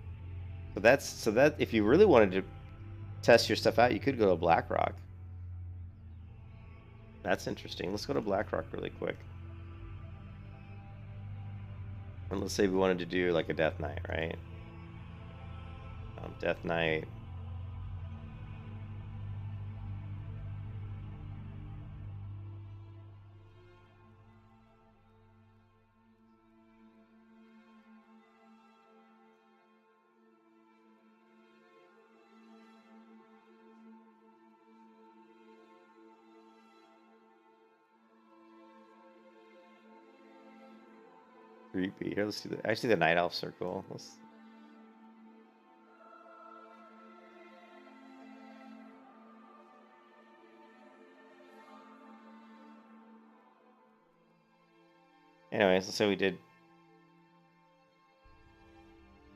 So that if you really wanted to test your stuff out, you could go to Blackrock. That's interesting. Let's go to Blackrock really quick. And let's say we wanted to do like a Death Knight, right? Death Knight. Creepy. Here, let's do the. Actually, the night elves are cool. Let's... Anyways, let's say we did.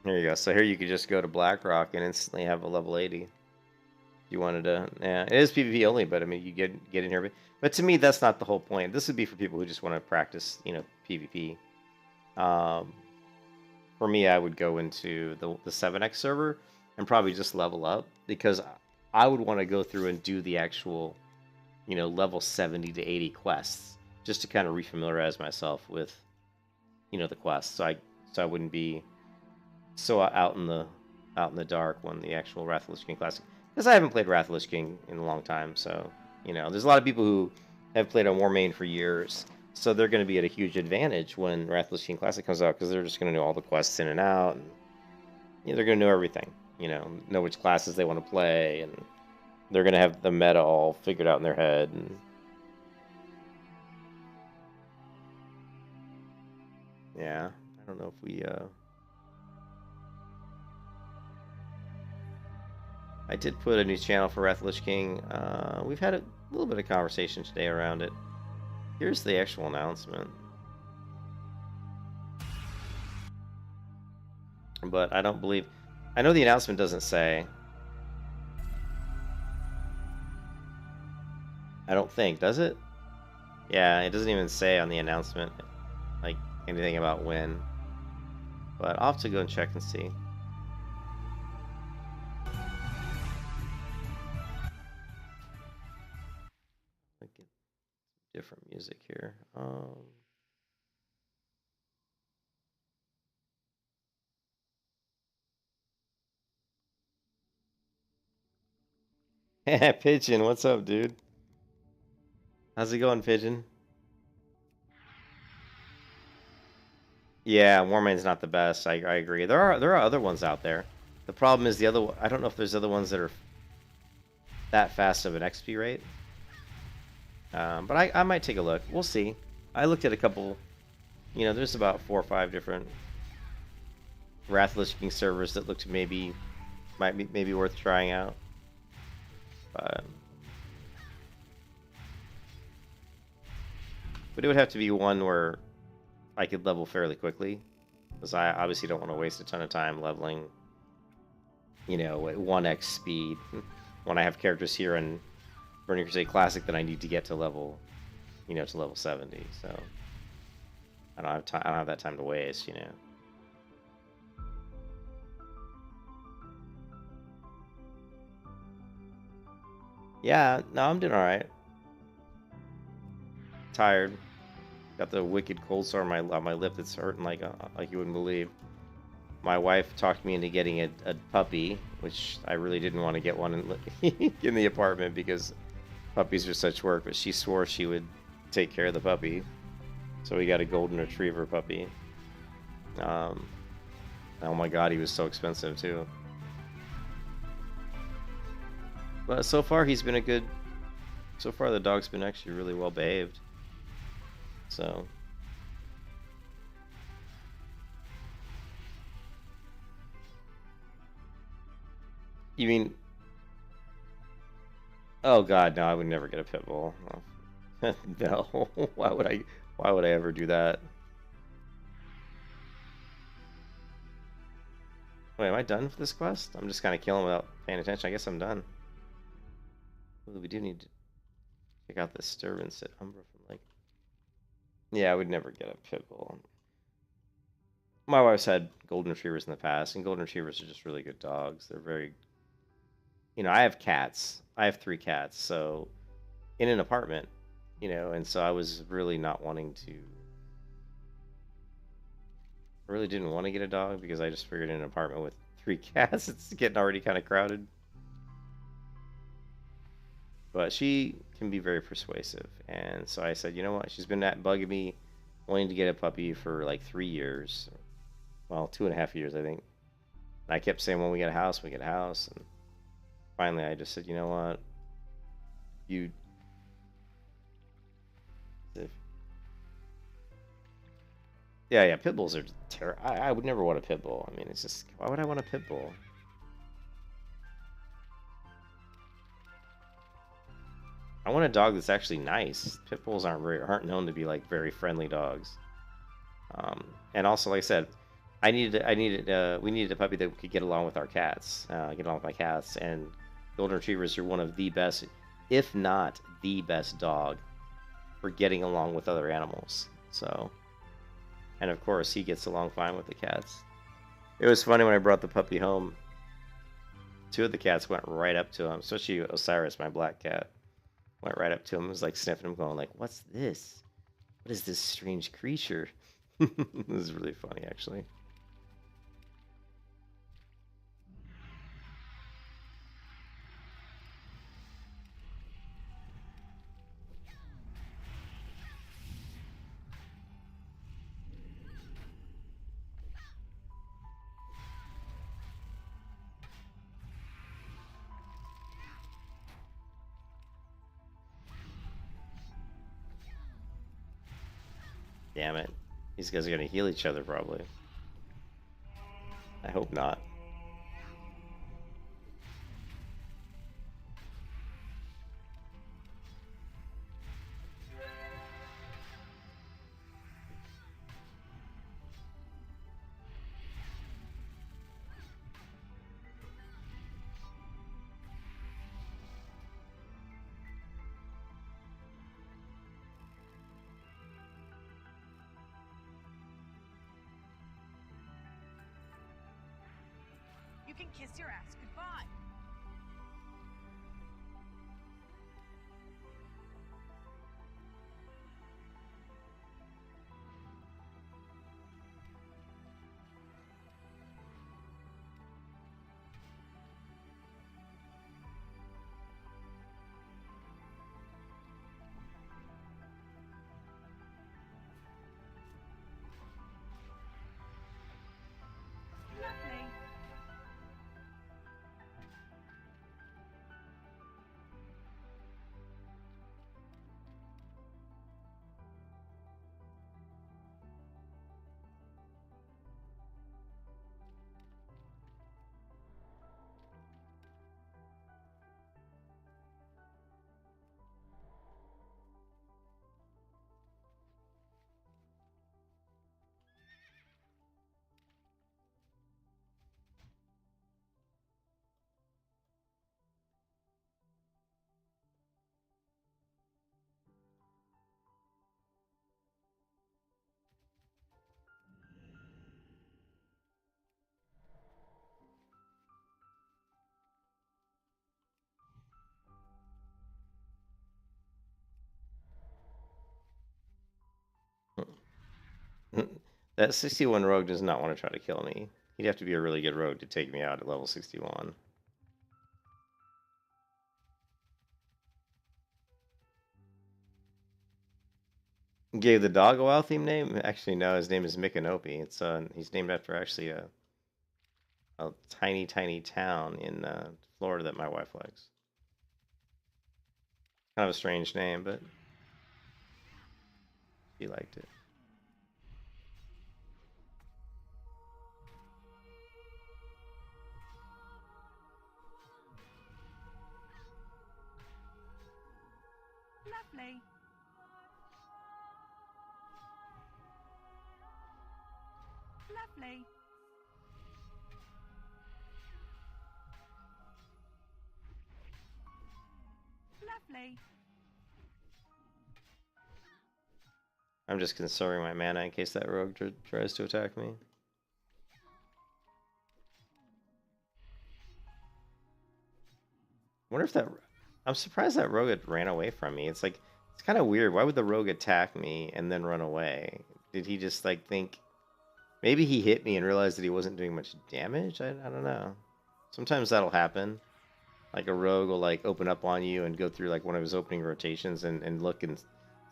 Here you go. So here you could just go to Blackrock and instantly have a level 80. If you wanted to. Yeah, it is PvP only, but I mean, you get in here. But to me, that's not the whole point. This would be for people who just want to practice, you know, PvP. For me, I would go into the 7x server and probably just level up, because I would want to go through and do the actual, you know, level 70 to 80 quests, just to kind of refamiliarize myself with, you know, the quests. So I wouldn't be so out in the dark when the actual Wrath of the Lich King Classic, because I haven't played Wrath of the Lich King in a long time. So, you know, there's a lot of people who have played on Warmane for years, so they're going to be at a huge advantage when Wrath of the Lich King Classic comes out, because they're just going to know all the quests in and out, and you know, they're going to know everything. You know which classes they want to play, and they're going to have the meta all figured out in their head. And yeah, I don't know if we I did put a new channel for Wrath of the Lich King. We've had a little bit of conversation today around it. Here's the actual announcement. But I don't believe... I know the announcement doesn't say... I don't think, does it? Yeah, it doesn't even say on the announcement, like, anything about when. But I'll have to go and check and see. Different music here. Pigeon, what's up, dude? How's it going, Pigeon? Yeah, Warmane's not the best. I agree. There are other ones out there. The problem is the other. I don't know if there's other ones that are that fast of an XP rate. But I might take a look. We'll see. I looked at a couple. You know, there's about 4 or 5 different Wrath of the Lich King servers that looked maybe might be worth trying out. But it would have to be one where I could level fairly quickly, because I obviously don't want to waste a ton of time leveling, you know, at 1x speed when I have characters here in Burning Crusade Classic that I need to get to level, you know, to level 70. So I don't have time. I don't have that time to waste, you know. Yeah, no, I'm doing all right. Tired. Got the wicked cold sore on my lip that's hurting like you wouldn't believe. My wife talked me into getting a puppy, which I really didn't want to get one in the apartment because puppies are such work. But she swore she would take care of the puppy, so we got a golden retriever puppy. Oh my god, he was so expensive too. But so far he's been a good. So far the dog's been actually really well behaved. So. You mean? Oh god, no! I would never get a pit bull. No, why would I? Why would I ever do that? Wait, am I done for this quest? I'm just kind of killing without paying attention. I guess I'm done. Ooh, we do need to check out this disturbance at Umbra from like. Yeah, I would never get a pit bull. My wife's had golden retrievers in the past, and golden retrievers are just really good dogs. They're very. You know, I have cats. I have 3 cats, so in an apartment, you know, and so I was really not wanting to. I really didn't want to get a dog because I just figured in an apartment with 3 cats, it's getting already kind of crowded. But she can be very persuasive, and so I said, you know what? She's been bugging me, wanting to get a puppy for like 3 years, well, 2.5 years, I think. And I kept saying, when we get a house, we get a house, and finally I just said, you know what? Yeah, yeah, pit bulls are terrible. I would never want a pit bull. I mean, it's just, why would I want a pit bull? I want a dog that's actually nice. Pit bulls aren't known to be like very friendly dogs. And also, like I said, we needed a puppy that could get along with our cats, get along with my cats. And golden retrievers are one of the best, if not the best dog for getting along with other animals. So, and of course, he gets along fine with the cats. It was funny when I brought the puppy home. Two of the cats went right up to him, especially Osiris, my black cat. Went right up to him, was like sniffing him, going like, "What's this? What is this strange creature?" This is really funny, actually. Damn it. These guys are gonna heal each other, probably. I hope not. You can kiss your ass goodbye. Lovely. That 61 rogue does not want to try to kill me. He'd have to be a really good rogue to take me out at level 61. Gave the dog a WoW theme name? Actually, no. His name is Micanopy. It's he's named after actually a tiny, tiny town in Florida that my wife likes. Kind of a strange name, but she liked it. Lovely. Lovely. Lovely. I'm just conserving my mana in case that rogue tries to attack me. Wonder if that... I'm surprised that rogue ran away from me. It's like, it's kind of weird. Why would the rogue attack me and then run away? Did he just like think... Maybe he hit me and realized that he wasn't doing much damage? I don't know. Sometimes that'll happen. Like a rogue will like open up on you and go through like one of his opening rotations and look and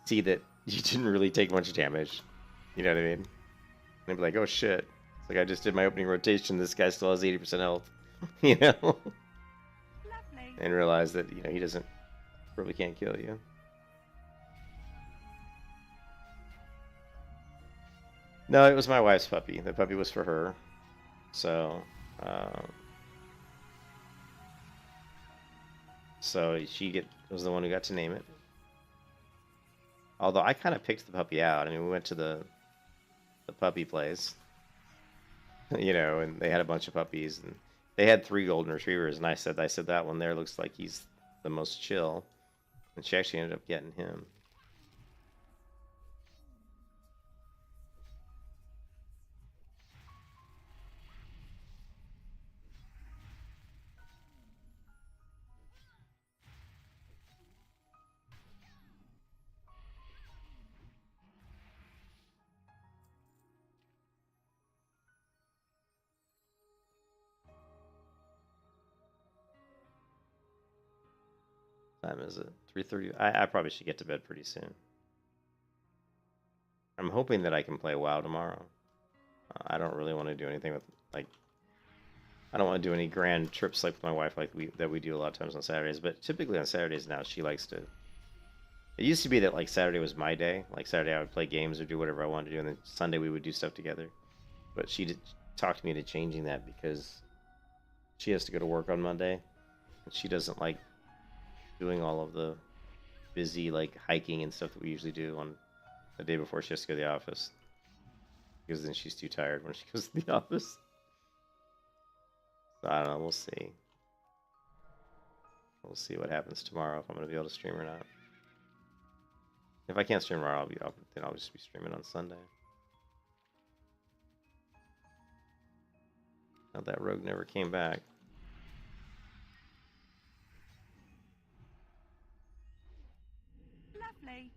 see that you didn't really take much damage. You know what I mean? And they'd be like, oh shit. It's like I just did my opening rotation, this guy still has 80% health. You know? Lovely. And realize that, you know, he doesn't probably can't kill you. No, it was my wife's puppy. The puppy was for her. So, um, so was the one who got to name it. Although I kind of picked the puppy out. I mean, we went to the puppy place, you know, and they had a bunch of puppies, and they had 3 golden retrievers, and I said that one there looks like he's the most chill, and she actually ended up getting him. Time is it? 3:30. I probably should get to bed pretty soon. I'm hoping that I can play WoW tomorrow. I don't really want to do anything with like. I don't want to do any grand trips like with my wife like we do a lot of times on Saturdays. But typically on Saturdays now she likes to. It used to be that like Saturday was my day. Like Saturday I would play games or do whatever I wanted to do, and then Sunday we would do stuff together. But she did talk me into changing that because she has to go to work on Monday, and she doesn't like doing all of the busy like hiking and stuff that we usually do on the day before she has to go to the office, because then she's too tired when she goes to the office. So I don't know. We'll see. We'll see what happens tomorrow, if I'm going to be able to stream or not. If I can't stream tomorrow, then I'll just be streaming on Sunday. Now that rogue never came back. Lovely.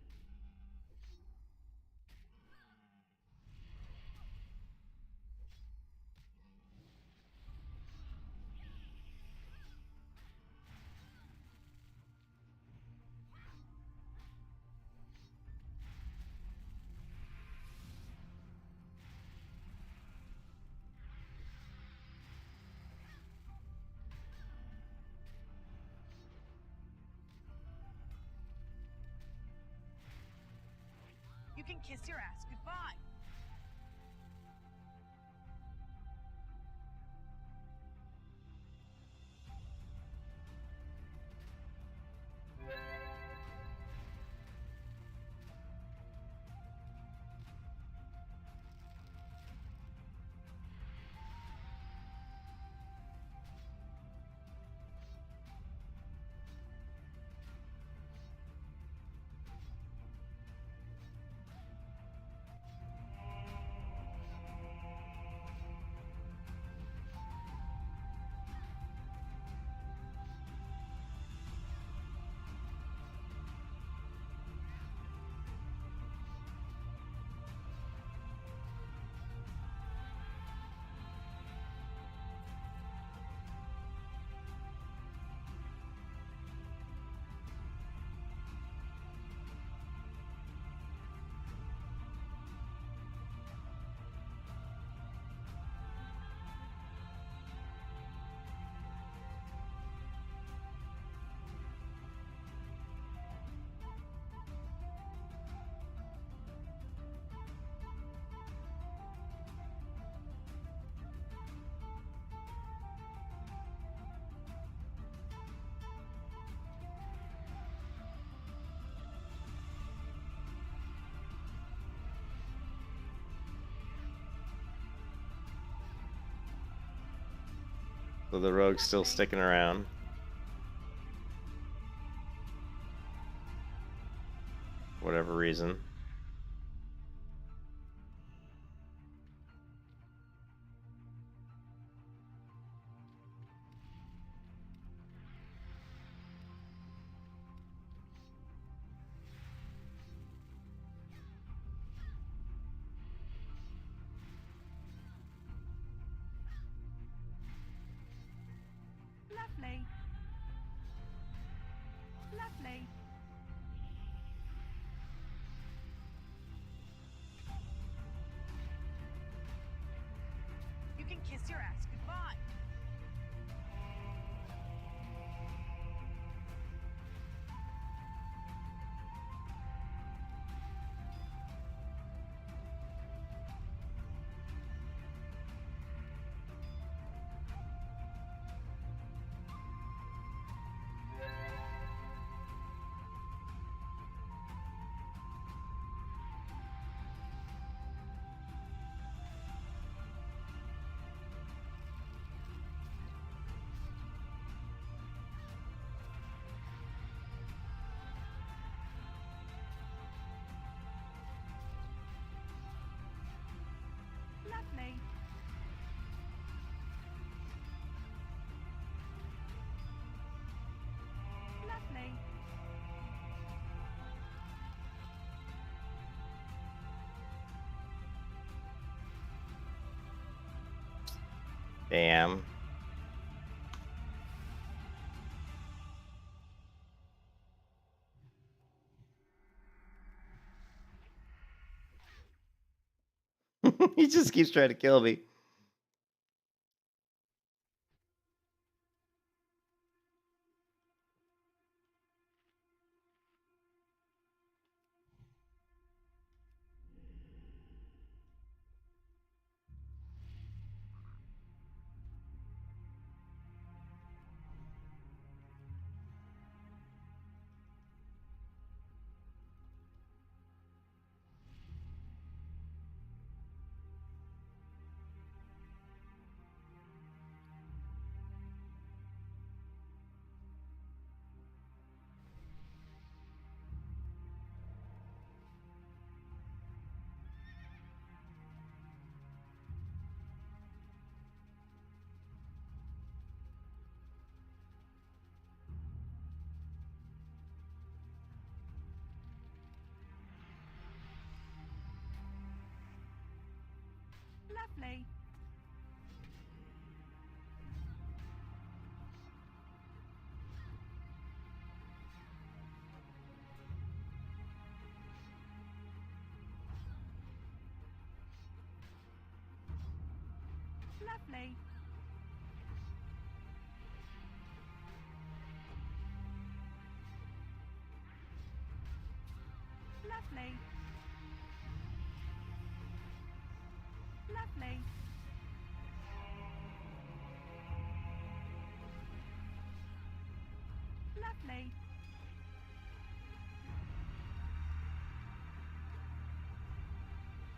You can kiss your ass goodbye. So the rogue's still sticking around. For whatever reason. Lovely. Lovely. You can kiss your ass goodbye. Damn. He just keeps trying to kill me. Lovely. Lovely. Lovely. Lovely. Lovely.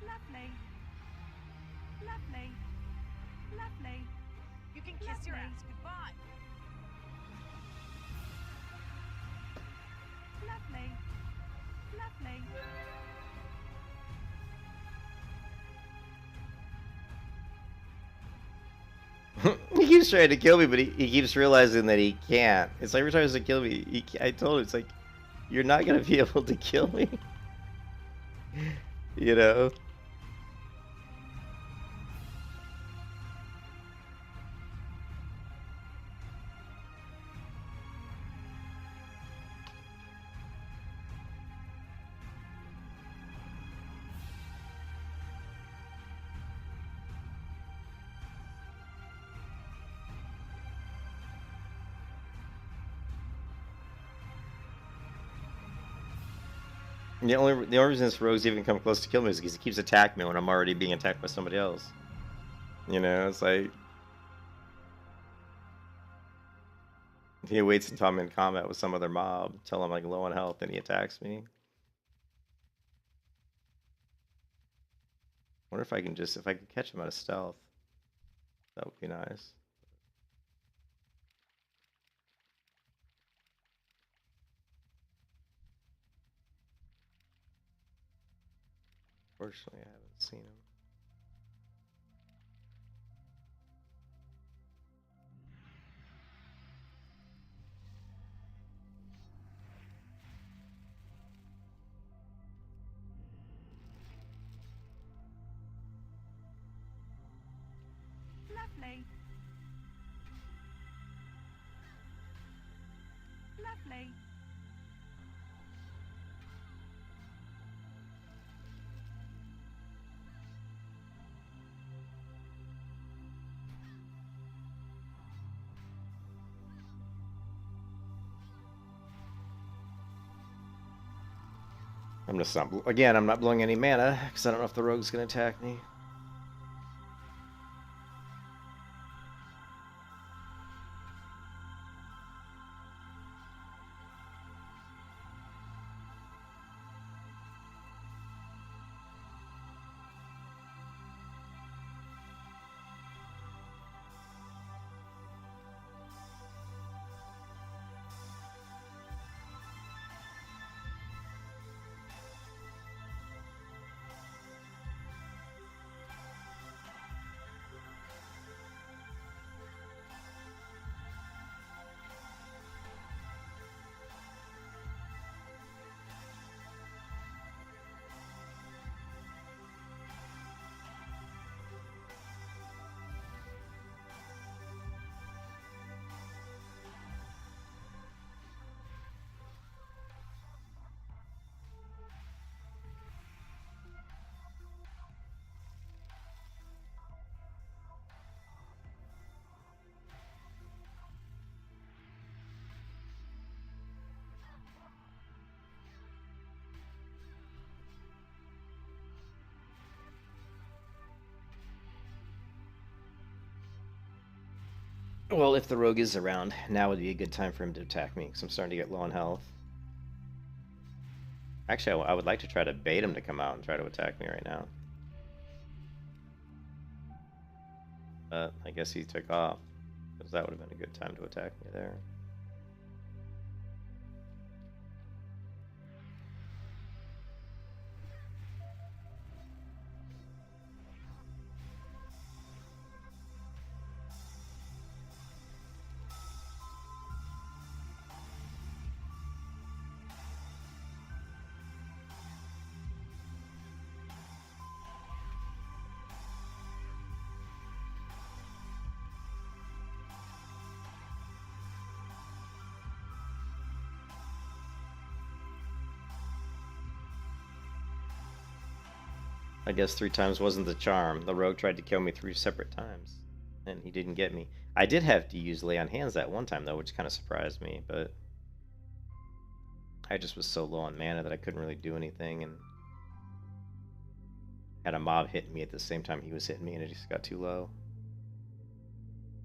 Lovely. Lovely. Lovely. You can kiss your ass goodbye. Lovely. Lovely. He keeps trying to kill me, but he keeps realizing that he can't. It's like every time he tries to kill me, I told him, it's like, you're not gonna be able to kill me. You know? The only reason this rogue's even come close to kill me is because he keeps attacking me when I'm already being attacked by somebody else. You know, it's like he waits until I'm in combat with some other mob, till I'm like low on health, and he attacks me. Wonder if I can just, if I could catch him out of stealth, that would be nice. Fortunately, I haven't seen him. Lovely. Lovely. I'm just not, again, I'm not blowing any mana, because I don't know if the rogue's going to attack me. Well, if the rogue is around, now would be a good time for him to attack me, because I'm starting to get low on health. Actually, I would like to try to bait him to come out and try to attack me right now. But I guess he took off, because that would have been a good time to attack me there. I guess 3 times wasn't the charm. The rogue tried to kill me 3 separate times, and he didn't get me. I did have to use Lay on Hands that one time, though, which kind of surprised me, but I just was so low on mana that I couldn't really do anything, and had a mob hitting me at the same time he was hitting me, and it just got too low.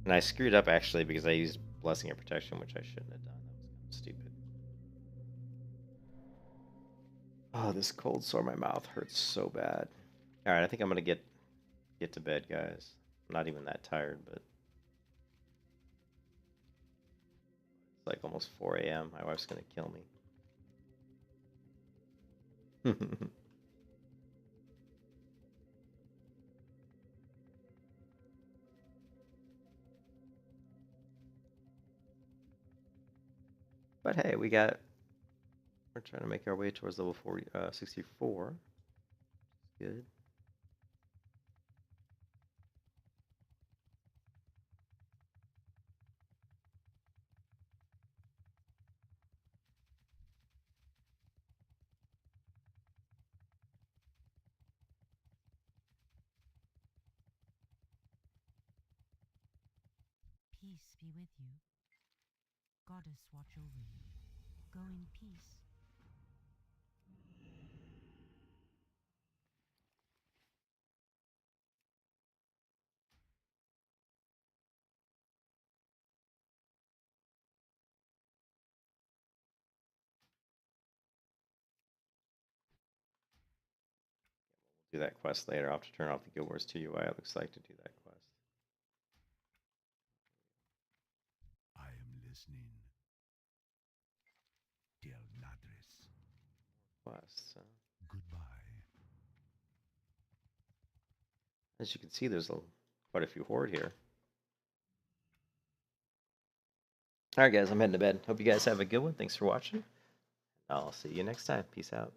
And I screwed up, actually, because I used Blessing of Protection, which I shouldn't have done. That was kind of stupid. Oh, this cold sore in my mouth hurts so bad. Alright, I think I'm gonna get to bed, guys. I'm not even that tired, but it's like almost 4 a.m. My wife's gonna kill me. But hey, we're trying to make our way towards level 64. Good. Peace be with you. Goddess watch over you. Go in peace. Do that quest later. I'll have to turn off the Guild Wars 2 UI, it looks like, to do that quest. I am listening. Del Nadres. Quests. Goodbye. As you can see, there's quite a few horde here. Alright guys, I'm heading to bed. Hope you guys have a good one. Thanks for watching. I'll see you next time. Peace out.